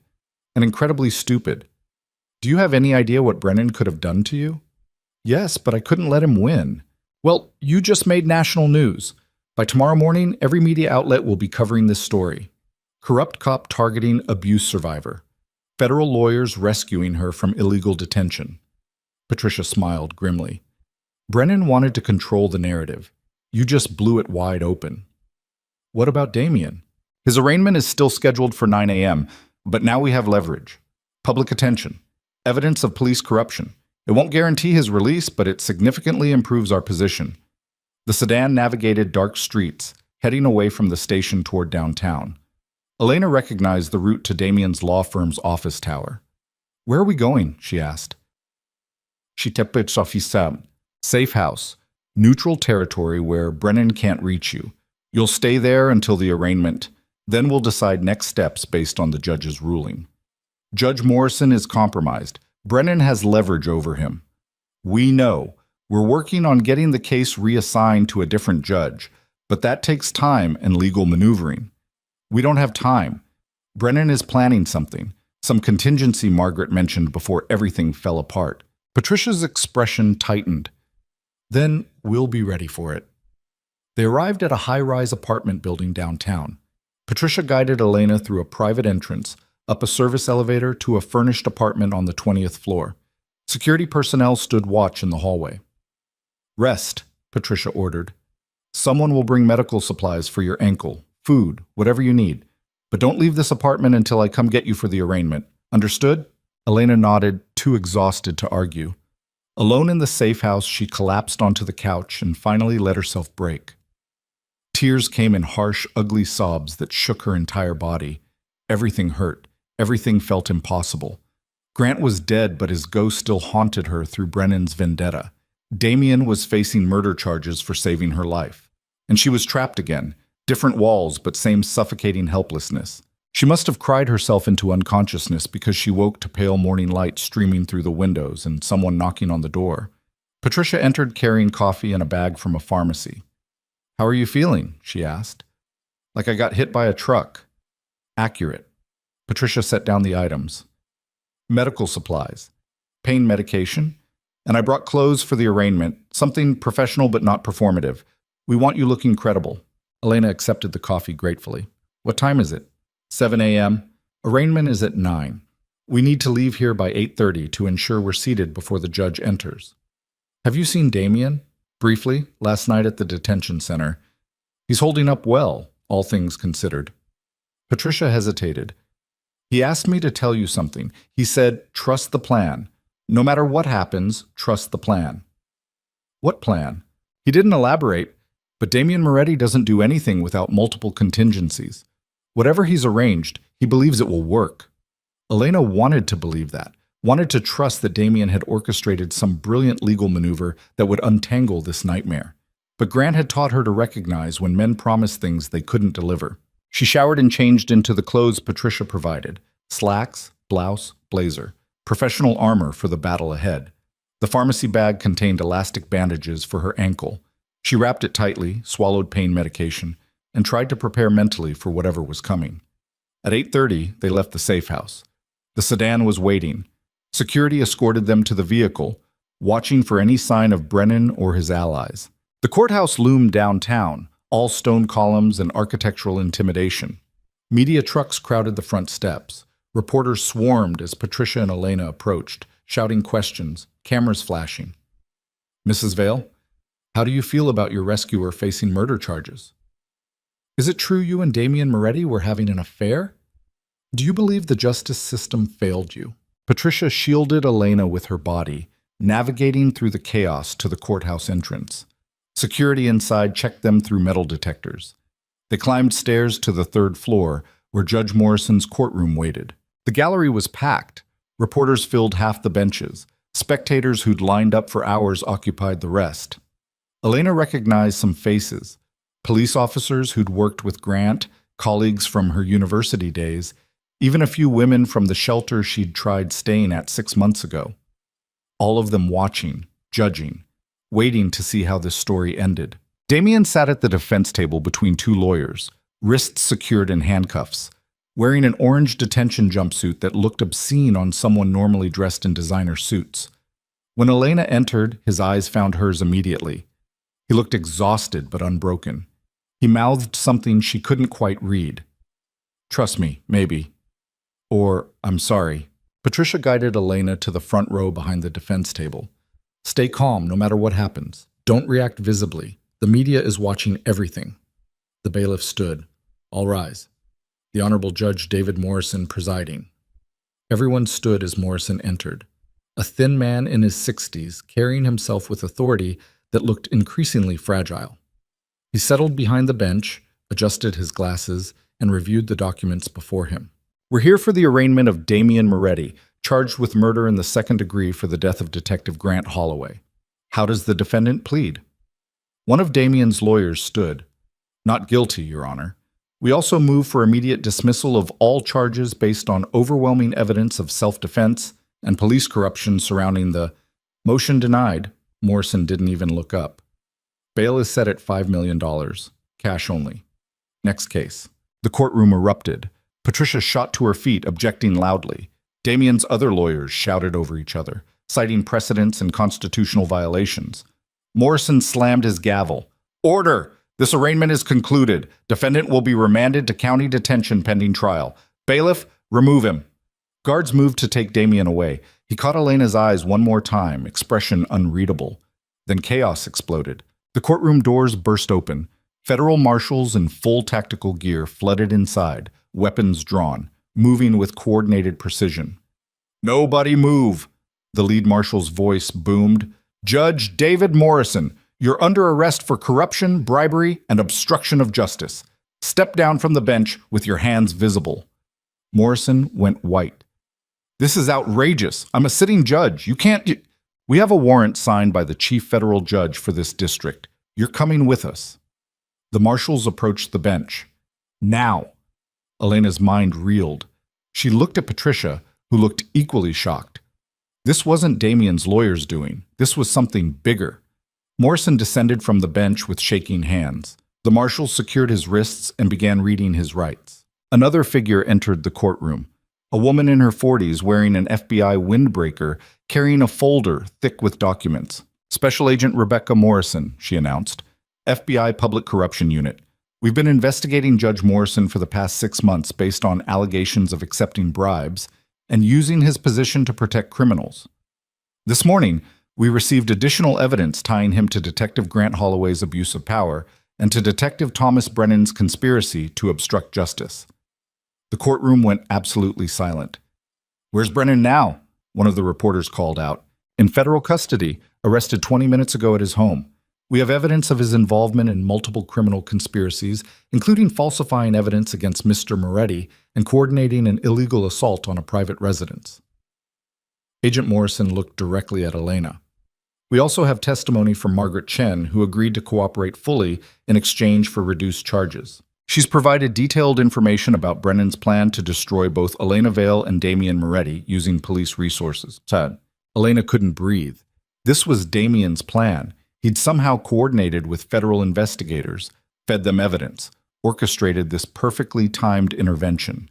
and incredibly stupid. Do you have any idea what Brennan could have done to you?" "Yes, but I couldn't let him win." "Well, you just made national news. By tomorrow morning, every media outlet will be covering this story. Corrupt cop targeting abuse survivor. Federal lawyers rescuing her from illegal detention." Patricia smiled grimly. "Brennan wanted to control the narrative. You just blew it wide open." "What about Damien?" "His arraignment is still scheduled for 9 a.m., but now we have leverage. Public attention. Evidence of police corruption. It won't guarantee his release, but it significantly improves our position." The sedan navigated dark streets, heading away from the station toward downtown. Elena recognized the route to Damien's law firm's office tower. "Where are we going?" she asked. "Chitepets Officem, safe house, neutral territory where Brennan can't reach you. You'll stay there until the arraignment. Then we'll decide next steps based on the judge's ruling. Judge Morrison is compromised. Brennan has leverage over him. We know. We're working on getting the case reassigned to a different judge, but that takes time and legal maneuvering. We don't have time. Brennan is planning something, some contingency Margaret mentioned before everything fell apart." Patricia's expression tightened. "Then we'll be ready for it." They arrived at a high-rise apartment building downtown. Patricia guided Elena through a private entrance, up a service elevator to a furnished apartment on the 20th floor. Security personnel stood watch in the hallway. "Rest," Patricia ordered. "Someone will bring medical supplies for your ankle, food, whatever you need. But don't leave this apartment until I come get you for the arraignment. Understood?" Elena nodded, too exhausted to argue. Alone in the safe house, she collapsed onto the couch and finally let herself break. Tears came in harsh, ugly sobs that shook her entire body. Everything hurt. Everything felt impossible. Grant was dead, but his ghost still haunted her through Brennan's vendetta. Damien was facing murder charges for saving her life. And she was trapped again. Different walls, but same suffocating helplessness. She must have cried herself into unconsciousness because she woke to pale morning light streaming through the windows and someone knocking on the door. Patricia entered carrying coffee and a bag from a pharmacy. "How are you feeling?" she asked. "Like I got hit by a truck." "Accurate." Patricia set down the items. "Medical supplies, pain medication, and I brought clothes for the arraignment, something professional but not performative. We want you looking credible." Elena accepted the coffee gratefully. "What time is it?" 7 a.m. Arraignment is at 9. We need to leave here by 8:30 to ensure we're seated before the judge enters. "Have you seen Damien?" "Briefly, last night at the detention center. He's holding up well, all things considered." Patricia hesitated. "He asked me to tell you something. He said, trust the plan. No matter what happens, trust the plan." "What plan?" "He didn't elaborate, but Damien Moretti doesn't do anything without multiple contingencies. Whatever he's arranged, he believes it will work." Elena wanted to believe that, wanted to trust that Damien had orchestrated some brilliant legal maneuver that would untangle this nightmare. But Grant had taught her to recognize when men promised things they couldn't deliver. She showered and changed into the clothes Patricia provided: slacks, blouse, blazer, professional armor for the battle ahead. The pharmacy bag contained elastic bandages for her ankle. She wrapped it tightly, swallowed pain medication, and tried to prepare mentally for whatever was coming. At 8:30, they left the safe house. The sedan was waiting. Security escorted them to the vehicle, watching for any sign of Brennan or his allies. The courthouse loomed downtown, all stone columns and architectural intimidation. Media trucks crowded the front steps. Reporters swarmed as Patricia and Elena approached, shouting questions, cameras flashing. "Mrs. Vale, how do you feel about your rescuer facing murder charges? Is it true you and Damien Moretti were having an affair? Do you believe the justice system failed you?" Patricia shielded Elena with her body, navigating through the chaos to the courthouse entrance. Security inside checked them through metal detectors. They climbed stairs to the third floor, where Judge Morrison's courtroom waited. The gallery was packed. Reporters filled half the benches. Spectators who'd lined up for hours occupied the rest. Elena recognized some faces. Police officers who'd worked with Grant, colleagues from her university days, even a few women from the shelter she'd tried staying at 6 months ago. All of them watching, judging, waiting to see how this story ended. Damien sat at the defense table between two lawyers, wrists secured in handcuffs, wearing an orange detention jumpsuit that looked obscene on someone normally dressed in designer suits. When Elena entered, his eyes found hers immediately. He looked exhausted but unbroken. He mouthed something she couldn't quite read. "Trust me, maybe." Or, "I'm sorry." Patricia guided Elena to the front row behind the defense table. "Stay calm no matter what happens. Don't react visibly. The media is watching everything." The bailiff stood. "All rise." The Honorable Judge David Morrison presiding. Everyone stood as Morrison entered. A thin man in his 60s, carrying himself with authority that looked increasingly fragile. He settled behind the bench, adjusted his glasses, and reviewed the documents before him. "We're here for the arraignment of Damien Moretti, charged with murder in the second degree for the death of Detective Grant Holloway. How does the defendant plead?" One of Damien's lawyers stood. "Not guilty, Your Honor. We also move for immediate dismissal of all charges based on overwhelming evidence of self-defense and police corruption surrounding the..." Motion denied. Morrison didn't even look up. Bail is set at $5 million. Cash only. Next case. The courtroom erupted. Patricia shot to her feet, objecting loudly. Damien's other lawyers shouted over each other, citing precedents and constitutional violations. Morrison slammed his gavel. "Order! This arraignment is concluded. Defendant will be remanded to county detention pending trial. Bailiff, remove him." Guards moved to take Damien away. He caught Elena's eyes one more time, expression unreadable. Then chaos exploded. The courtroom doors burst open. Federal marshals in full tactical gear flooded inside, weapons drawn, moving with coordinated precision. "Nobody move!" The lead marshal's voice boomed. "Judge David Morrison, you're under arrest for corruption, bribery, and obstruction of justice. Step down from the bench with your hands visible." Morrison went white. "This is outrageous. I'm a sitting judge. You can't..." "We have a warrant signed by the chief federal judge for this district. You're coming with us." The marshals approached the bench. "Now." Elena's mind reeled. She looked at Patricia, who looked equally shocked. This wasn't Damien's lawyers doing. This was something bigger. Morrison descended from the bench with shaking hands. The marshal secured his wrists and began reading his rights. Another figure entered the courtroom. A woman in her 40s wearing an FBI windbreaker, carrying a folder thick with documents. "Special Agent Rebecca Morrison," she announced. "FBI Public Corruption Unit. We've been investigating Judge Morrison for the past 6 months based on allegations of accepting bribes and using his position to protect criminals. This morning, we received additional evidence tying him to Detective Grant Holloway's abuse of power and to Detective Thomas Brennan's conspiracy to obstruct justice." The courtroom went absolutely silent. "Where's Brennan now?" one of the reporters called out. "In federal custody, arrested 20 minutes ago at his home. We have evidence of his involvement in multiple criminal conspiracies, including falsifying evidence against Mr. Moretti and coordinating an illegal assault on a private residence." Agent Morrison looked directly at Elena. "We also have testimony from Margaret Chen, who agreed to cooperate fully in exchange for reduced charges. She's provided detailed information about Brennan's plan to destroy both Elena Vale and Damien Moretti using police resources." Sad. Elena couldn't breathe. This was Damien's plan. He'd somehow coordinated with federal investigators, fed them evidence, orchestrated this perfectly timed intervention.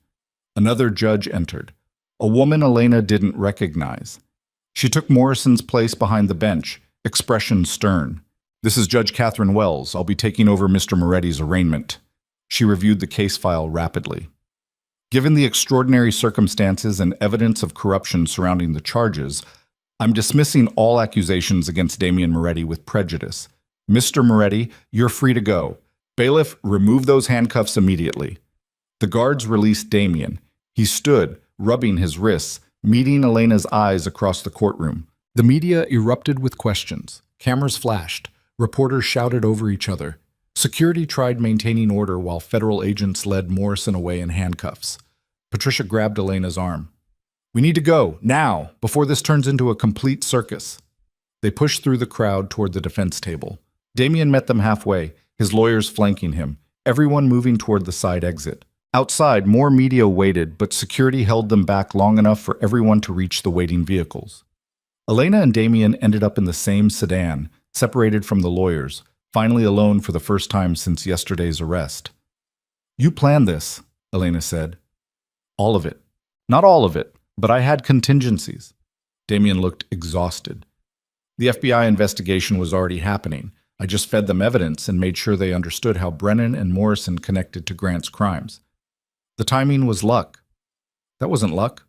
Another judge entered. A woman Elena didn't recognize. She took Morrison's place behind the bench, expression stern. "This is Judge Catherine Wells. I'll be taking over Mr. Moretti's arraignment." She reviewed the case file rapidly. "Given the extraordinary circumstances and evidence of corruption surrounding the charges, I'm dismissing all accusations against Damien Moretti with prejudice. Mr. Moretti, you're free to go. Bailiff, remove those handcuffs immediately." The guards released Damien. He stood, rubbing his wrists, meeting Elena's eyes across the courtroom. The media erupted with questions. Cameras flashed. Reporters shouted over each other. Security tried maintaining order while federal agents led Morrison away in handcuffs. Patricia grabbed Elena's arm. "We need to go, now, before this turns into a complete circus." They pushed through the crowd toward the defense table. Damien met them halfway, his lawyers flanking him, everyone moving toward the side exit. Outside, more media waited, but security held them back long enough for everyone to reach the waiting vehicles. Elena and Damien ended up in the same sedan, separated from the lawyers, finally alone for the first time since yesterday's arrest. "You planned this," Elena said. "All of it. Not all of it, but I had contingencies." Damien looked exhausted. "The FBI investigation was already happening. I just fed them evidence and made sure they understood how Brennan and Morrison connected to Grant's crimes. The timing was luck." "That wasn't luck.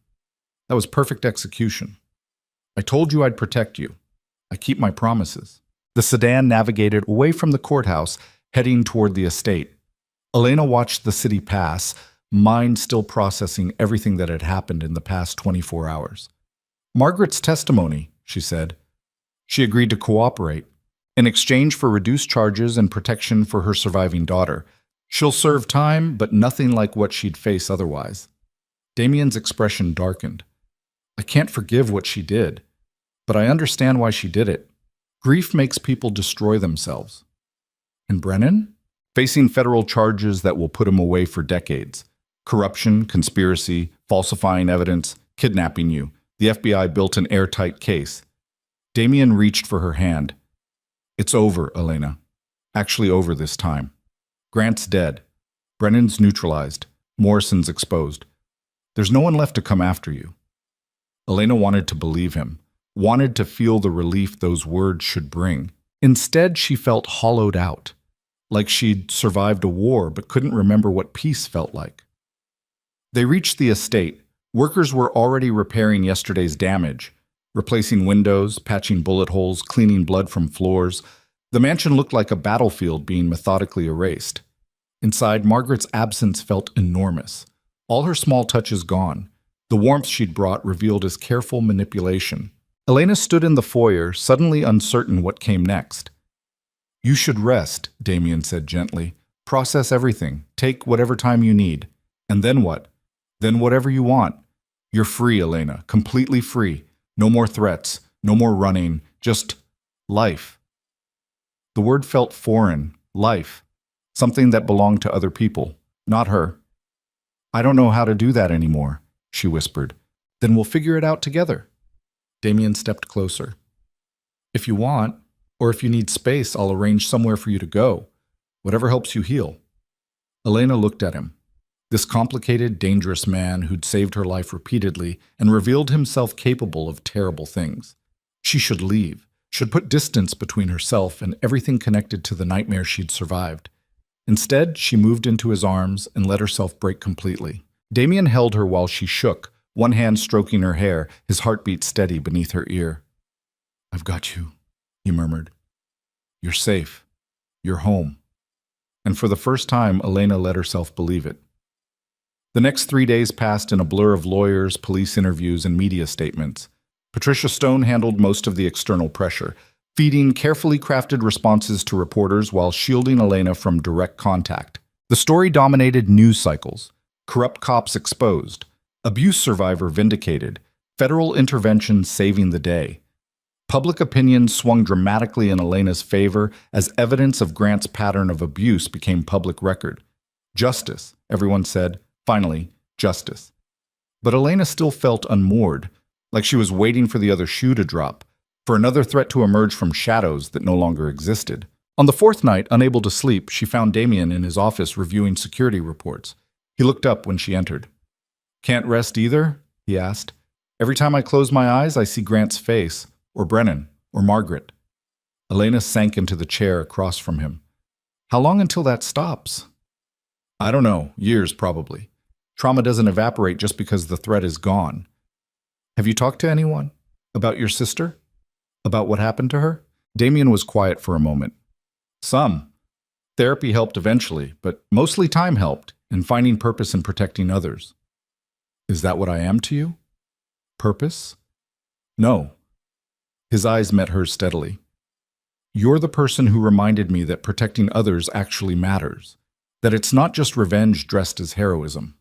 That was perfect execution. I told you I'd protect you. I keep my promises." The sedan navigated away from the courthouse, heading toward the estate. Elena watched the city pass, mind still processing everything that had happened in the past 24 hours. "Margaret's testimony," she said. "She agreed to cooperate, in exchange for reduced charges and protection for her surviving daughter. She'll serve time, but nothing like what she'd face otherwise." Damien's expression darkened. "I can't forgive what she did, but I understand why she did it. Grief makes people destroy themselves." "And Brennan?" "Facing federal charges that will put him away for decades. Corruption, conspiracy, falsifying evidence, kidnapping you. The FBI built an airtight case." Damien reached for her hand. "It's over, Elena. Actually over this time. Grant's dead. Brennan's neutralized. Morrison's exposed. There's no one left to come after you." Elena wanted to believe him, wanted to feel the relief those words should bring. Instead, she felt hollowed out, like she'd survived a war but couldn't remember what peace felt like. They reached the estate. Workers were already repairing yesterday's damage, replacing windows, patching bullet holes, cleaning blood from floors. The mansion looked like a battlefield being methodically erased. Inside, Margaret's absence felt enormous. All her small touches gone. The warmth she'd brought revealed as careful manipulation. Elena stood in the foyer, suddenly uncertain what came next. "You should rest," Damien said gently. "Process everything. Take whatever time you need. And then what? Then whatever you want. You're free, Elena. Completely free. No more threats. No more running. Just life." The word felt foreign. Life. Something that belonged to other people, not her. "I don't know how to do that anymore," she whispered. "Then we'll figure it out together." Damien stepped closer. "If you want, or if you need space, I'll arrange somewhere for you to go. Whatever helps you heal." Elena looked at him. This complicated, dangerous man who'd saved her life repeatedly and revealed himself capable of terrible things. She should leave, should put distance between herself and everything connected to the nightmare she'd survived. Instead, she moved into his arms and let herself break completely. Damien held her while she shook, one hand stroking her hair, his heartbeat steady beneath her ear. "I've got you," he murmured. "You're safe. You're home." And for the first time, Elena let herself believe it. The next 3 days passed in a blur of lawyers, police interviews, and media statements. Patricia Stone handled most of the external pressure, feeding carefully crafted responses to reporters while shielding Elena from direct contact. The story dominated news cycles. Corrupt cops exposed. Abuse survivor vindicated. Federal intervention saving the day. Public opinion swung dramatically in Elena's favor as evidence of Grant's pattern of abuse became public record. Justice, everyone said. Finally, justice. But Elena still felt unmoored, like she was waiting for the other shoe to drop, for another threat to emerge from shadows that no longer existed. On the fourth night, unable to sleep, she found Damien in his office reviewing security reports. He looked up when she entered. "Can't rest either?" he asked. "Every time I close my eyes, I see Grant's face, or Brennan, or Margaret." Elena sank into the chair across from him. "How long until that stops?" "I don't know. Years, probably. Trauma doesn't evaporate just because the threat is gone." "Have you talked to anyone? About your sister? About what happened to her?" Damien was quiet for a moment. "Some. Therapy helped eventually, but mostly time helped, and finding purpose in protecting others." "Is that what I am to you? Purpose?" "No. His eyes met hers steadily. You're the person who reminded me that protecting others actually matters, that it's not just revenge dressed as heroism.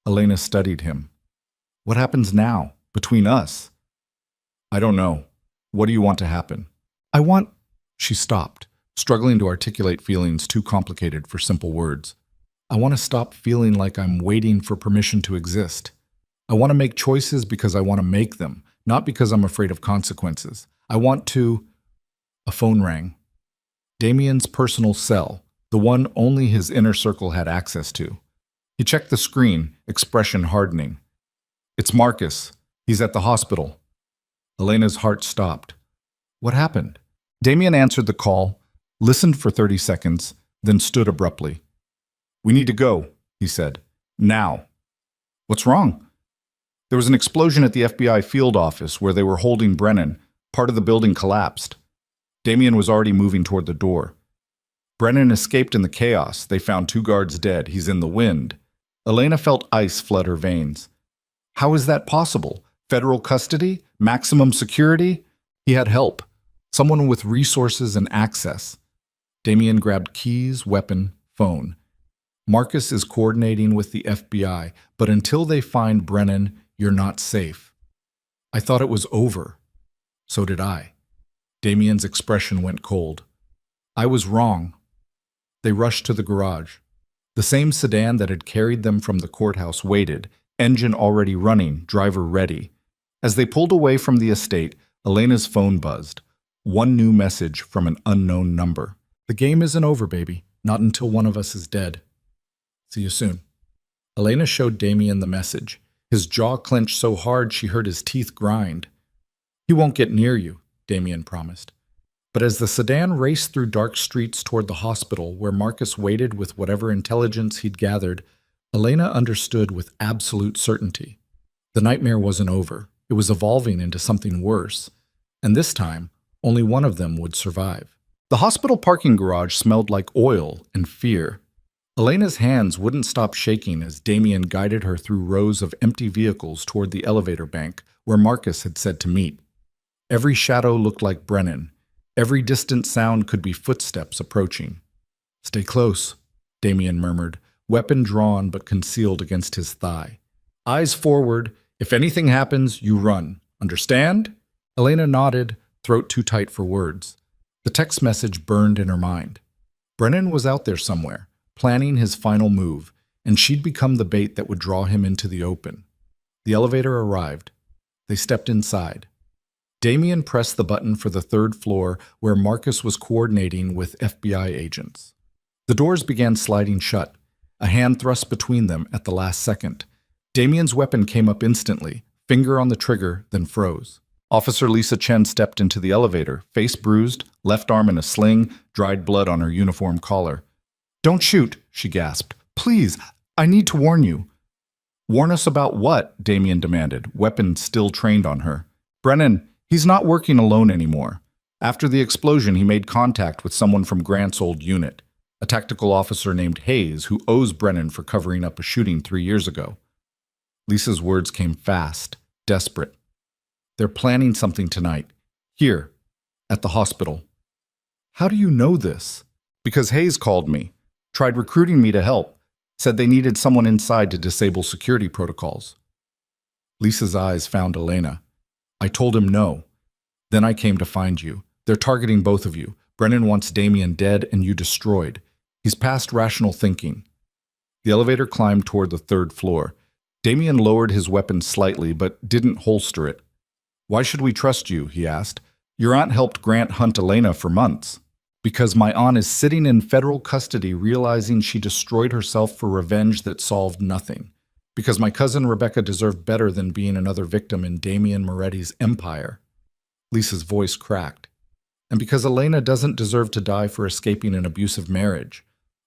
Elena studied him. What happens now, between us? I don't know. What do you want to happen? I want... She stopped, struggling to articulate feelings too complicated for simple words. I want to stop feeling like I'm waiting for permission to exist. I want to make choices because I want to make them, not because I'm afraid of consequences. I want to... A phone rang. Damien's personal cell, the one only his inner circle had access to. He checked the screen, expression hardening. It's Marcus. He's at the hospital. Elena's heart stopped. What happened? Damien answered the call, listened for 30 seconds, then stood abruptly. We need to go, he said. Now. What's wrong? There was an explosion at the FBI field office where they were holding Brennan. Part of the building collapsed. Damien was already moving toward the door. Brennan escaped in the chaos. They found 2 guards dead. He's in the wind. Elena felt ice flood her veins. How is that possible? Federal custody? Maximum security? He had help. Someone with resources and access. Damien grabbed keys, weapon, phone. Marcus is coordinating with the FBI, but until they find Brennan, you're not safe. I thought it was over. So did I. Damien's expression went cold. I was wrong. They rushed to the garage. The same sedan that had carried them from the courthouse waited, engine already running, driver ready. As they pulled away from the estate, Elena's phone buzzed. One new message from an unknown number. The game isn't over, baby. Not until one of us is dead. See you soon. Elena showed Damien the message. His jaw clenched so hard she heard his teeth grind. He won't get near you, Damien promised. But as the sedan raced through dark streets toward the hospital where Marcus waited with whatever intelligence he'd gathered, Elena understood with absolute certainty. The nightmare wasn't over. It was evolving into something worse. And this time, only one of them would survive. The hospital parking garage smelled like oil and fear. Elena's hands wouldn't stop shaking as Damien guided her through rows of empty vehicles toward the elevator bank where Marcus had said to meet. Every shadow looked like Brennan. Every distant sound could be footsteps approaching. Stay close, Damien murmured, weapon drawn but concealed against his thigh. Eyes forward. If anything happens, you run. Understand? Elena nodded, throat too tight for words. The text message burned in her mind. Brennan was out there somewhere, planning his final move, and she'd become the bait that would draw him into the open. The elevator arrived. They stepped inside. Damien pressed the button for the 3rd floor where Marcus was coordinating with FBI agents. The doors began sliding shut, a hand thrust between them at the last second. Damien's weapon came up instantly, finger on the trigger, then froze. Officer Lisa Chen stepped into the elevator, face bruised, left arm in a sling, dried blood on her uniform collar. Don't shoot, she gasped. Please, I need to warn you. Warn us about what? Damien demanded, weapon still trained on her. Brennan, he's not working alone anymore. After the explosion, he made contact with someone from Grant's old unit, a tactical officer named Hayes who owes Brennan for covering up a shooting 3 years ago. Lisa's words came fast, desperate. They're planning something tonight. Here, at the hospital. How do you know this? Because Hayes called me, tried recruiting me to help, said they needed someone inside to disable security protocols. Lisa's eyes found Elena. I told him no. Then I came to find you. They're targeting both of you. Brennan wants Damien dead and you destroyed. He's past rational thinking. The elevator climbed toward the 3rd floor. Damien lowered his weapon slightly, but didn't holster it. Why should we trust you? He asked. Your aunt helped Grant hunt Elena for months. Because my aunt is sitting in federal custody realizing she destroyed herself for revenge that solved nothing. Because my cousin Rebecca deserved better than being another victim in Damien Moretti's empire. Lisa's voice cracked. And because Elena doesn't deserve to die for escaping an abusive marriage.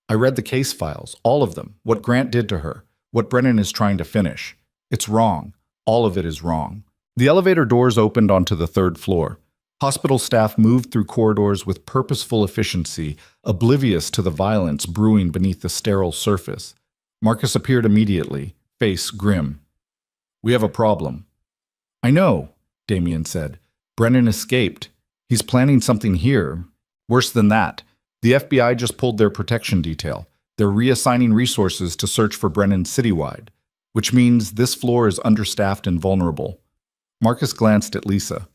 I read the case files, all of them, what Grant did to her, what Brennan is trying to finish. It's wrong. All of it is wrong. The elevator doors opened onto the 3rd floor. Hospital staff moved through corridors with purposeful efficiency, oblivious to the violence brewing beneath the sterile surface. Marcus appeared immediately, face grim. We have a problem. I know, Damien said. Brennan escaped. He's planning something here. Worse than that, the FBI just pulled their protection detail. They're reassigning resources to search for Brennan citywide, which means this floor is understaffed and vulnerable. Marcus glanced at Lisa.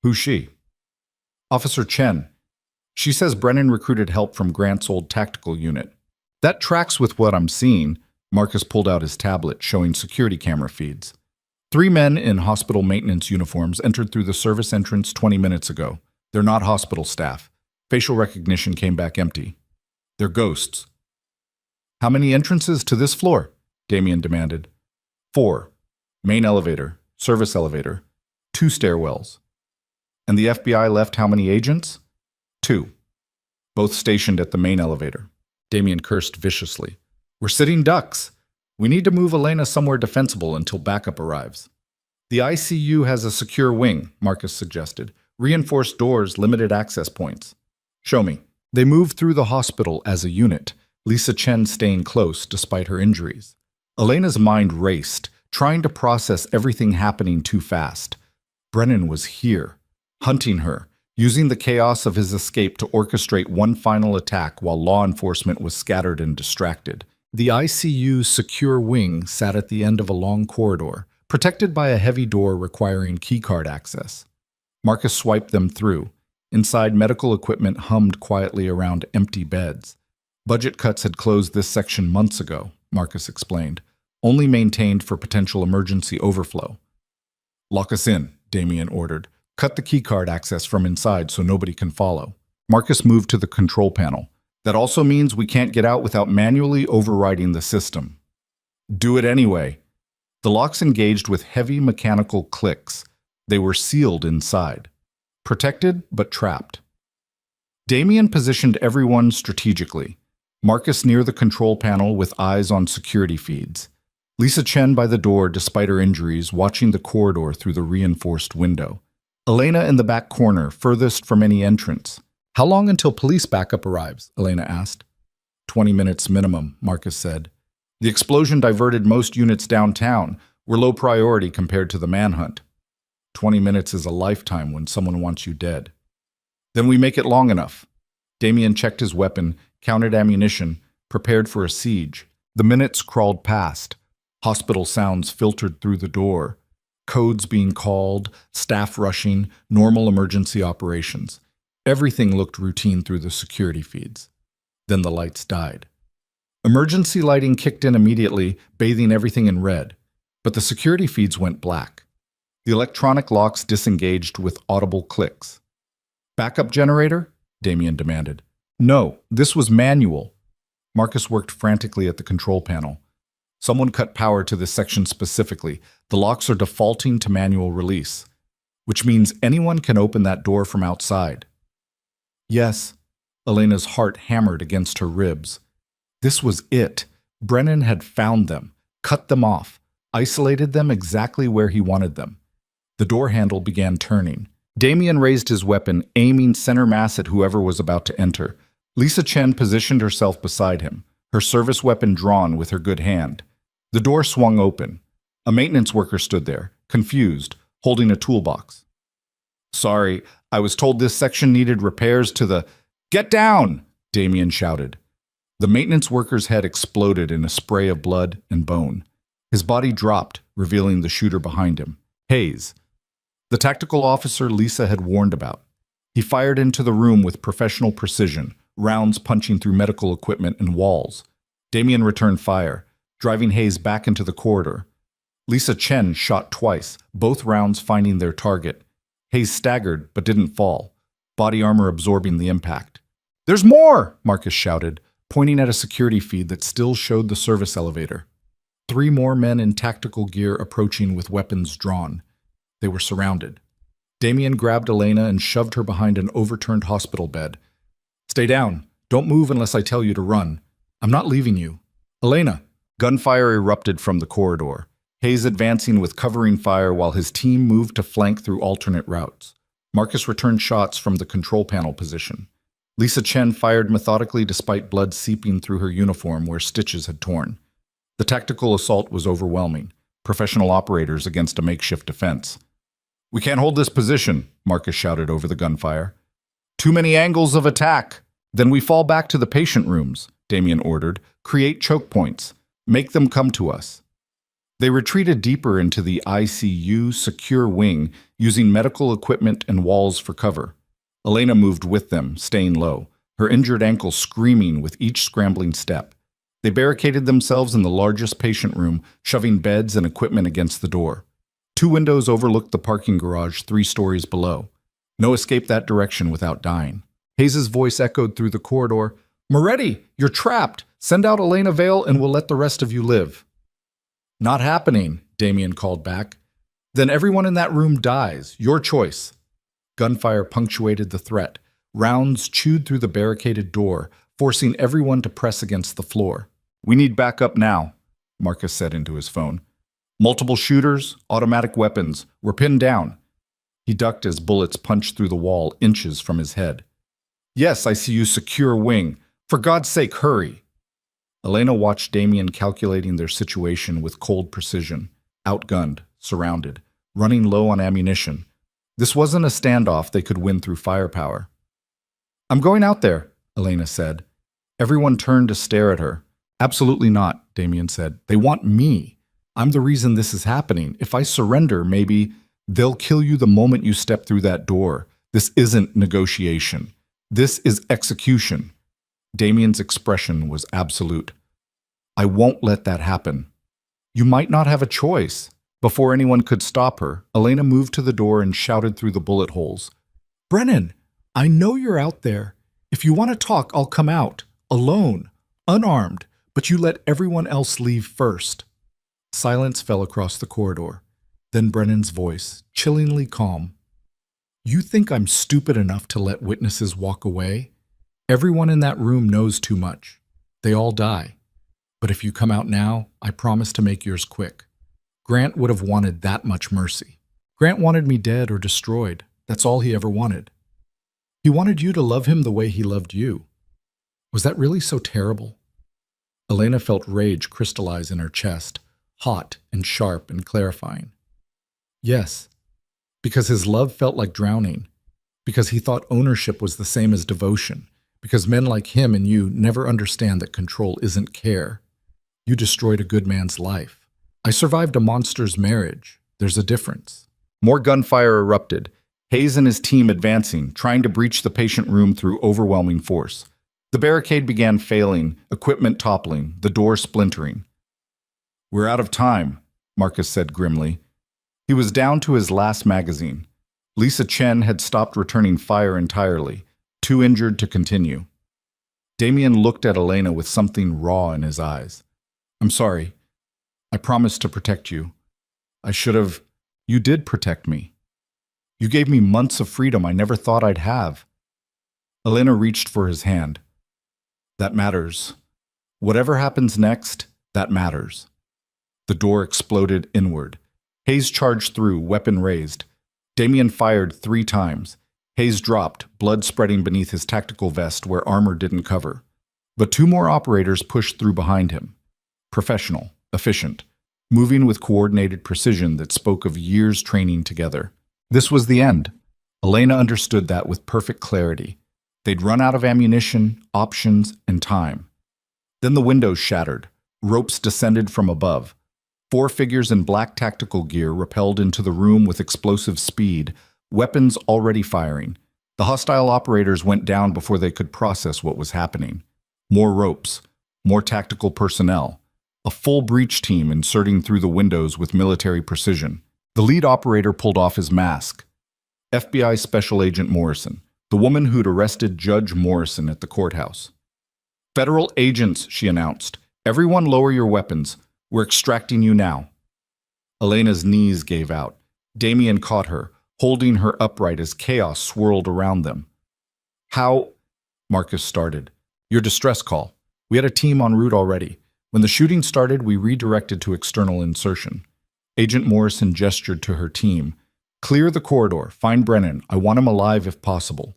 Who's she? Officer Chen. She says Brennan recruited help from Grant's old tactical unit. That tracks with what I'm seeing. Marcus pulled out his tablet, showing security camera feeds. 3 men in hospital maintenance uniforms entered through the service entrance 20 minutes ago. They're not hospital staff. Facial recognition came back empty. They're ghosts. How many entrances to this floor? Damien demanded. 4. Main elevator, service elevator, 2 stairwells. And the FBI left how many agents? 2. Both stationed at the main elevator. Damien cursed viciously. We're sitting ducks. We need to move Elena somewhere defensible until backup arrives. The ICU has a secure wing, Marcus suggested. Reinforced doors, limited access points. Show me. They moved through the hospital as a unit, Lisa Chen staying close despite her injuries. Elena's mind raced, trying to process everything happening too fast. Brennan was here, hunting her, using the chaos of his escape to orchestrate one final attack while law enforcement was scattered and distracted. The ICU's secure wing sat at the end of a long corridor, protected by a heavy door requiring keycard access. Marcus swiped them through. Inside, medical equipment hummed quietly around empty beds. Budget cuts had closed this section months ago, Marcus explained, only maintained for potential emergency overflow. Lock us in, Damien ordered. Cut the keycard access from inside so nobody can follow. Marcus moved to the control panel. That also means we can't get out without manually overriding the system. Do it anyway. The locks engaged with heavy mechanical clicks. They were sealed inside. Protected, but trapped. Damien positioned everyone strategically. Marcus near the control panel with eyes on security feeds. Lisa Chen by the door despite her injuries, watching the corridor through the reinforced window. Elena in the back corner, furthest from any entrance. How long until police backup arrives? Elena asked. 20 minutes minimum, Marcus said. The explosion diverted most units downtown. We're low priority compared to the manhunt. 20 minutes is a lifetime when someone wants you dead. Then we make it long enough. Damien checked his weapon, counted ammunition, prepared for a siege. The minutes crawled past. Hospital sounds filtered through the door. Codes being called, staff rushing, normal emergency operations. Everything looked routine through the security feeds. Then the lights died. Emergency lighting kicked in immediately, bathing everything in red. But the security feeds went black. The electronic locks disengaged with audible clicks. Backup generator? Damien demanded. No, this was manual. Marcus worked frantically at the control panel. Someone cut power to this section specifically. The locks are defaulting to manual release, which means anyone can open that door from outside. Yes, Elena's heart hammered against her ribs. This was it. Brennan had found them, cut them off, isolated them exactly where he wanted them. The door handle began turning. Damien raised his weapon, aiming center mass at whoever was about to enter. Lisa Chen positioned herself beside him, her service weapon drawn with her good hand. The door swung open. A maintenance worker stood there, confused, holding a toolbox. Sorry, I was told this section needed repairs to the— Get down! Damien shouted. The maintenance worker's head exploded in a spray of blood and bone. His body dropped, revealing the shooter behind him, Hayes, the tactical officer Lisa had warned about. He fired into the room with professional precision, rounds punching through medical equipment and walls. Damien returned fire, driving Hayes back into the corridor. Lisa Chen shot twice, both rounds finding their target. Hayes staggered, but didn't fall, body armor absorbing the impact. There's more! Marcus shouted, pointing at a security feed that still showed the service elevator. 3 more men in tactical gear approaching with weapons drawn. They were surrounded. Damien grabbed Elena and shoved her behind an overturned hospital bed. Stay down. Don't move unless I tell you to run. I'm not leaving you. Elena! Gunfire erupted from the corridor. Hayes advancing with covering fire while his team moved to flank through alternate routes. Marcus returned shots from the control panel position. Lisa Chen fired methodically despite blood seeping through her uniform where stitches had torn. The tactical assault was overwhelming. Professional operators against a makeshift defense. We can't hold this position, Marcus shouted over the gunfire. Too many angles of attack. Then we fall back to the patient rooms, Damien ordered. Create choke points. Make them come to us. They retreated deeper into the ICU secure wing, using medical equipment and walls for cover. Elena moved with them, staying low, her injured ankle screaming with each scrambling step. They barricaded themselves in the largest patient room, shoving beds and equipment against the door. 2 windows overlooked the parking garage 3 stories below. No escape that direction without dying. Hayes' voice echoed through the corridor. Moretti, you're trapped. Send out Elena Vale and we'll let the rest of you live. Not happening, Damien called back. Then everyone in that room dies. Your choice. Gunfire punctuated the threat. Rounds chewed through the barricaded door, forcing everyone to press against the floor. We need backup now, Marcus said into his phone. Multiple shooters, automatic weapons. We're pinned down. He ducked as bullets punched through the wall inches from his head. Yes, I see you secure wing. For God's sake, hurry. Elena watched Damien calculating their situation with cold precision. Outgunned, surrounded, running low on ammunition. This wasn't a standoff they could win through firepower. I'm going out there, Elena said. Everyone turned to stare at her. Absolutely not, Damien said. They want me. I'm the reason this is happening. If I surrender, maybe they'll kill you the moment you step through that door. This isn't negotiation. This is execution. Damien's expression was absolute. I won't let that happen. You might not have a choice. Before anyone could stop her, Elena moved to the door and shouted through the bullet holes. Brennan, I know you're out there. If you want to talk, I'll come out. Alone. Unarmed. But you let everyone else leave first. Silence fell across the corridor. Then Brennan's voice, chillingly calm. You think I'm stupid enough to let witnesses walk away? Everyone in that room knows too much. They all die. But if you come out now, I promise to make yours quick. Grant would have wanted that much mercy. Grant wanted me dead or destroyed. That's all he ever wanted. He wanted you to love him the way he loved you. Was that really so terrible? Elena felt rage crystallize in her chest, hot and sharp and clarifying. Yes, because his love felt like drowning, because he thought ownership was the same as devotion, because men like him and you never understand that control isn't care. You destroyed a good man's life. I survived a monster's marriage. There's a difference. More gunfire erupted, Hayes and his team advancing, trying to breach the patient room through overwhelming force. The barricade began failing, equipment toppling, the door splintering. We're out of time, Marcus said grimly. He was down to his last magazine. Lisa Chen had stopped returning fire entirely, too injured to continue. Damien looked at Elena with something raw in his eyes. I'm sorry. I promised to protect you. I should have. You did protect me. You gave me months of freedom I never thought I'd have. Elena reached for his hand. That matters. Whatever happens next, that matters. The door exploded inward. Hayes charged through, weapon raised. Damien fired 3 times. Hayes dropped, blood spreading beneath his tactical vest where armor didn't cover. But 2 more operators pushed through behind him. Professional, efficient, moving with coordinated precision that spoke of years training together. This was the end. Elena understood that with perfect clarity. They'd run out of ammunition, options, and time. Then the windows shattered. Ropes descended from above. 4 figures in black tactical gear rappelled into the room with explosive speed, weapons already firing. The hostile operators went down before they could process what was happening. More ropes, more tactical personnel. A full breach team inserting through the windows with military precision. The lead operator pulled off his mask. FBI Special Agent Morrison, the woman who'd arrested Judge Morrison at the courthouse. Federal agents, she announced. Everyone lower your weapons. We're extracting you now. Elena's knees gave out. Damien caught her, holding her upright as chaos swirled around them. How? Marcus started. Your distress call. We had a team en route already. When the shooting started, we redirected to external insertion. Agent Morrison gestured to her team. Clear the corridor. Find Brennan. I want him alive if possible.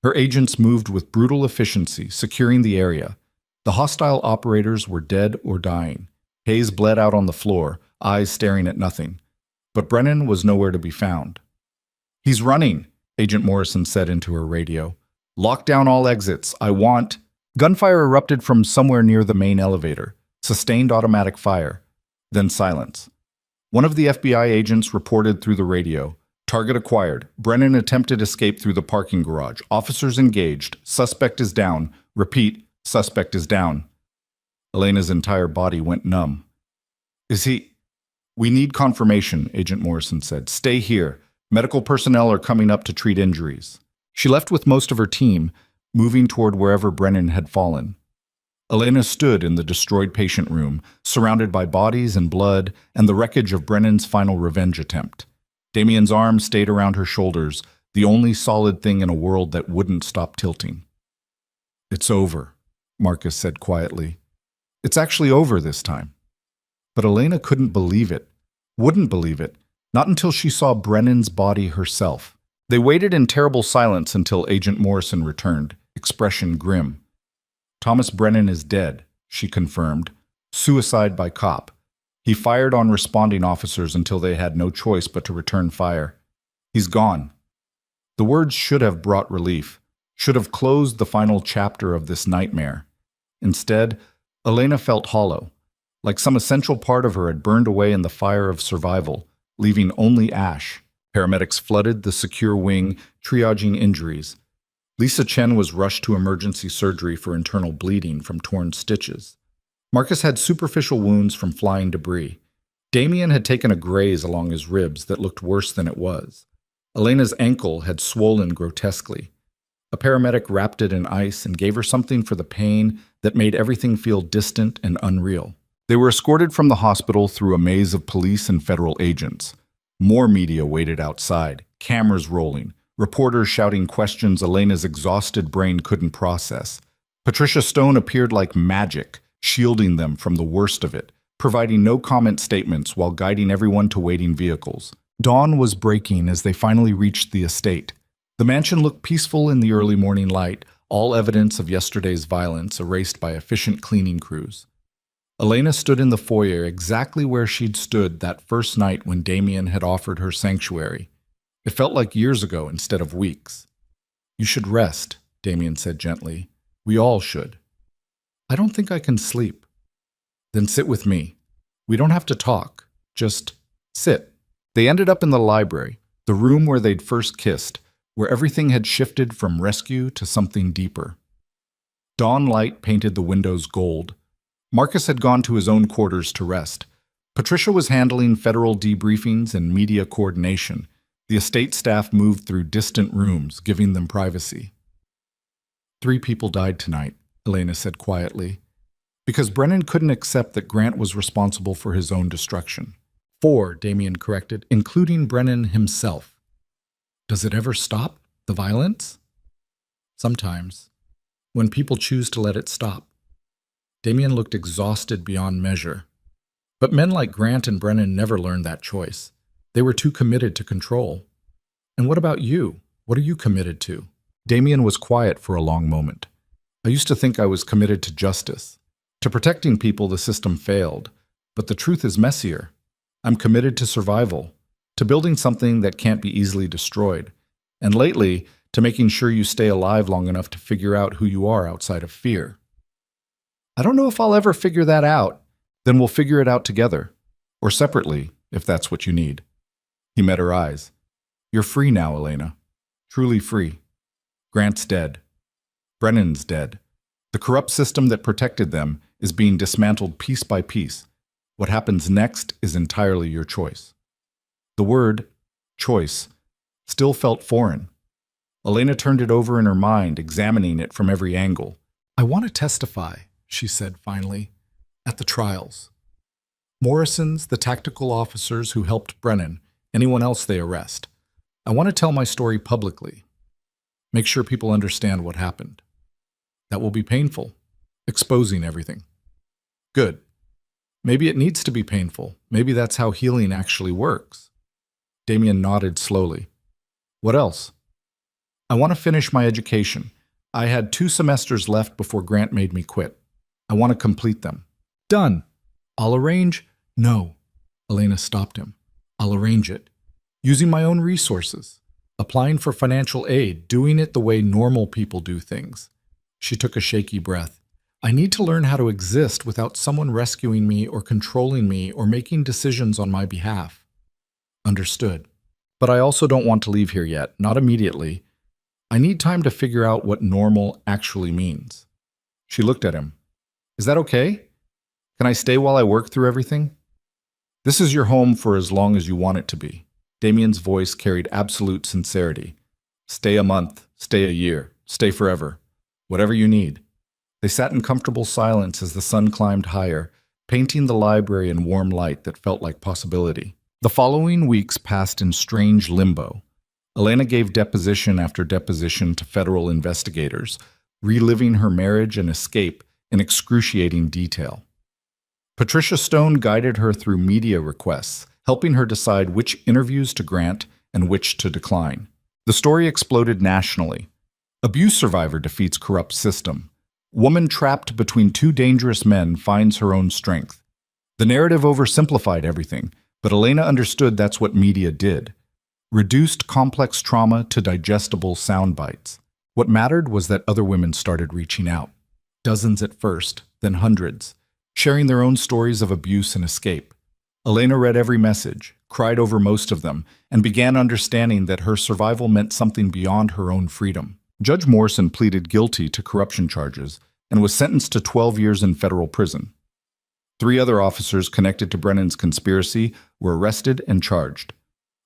Her agents moved with brutal efficiency, securing the area. The hostile operators were dead or dying. Hayes bled out on the floor, eyes staring at nothing. but Brennan was nowhere to be found. "He's running," Agent Morrison said into her radio. "Lock down all exits. I want—" Gunfire erupted from somewhere near the main elevator. Sustained automatic fire. Then silence. One of the FBI agents reported through the radio. "Target acquired. Brennan attempted escape through the parking garage. Officers engaged. Suspect is down. Repeat, suspect is down." Elena's entire body went numb. "Is he—" "We need confirmation," Agent Morrison said. "Stay here. Medical personnel are coming up to treat injuries." She left with most of her team, moving toward wherever Brennan had fallen. Elena stood in the destroyed patient room, surrounded by bodies and blood and the wreckage of Brennan's final revenge attempt. Damien's arm stayed around her shoulders, the only solid thing in a world that wouldn't stop tilting. "It's over," Marcus said quietly. "It's actually over this time." But Elena couldn't believe it, wouldn't believe it, not until she saw Brennan's body herself. They waited in terrible silence until Agent Morrison returned, expression grim. "Thomas Brennan is dead," she confirmed. "Suicide by cop. He fired on responding officers until they had no choice but to return fire. He's gone." The words should have brought relief, should have closed the final chapter of this nightmare. Instead, Elena felt hollow, like some essential part of her had burned away in the fire of survival, leaving only ash. Paramedics flooded the secure wing, triaging injuries. Lisa Chen was rushed to emergency surgery for internal bleeding from torn stitches. Marcus had superficial wounds from flying debris. Damien had taken a graze along his ribs that looked worse than it was. Elena's ankle had swollen grotesquely. A paramedic wrapped it in ice and gave her something for the pain that made everything feel distant and unreal. They were escorted from the hospital through a maze of police and federal agents. More media waited outside, cameras rolling, reporters shouting questions Elena's exhausted brain couldn't process. Patricia Stone appeared like magic, shielding them from the worst of it, providing no comment statements while guiding everyone to waiting vehicles. Dawn was breaking as they finally reached the estate. The mansion looked peaceful in the early morning light, all evidence of yesterday's violence erased by efficient cleaning crews. Elena stood in the foyer exactly where she'd stood that first night when Damien had offered her sanctuary. It felt like years ago instead of weeks. "You should rest," Damien said gently. "We all should." "I don't think I can sleep." "Then sit with me. We don't have to talk. Just sit." They ended up in the library, the room where they'd first kissed, where everything had shifted from rescue to something deeper. Dawn light painted the windows gold. Marcus had gone to his own quarters to rest. Patricia was handling federal debriefings and media coordination. The estate staff moved through distant rooms, giving them privacy. 3 people died tonight, Elena said quietly, because Brennan couldn't accept that Grant was responsible for his own destruction. 4, Damien corrected, including Brennan himself. Does it ever stop, the violence? Sometimes, when people choose to let it stop. Damien looked exhausted beyond measure. But men like Grant and Brennan never learned that choice. They were too committed to control. And what about you? What are you committed to? Damien was quiet for a long moment. I used to think I was committed to justice. To protecting people the system failed. But the truth is messier. I'm committed to survival, to building something that can't be easily destroyed. And lately, to making sure you stay alive long enough to figure out who you are outside of fear. I don't know if I'll ever figure that out. Then we'll figure it out together. Or separately, if that's what you need. He met her eyes. You're free now, Elena. Truly free. Grant's dead. Brennan's dead. The corrupt system that protected them is being dismantled piece by piece. What happens next is entirely your choice. The word, choice, still felt foreign. Elena turned it over in her mind, examining it from every angle. I want to testify, she said finally, at the trials. Morrison's, the tactical officers who helped Brennan, anyone else they arrest. I want to tell my story publicly. Make sure people understand what happened. That will be painful, exposing everything. Good. Maybe it needs to be painful. Maybe that's how healing actually works. Damien nodded slowly. What else? I want to finish my education. I had 2 semesters left before Grant made me quit. I want to complete them. Done. I'll arrange. No. Elena stopped him. I'll arrange it. Using my own resources. Applying for financial aid, doing it the way normal people do things. She took a shaky breath. I need to learn how to exist without someone rescuing me or controlling me or making decisions on my behalf. Understood. But I also don't want to leave here yet, not immediately. I need time to figure out what normal actually means. She looked at him. Is that okay? Can I stay while I work through everything? This is your home for as long as you want it to be. Damien's voice carried absolute sincerity. Stay a month, stay a year, stay forever. Whatever you need. They sat in comfortable silence as the sun climbed higher, painting the library in warm light that felt like possibility. The following weeks passed in strange limbo. Elena gave deposition after deposition to federal investigators, reliving her marriage and escape in excruciating detail. Patricia Stone guided her through media requests, helping her decide which interviews to grant and which to decline. The story exploded nationally. Abuse survivor defeats corrupt system. Woman trapped between two dangerous men finds her own strength. The narrative oversimplified everything, but Elena understood that's what media did. Reduced complex trauma to digestible sound bites. What mattered was that other women started reaching out. Dozens at first, then hundreds, sharing their own stories of abuse and escape. Elena read every message, cried over most of them, and began understanding that her survival meant something beyond her own freedom. Judge Morrison pleaded guilty to corruption charges and was sentenced to 12 years in federal prison. 3 other officers connected to Brennan's conspiracy were arrested and charged.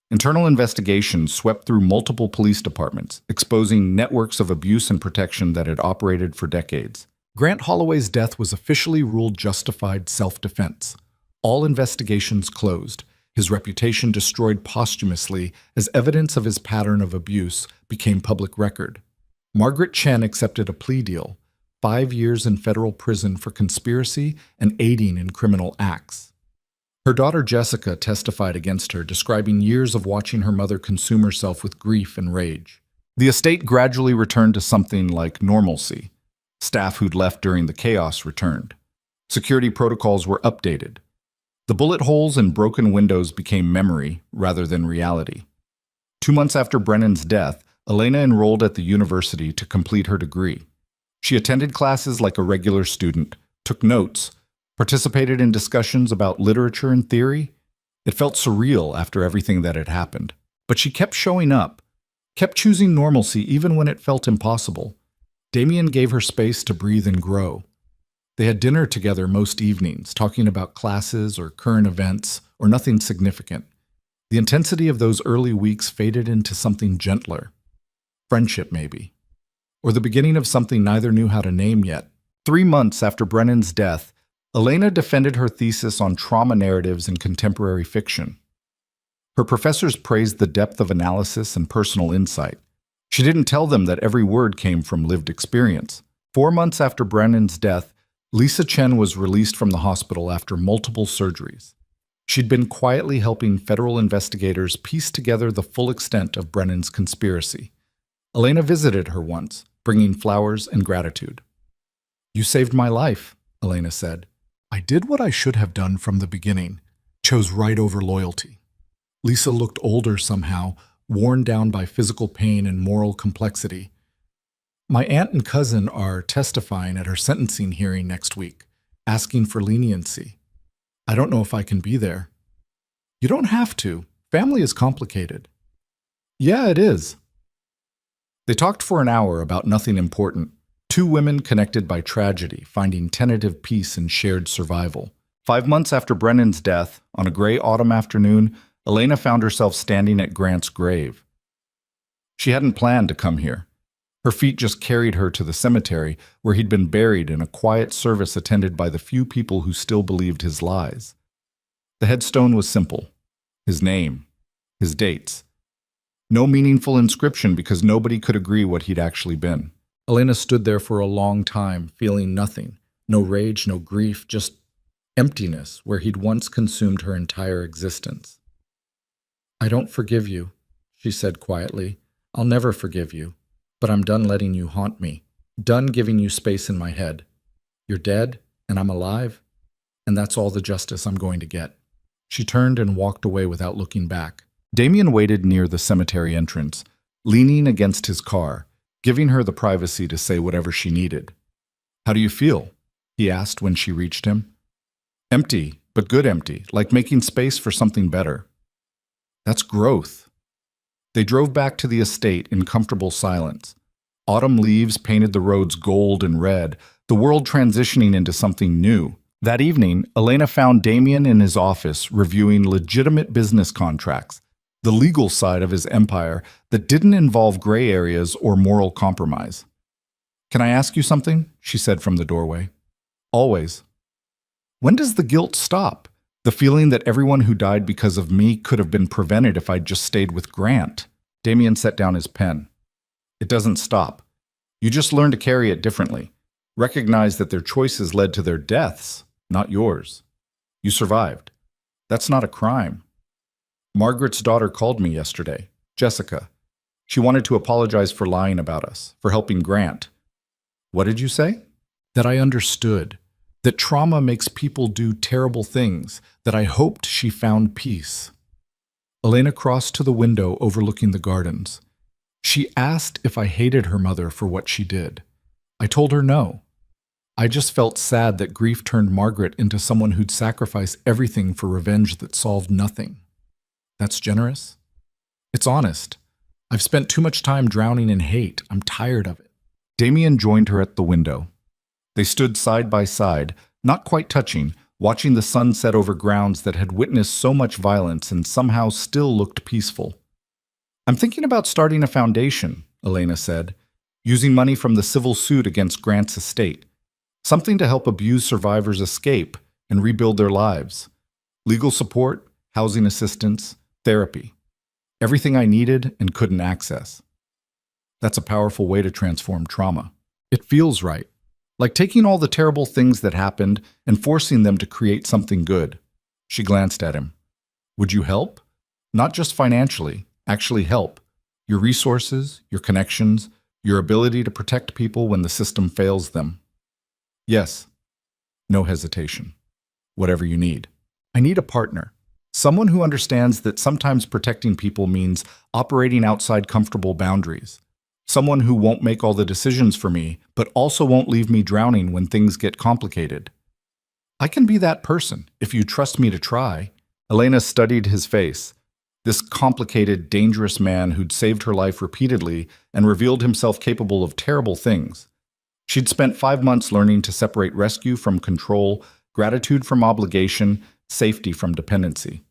Internal investigations swept through multiple police departments, exposing networks of abuse and protection that had operated for decades. Grant Holloway's death was officially ruled justified self-defense. All investigations closed, his reputation destroyed posthumously as evidence of his pattern of abuse became public record. Margaret Chen accepted a plea deal, 5 years in federal prison for conspiracy and aiding in criminal acts. Her daughter Jessica testified against her, describing years of watching her mother consume herself with grief and rage. The estate gradually returned to something like normalcy. Staff who'd left during the chaos returned. Security protocols were updated. The bullet holes and broken windows became memory rather than reality. 2 months after Brennan's death, Elena enrolled at the university to complete her degree. She attended classes like a regular student, took notes, participated in discussions about literature and theory. It felt surreal after everything that had happened. But she kept showing up, kept choosing normalcy even when it felt impossible. Damien gave her space to breathe and grow. They had dinner together most evenings, talking about classes or current events or nothing significant. The intensity of those early weeks faded into something gentler. Friendship, maybe. Or the beginning of something neither knew how to name yet. 3 months after Brennan's death, Elena defended her thesis on trauma narratives in contemporary fiction. Her professors praised the depth of analysis and personal insight. She didn't tell them that every word came from lived experience. 4 months after Brennan's death, Lisa Chen was released from the hospital after multiple surgeries. She'd been quietly helping federal investigators piece together the full extent of Brennan's conspiracy. Elena visited her once, bringing flowers and gratitude. "You saved my life," Elena said. "I did what I should have done from the beginning, chose right over loyalty." Lisa looked older somehow, worn down by physical pain and moral complexity. "My aunt and cousin are testifying at her sentencing hearing next week, asking for leniency. I don't know if I can be there." "You don't have to. Family is complicated." "Yeah, it is." They talked for an hour about nothing important. 2 women connected by tragedy, finding tentative peace in shared survival. 5 months after Brennan's death, on a gray autumn afternoon, Elena found herself standing at Grant's grave. She hadn't planned to come here. Her feet just carried her to the cemetery, where he'd been buried in a quiet service attended by the few people who still believed his lies. The headstone was simple. His name. His dates. No meaningful inscription because nobody could agree what he'd actually been. Elena stood there for a long time, feeling nothing. No rage, no grief, just emptiness where he'd once consumed her entire existence. "I don't forgive you," she said quietly. "I'll never forgive you. But I'm done letting you haunt me. Done giving you space in my head. You're dead, and I'm alive, and that's all the justice I'm going to get." She turned and walked away without looking back. Damien waited near the cemetery entrance, leaning against his car, giving her the privacy to say whatever she needed. "How do you feel?" he asked when she reached him. "Empty, but good empty, like making space for something better." "That's growth." They drove back to the estate in comfortable silence. Autumn leaves painted the roads gold and red, the world transitioning into something new. That evening, Elena found Damien in his office reviewing legitimate business contracts, the legal side of his empire that didn't involve gray areas or moral compromise. "Can I ask you something?" she said from the doorway. "Always." "When does the guilt stop? The feeling that everyone who died because of me could have been prevented if I'd just stayed with Grant." Damien set down his pen. "It doesn't stop. You just learn to carry it differently. Recognize that their choices led to their deaths, not yours. You survived. That's not a crime. Margaret's daughter called me yesterday, Jessica. She wanted to apologize for lying about us, for helping Grant." "What did you say?" "That I understood. That trauma makes people do terrible things. That I hoped she found peace." Elena crossed to the window overlooking the gardens. "She asked if I hated her mother for what she did. I told her no. I just felt sad that grief turned Margaret into someone who'd sacrifice everything for revenge that solved nothing. That's generous? It's honest. I've spent too much time drowning in hate. I'm tired of it." Damien joined her at the window. They stood side by side, not quite touching, watching the sun set over grounds that had witnessed so much violence and somehow still looked peaceful. "I'm thinking about starting a foundation," Elena said, "using money from the civil suit against Grant's estate. Something to help abused survivors escape and rebuild their lives. Legal support, housing assistance, therapy. Everything I needed and couldn't access." That's a powerful way to transform trauma. It feels right. Like taking all the terrible things that happened and forcing them to create something good. She glanced at him. "Would you help? Not just financially, actually help. Your resources, your connections, your ability to protect people when the system fails them." "Yes." No hesitation. "Whatever you need." "I need a partner. Someone who understands that sometimes protecting people means operating outside comfortable boundaries. Someone who won't make all the decisions for me, but also won't leave me drowning when things get complicated." "I can be that person, if you trust me to try." Elena studied his face. This complicated, dangerous man who'd saved her life repeatedly and revealed himself capable of terrible things. She'd spent 5 months learning to separate rescue from control, gratitude from obligation, safety from dependency.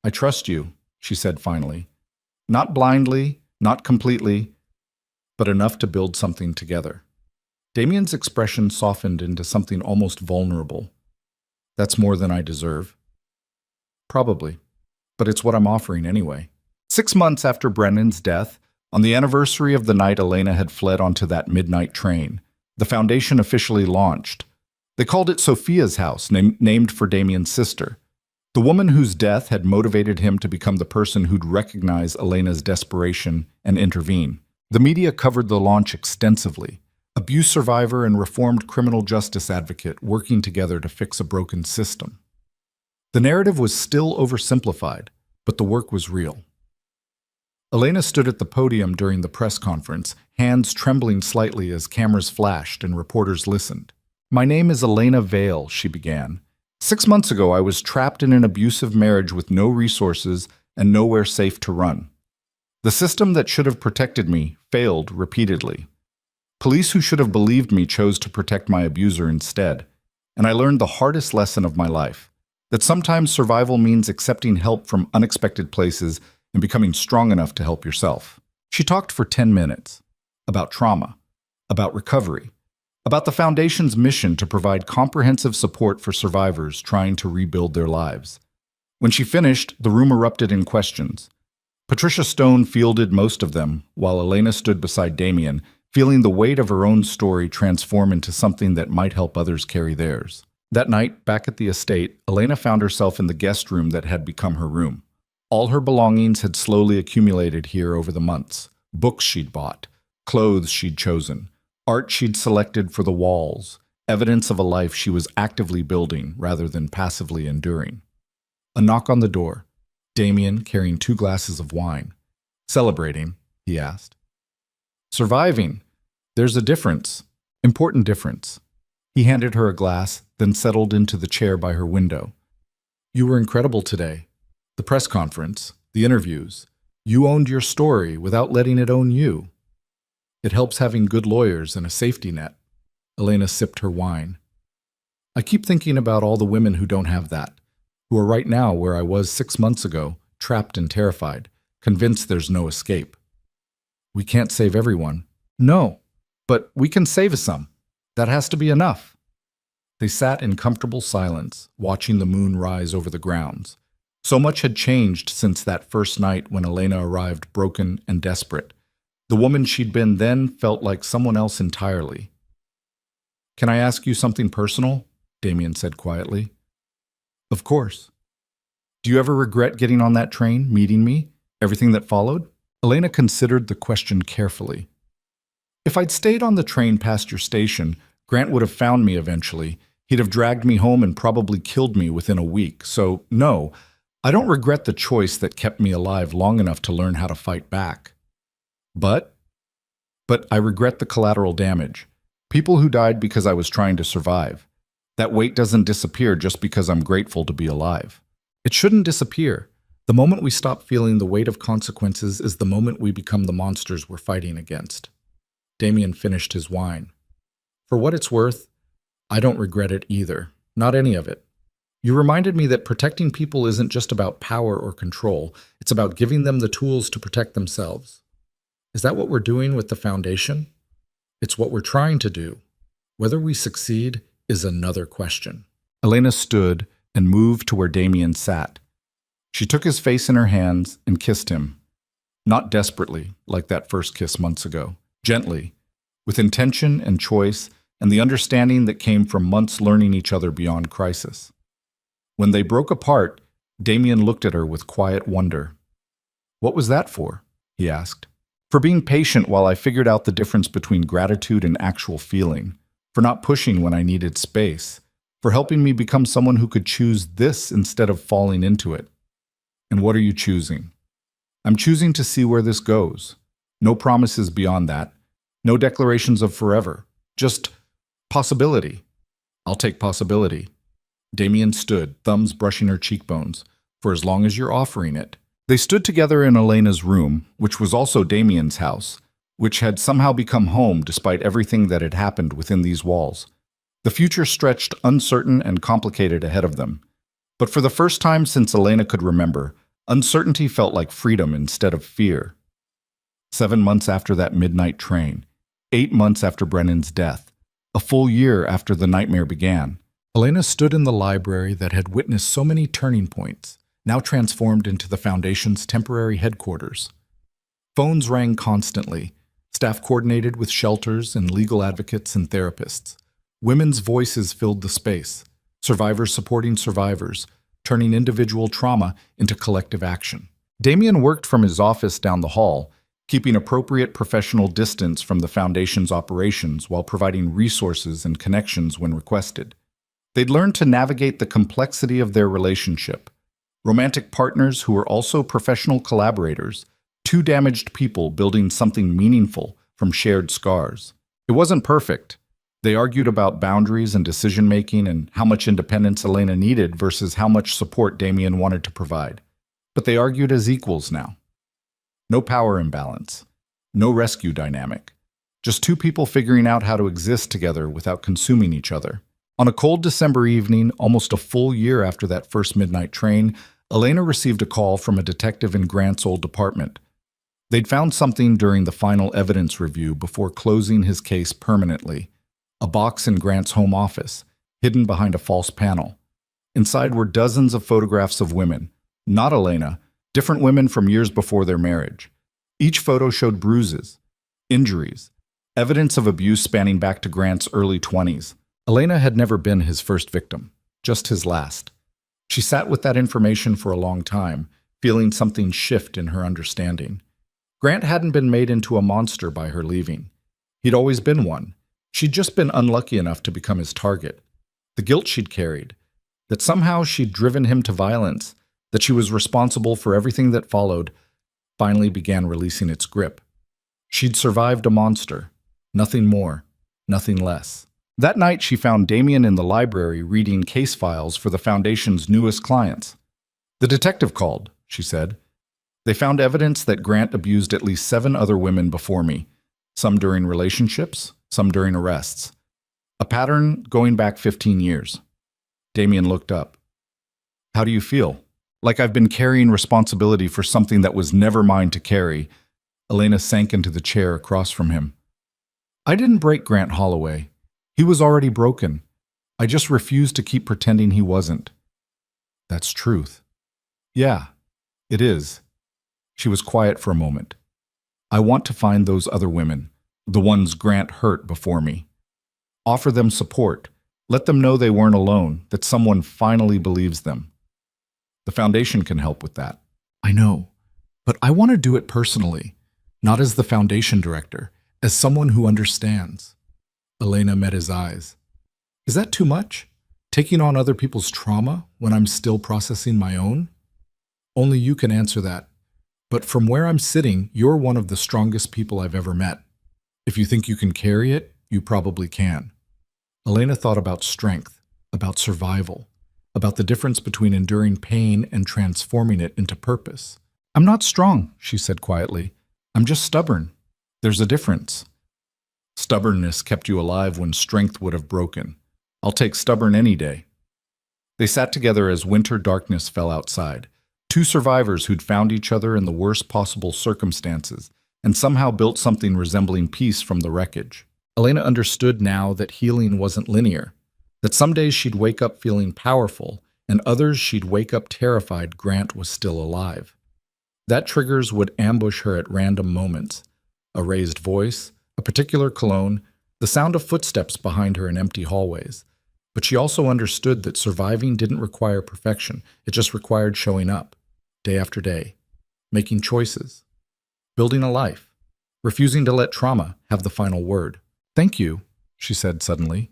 "I trust you," she said finally. "Not blindly, not completely, but enough to build something together." Damien's expression softened into something almost vulnerable. "That's more than I deserve." "Probably, but it's what I'm offering anyway." 6 months after Brennan's death, on the anniversary of the night Elena had fled onto that midnight train, the foundation officially launched. They called it Sophia's House, named for Damien's sister, the woman whose death had motivated him to become the person who'd recognize Elena's desperation and intervene. The media covered the launch extensively. Abuse survivor and reformed criminal justice advocate working together to fix a broken system. The narrative was still oversimplified, but the work was real. Elena stood at the podium during the press conference, hands trembling slightly as cameras flashed and reporters listened. "My name is Elena Vale," she began. 6 months ago, I was trapped in an abusive marriage with no resources and nowhere safe to run. The system that should have protected me failed repeatedly. Police who should have believed me chose to protect my abuser instead. And I learned the hardest lesson of my life, that sometimes survival means accepting help from unexpected places and becoming strong enough to help yourself. She talked for 10 minutes about trauma, about recovery, about the Foundation's mission to provide comprehensive support for survivors trying to rebuild their lives. When she finished, the room erupted in questions. Patricia Stone fielded most of them, while Elena stood beside Damien, feeling the weight of her own story transform into something that might help others carry theirs. That night, back at the estate, Elena found herself in the guest room that had become her room. All her belongings had slowly accumulated here over the months. Books she'd bought, clothes she'd chosen, art she'd selected for the walls, evidence of a life she was actively building rather than passively enduring. A knock on the door. Damien carrying 2 glasses of wine. "Celebrating?" he asked. "Surviving. There's a difference. Important difference." He handed her a glass, then settled into the chair by her window. "You were incredible today. The press conference, the interviews. You owned your story without letting it own you. It helps having good lawyers and a safety net." Elena sipped her wine. "I keep thinking about all the women who don't have that, who are right now where I was 6 months ago, trapped and terrified, convinced there's no escape. We can't save everyone." "No, but we can save some. That has to be enough." They sat in comfortable silence, watching the moon rise over the grounds. So much had changed since that first night when Elena arrived broken and desperate. The woman she'd been then felt like someone else entirely. "Can I ask you something personal?" Damien said quietly. "Of course." "Do you ever regret getting on that train, meeting me, everything that followed?" Elena considered the question carefully. "If I'd stayed on the train past your station, Grant would have found me eventually. He'd have dragged me home and probably killed me within a week. So, no, I don't regret the choice that kept me alive long enough to learn how to fight back. But I regret the collateral damage. People who died because I was trying to survive. That weight doesn't disappear just because I'm grateful to be alive. It shouldn't disappear. The moment we stop feeling the weight of consequences is the moment we become the monsters we're fighting against." Damien finished his wine. "For what it's worth, I don't regret it either. Not any of it. You reminded me that protecting people isn't just about power or control. It's about giving them the tools to protect themselves. Is that what we're doing with the Foundation? It's what we're trying to do. Whether we succeed is another question." Elena stood and moved to where Damien sat. She took his face in her hands and kissed him. Not desperately, like that first kiss months ago. Gently, with intention and choice and the understanding that came from months learning each other beyond crisis. When they broke apart, Damien looked at her with quiet wonder. "What was that for?" he asked. "For being patient while I figured out the difference between gratitude and actual feeling. For not pushing when I needed space. For helping me become someone who could choose this instead of falling into it." "And what are you choosing?" "I'm choosing to see where this goes. No promises beyond that. No declarations of forever. Just possibility." "I'll take possibility." Damien stood, thumbs brushing her cheekbones. "For as long as you're offering it." They stood together in Elena's room, which was also Damien's house, which had somehow become home despite everything that had happened within these walls. The future stretched uncertain and complicated ahead of them. But for the first time since Elena could remember, uncertainty felt like freedom instead of fear. 7 months after that midnight train, 8 months after Brennan's death, a full year after the nightmare began, Elena stood in the library that had witnessed so many turning points, now transformed into the Foundation's temporary headquarters. Phones rang constantly, staff coordinated with shelters and legal advocates and therapists. Women's voices filled the space, survivors supporting survivors, turning individual trauma into collective action. Damien worked from his office down the hall, keeping appropriate professional distance from the Foundation's operations while providing resources and connections when requested. They'd learned to navigate the complexity of their relationship. Romantic partners who were also professional collaborators, 2 damaged people building something meaningful from shared scars. It wasn't perfect. They argued about boundaries and decision-making and how much independence Elena needed versus how much support Damien wanted to provide. But they argued as equals now. No power imbalance. No rescue dynamic. Just 2 people figuring out how to exist together without consuming each other. On a cold December evening, almost a full year after that first midnight train, Elena received a call from a detective in Grant's old department. They'd found something during the final evidence review before closing his case permanently. A box in Grant's home office, hidden behind a false panel. Inside were dozens of photographs of women, not Elena, different women from years before their marriage. Each photo showed bruises, injuries, evidence of abuse spanning back to Grant's early 20s. Elena had never been his first victim, just his last. She sat with that information for a long time, feeling something shift in her understanding. Grant hadn't been made into a monster by her leaving. He'd always been one. She'd just been unlucky enough to become his target. The guilt she'd carried, that somehow she'd driven him to violence, that she was responsible for everything that followed, finally began releasing its grip. She'd survived a monster, nothing more, nothing less. That night, she found Damien in the library reading case files for the Foundation's newest clients. "The detective called," she said. "They found evidence that Grant abused at least 7 other women before me, some during relationships, some during arrests. A pattern going back 15 years. Damien looked up. "How do you feel?" "Like I've been carrying responsibility for something that was never mine to carry." Elena sank into the chair across from him. "I didn't break Grant Holloway. He was already broken. I just refused to keep pretending he wasn't." "That's truth." "Yeah, it is." She was quiet for a moment. "I want to find those other women, the ones Grant hurt before me. Offer them support. Let them know they weren't alone, that someone finally believes them. The Foundation can help with that." "I know, but I want to do it personally, not as the Foundation director, as someone who understands." Elena met his eyes. "Is that too much? Taking on other people's trauma when I'm still processing my own?" "Only you can answer that. But from where I'm sitting, you're one of the strongest people I've ever met. If you think you can carry it, you probably can." Elena thought about strength, about survival, about the difference between enduring pain and transforming it into purpose. "I'm not strong," she said quietly. "I'm just stubborn. There's a difference." "Stubbornness kept you alive when strength would have broken. I'll take stubborn any day." They sat together as winter darkness fell outside. 2 survivors who'd found each other in the worst possible circumstances and somehow built something resembling peace from the wreckage. Elena understood now that healing wasn't linear, that some days she'd wake up feeling powerful and others she'd wake up terrified Grant was still alive. That triggers would ambush her at random moments. A raised voice, a particular cologne, the sound of footsteps behind her in empty hallways. But she also understood that surviving didn't require perfection. It just required showing up, day after day, making choices, building a life, refusing to let trauma have the final word. "Thank you," she said suddenly.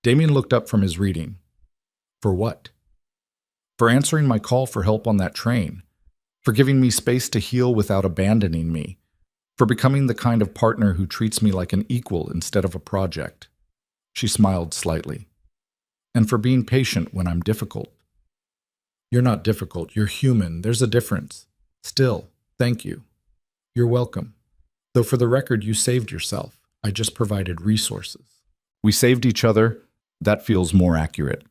Damien looked up from his reading. "For what?" "For answering my call for help on that train, for giving me space to heal without abandoning me, for becoming the kind of partner who treats me like an equal instead of a project." She smiled slightly. "And for being patient when I'm difficult." "You're not difficult, you're human, there's a difference. Still, thank you." "You're welcome. Though for the record, you saved yourself. I just provided resources." "We saved each other. That feels more accurate."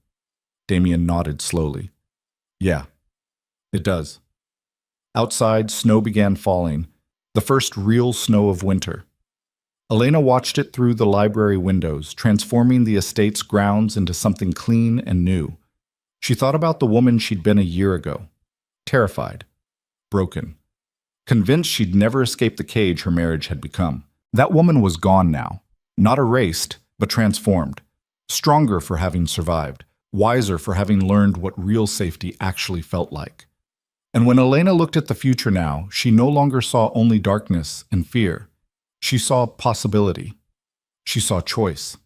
Damien nodded slowly. "Yeah, it does." Outside, snow began falling, the first real snow of winter. Elena watched it through the library windows, transforming the estate's grounds into something clean and new. She thought about the woman she'd been a year ago, terrified, broken, convinced she'd never escape the cage her marriage had become. That woman was gone now, not erased, but transformed, stronger for having survived, wiser for having learned what real safety actually felt like. And when Elena looked at the future now, she no longer saw only darkness and fear. She saw possibility. She saw choice.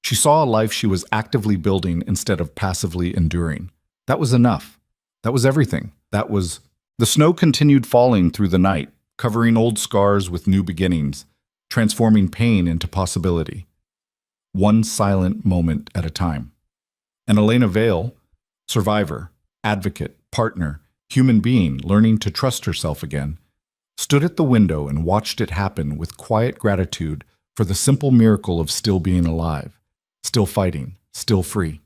She saw a life she was actively building instead of passively enduring. That was enough. That was everything. The snow continued falling through the night, covering old scars with new beginnings, transforming pain into possibility. One silent moment at a time. And Elena Vale, survivor, advocate, partner, human being learning to trust herself again, stood at the window and watched it happen with quiet gratitude for the simple miracle of still being alive, still fighting, still free.